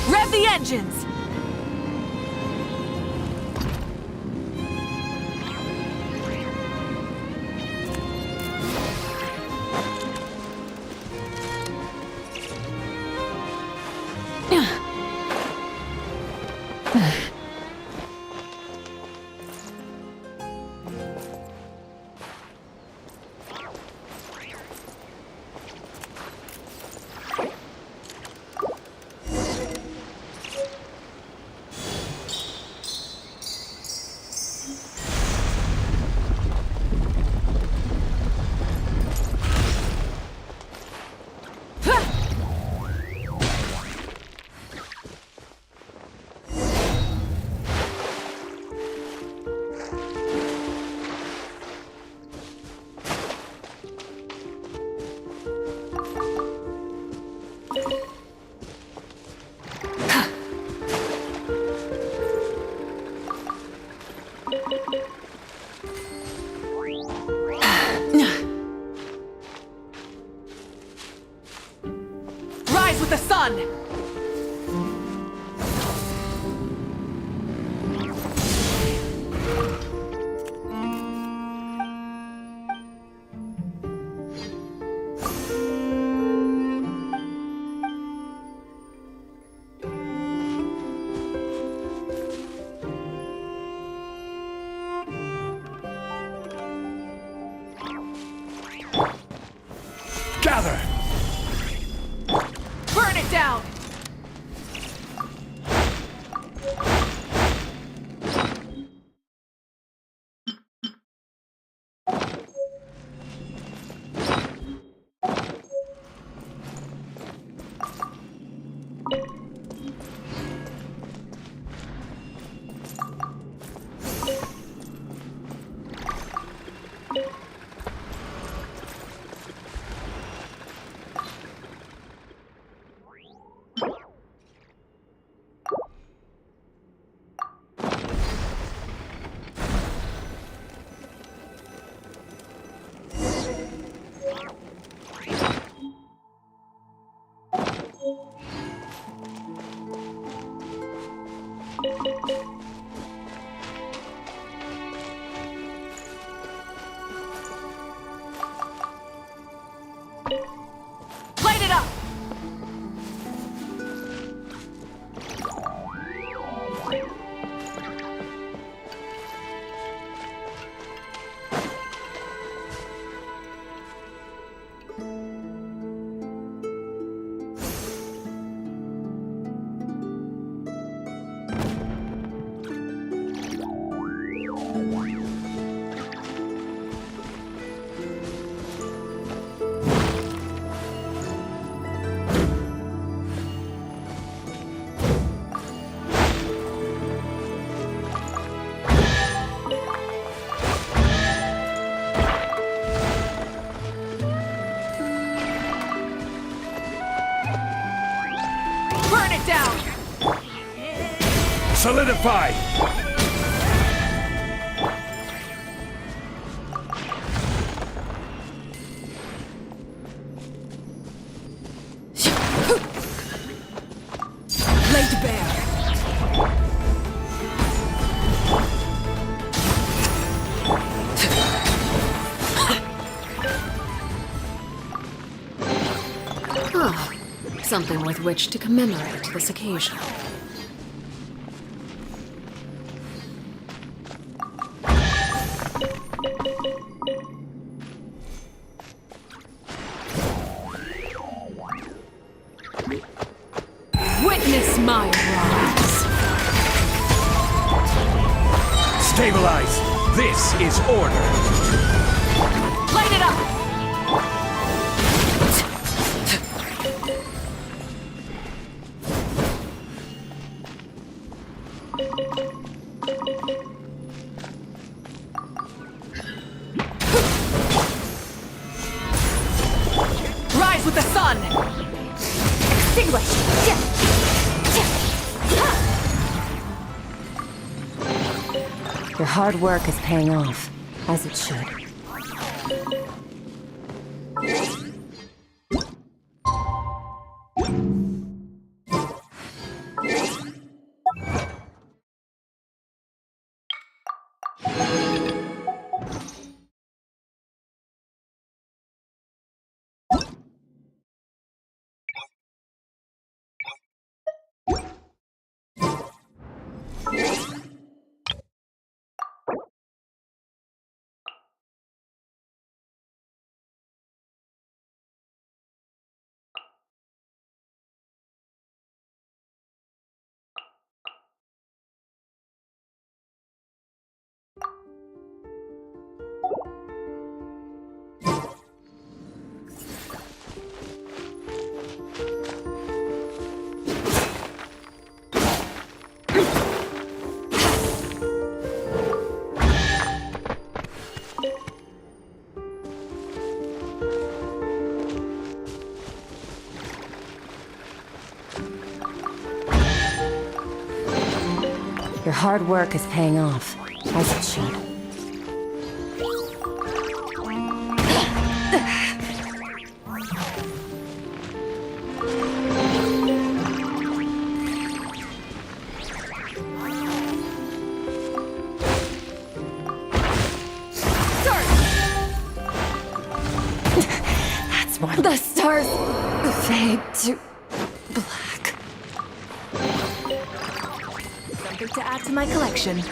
Rev the engines! Rise with the sun! Gather! Burn it down! Light it up! Burn it down! Solidify! Laid bare. Ah, something with which to commemorate this occasion. Witness my rise. Stabilize! This is order! Light it up! Rise with the sun! Extinguish! Your hard work is paying off, as it should. Your hard work is paying off, as it should. That's more. The stars fade to black. Something to add to my collection.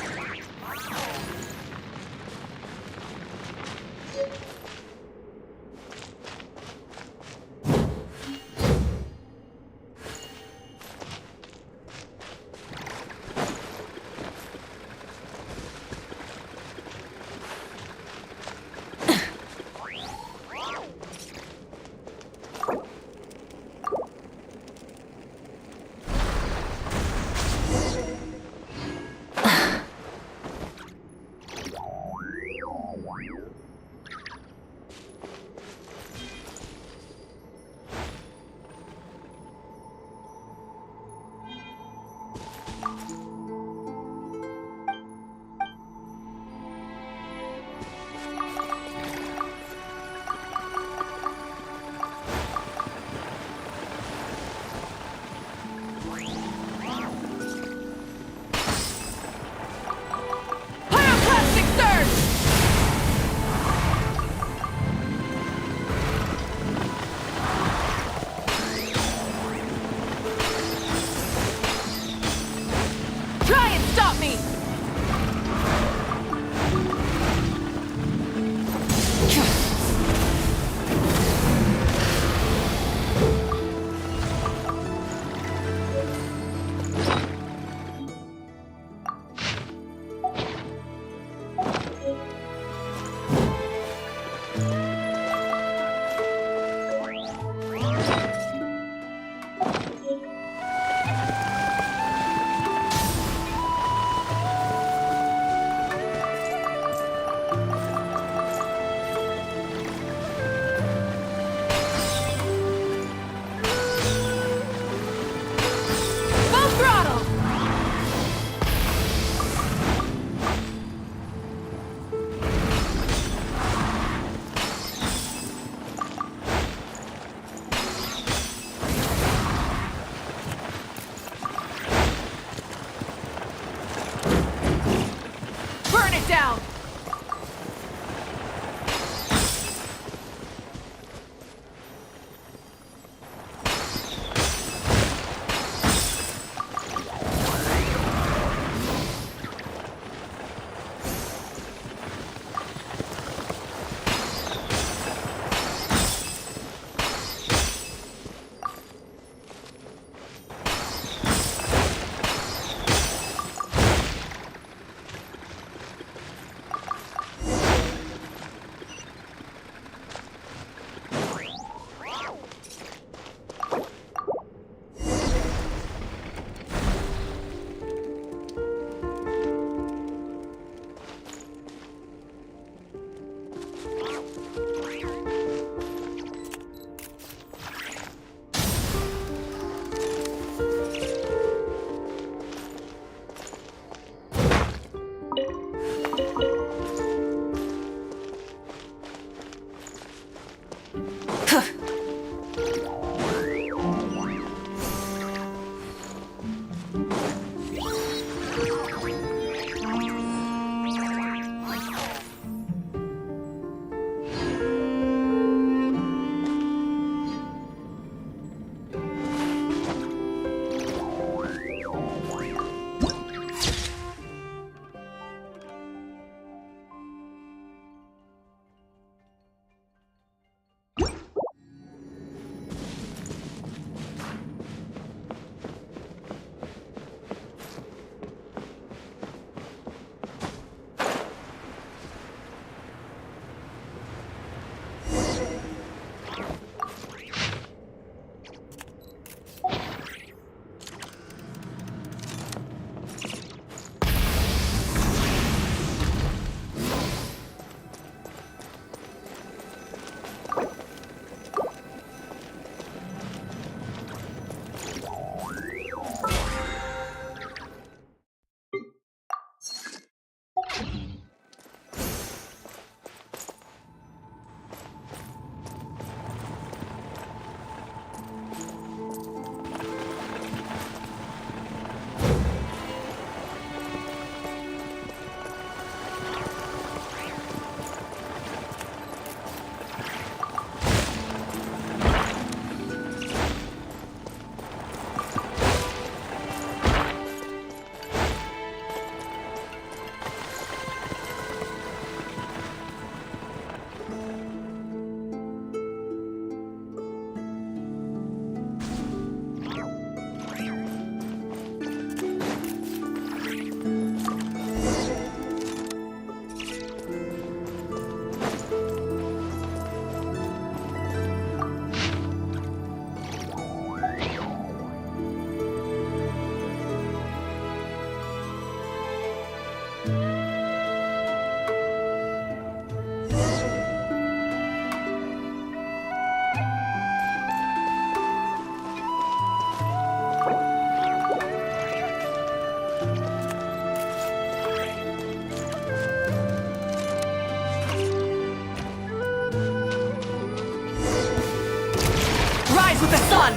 rise with the sun!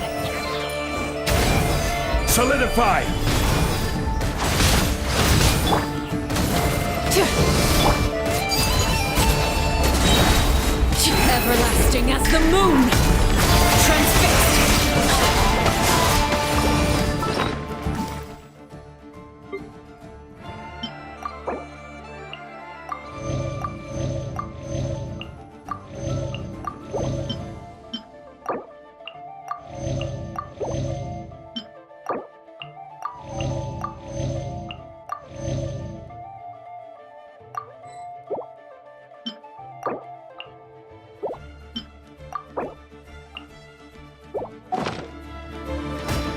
Solidify! Everlasting as the moon! Transfixed!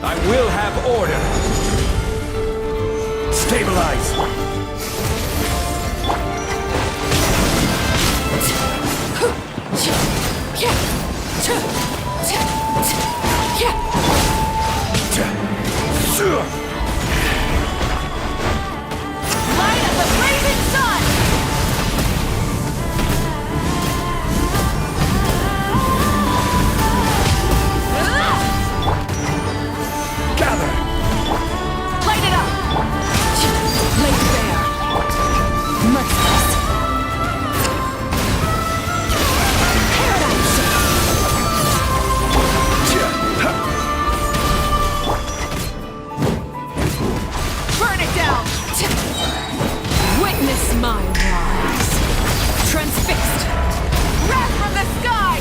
I will have order! Stabilize! Light of the blazing sun! Gather! Light it up! Laid bare. Merciless. Paradigm shift. Burn it down! Witness my rise. Transfixed. Wrath from the sky!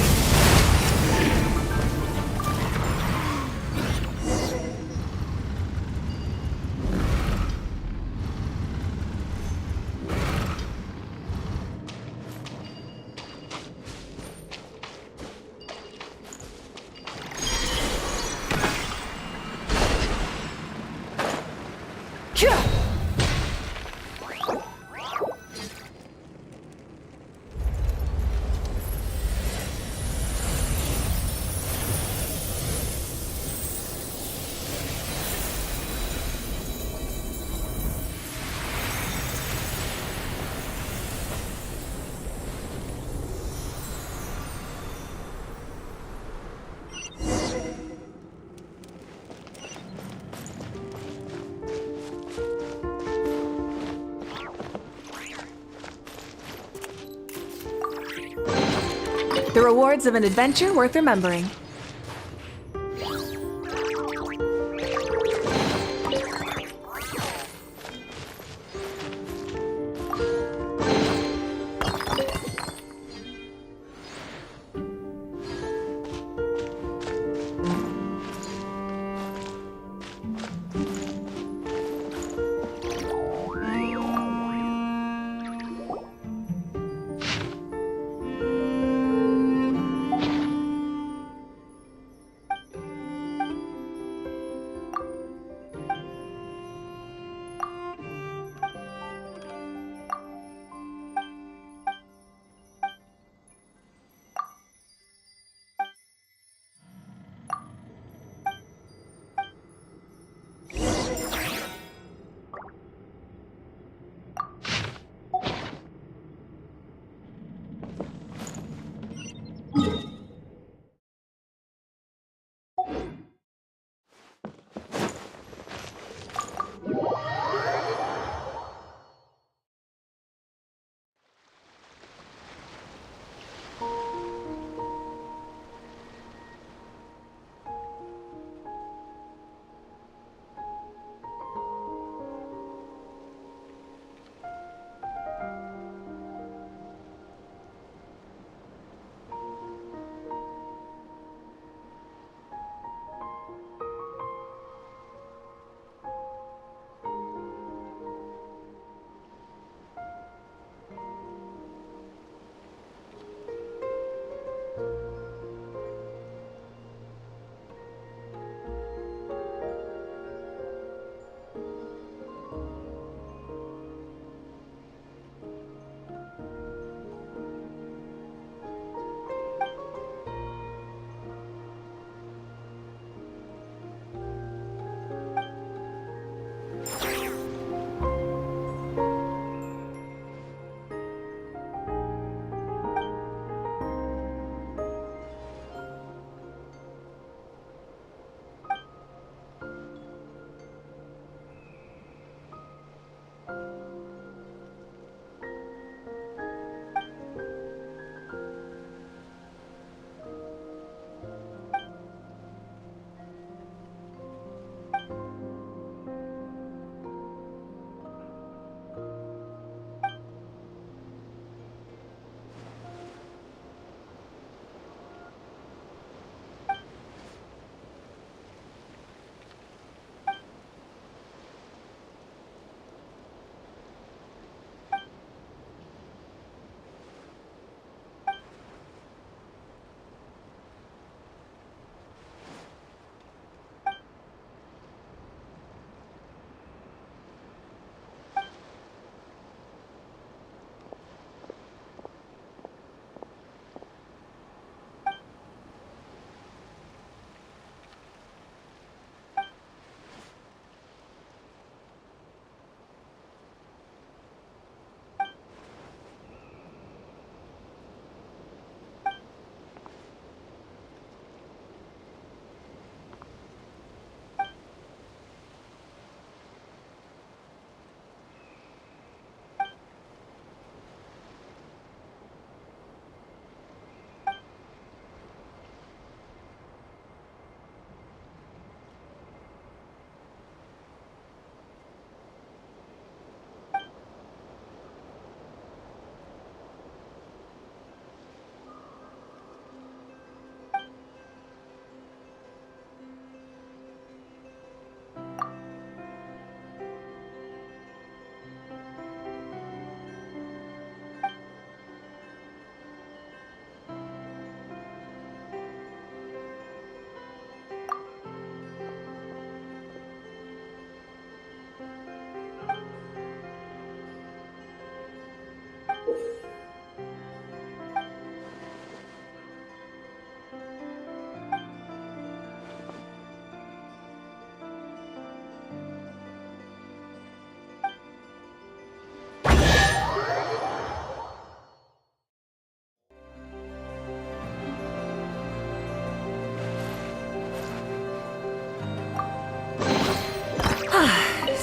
The rewards of an adventure worth remembering.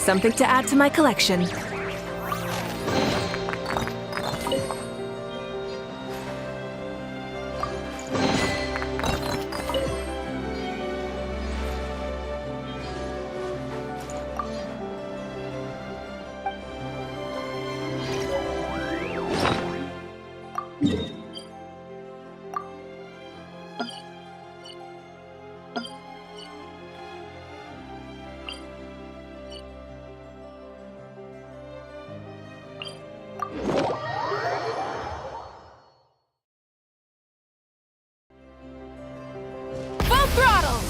Something to add to my collection. Full throttle!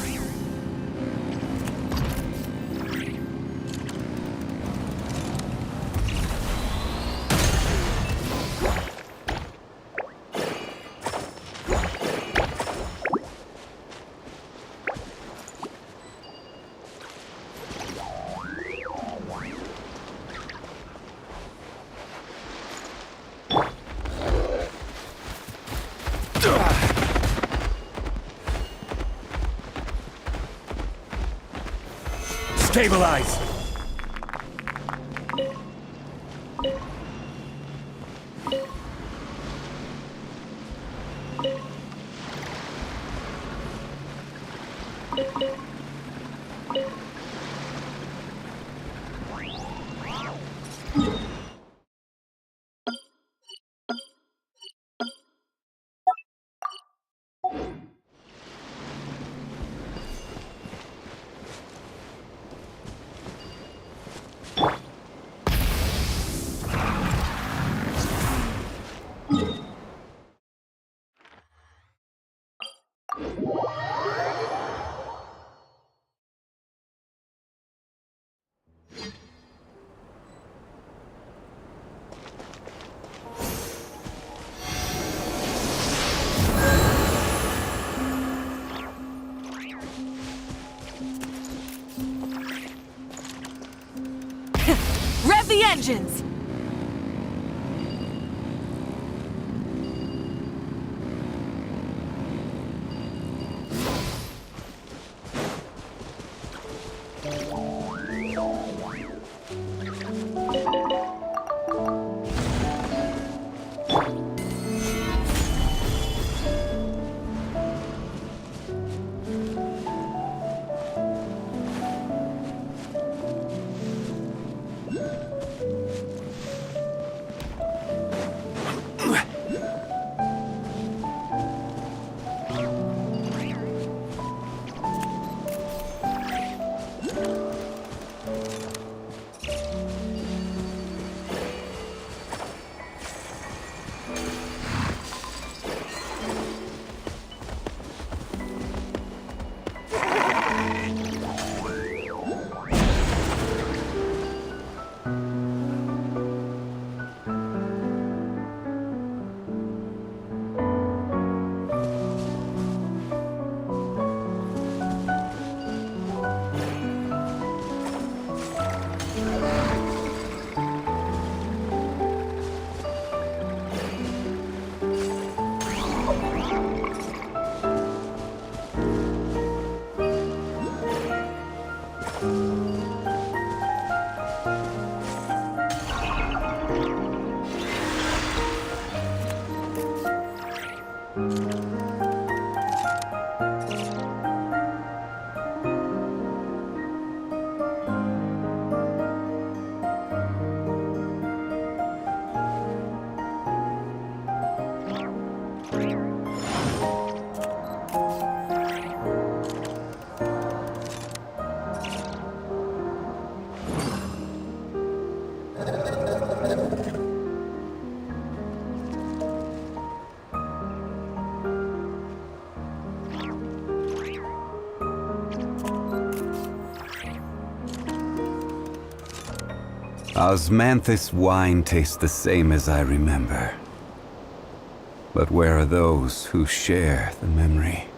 Stabilize! Rev the engines! Osmanthus wine tastes the same as I remember. But where are those who share the memory?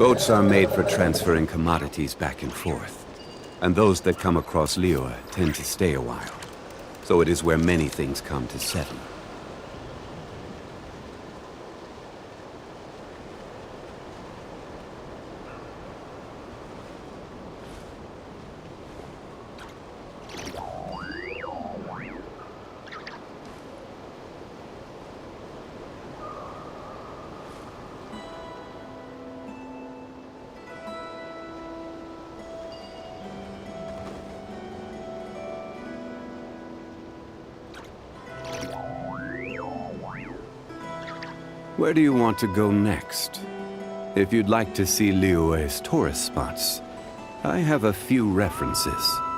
Boats are made for transferring commodities back and forth. And those that come across Liyue tend to stay a while. So it is where many things come to settle. Where do you want to go next? If you'd like to see Liyue's tourist spots, I have a few references.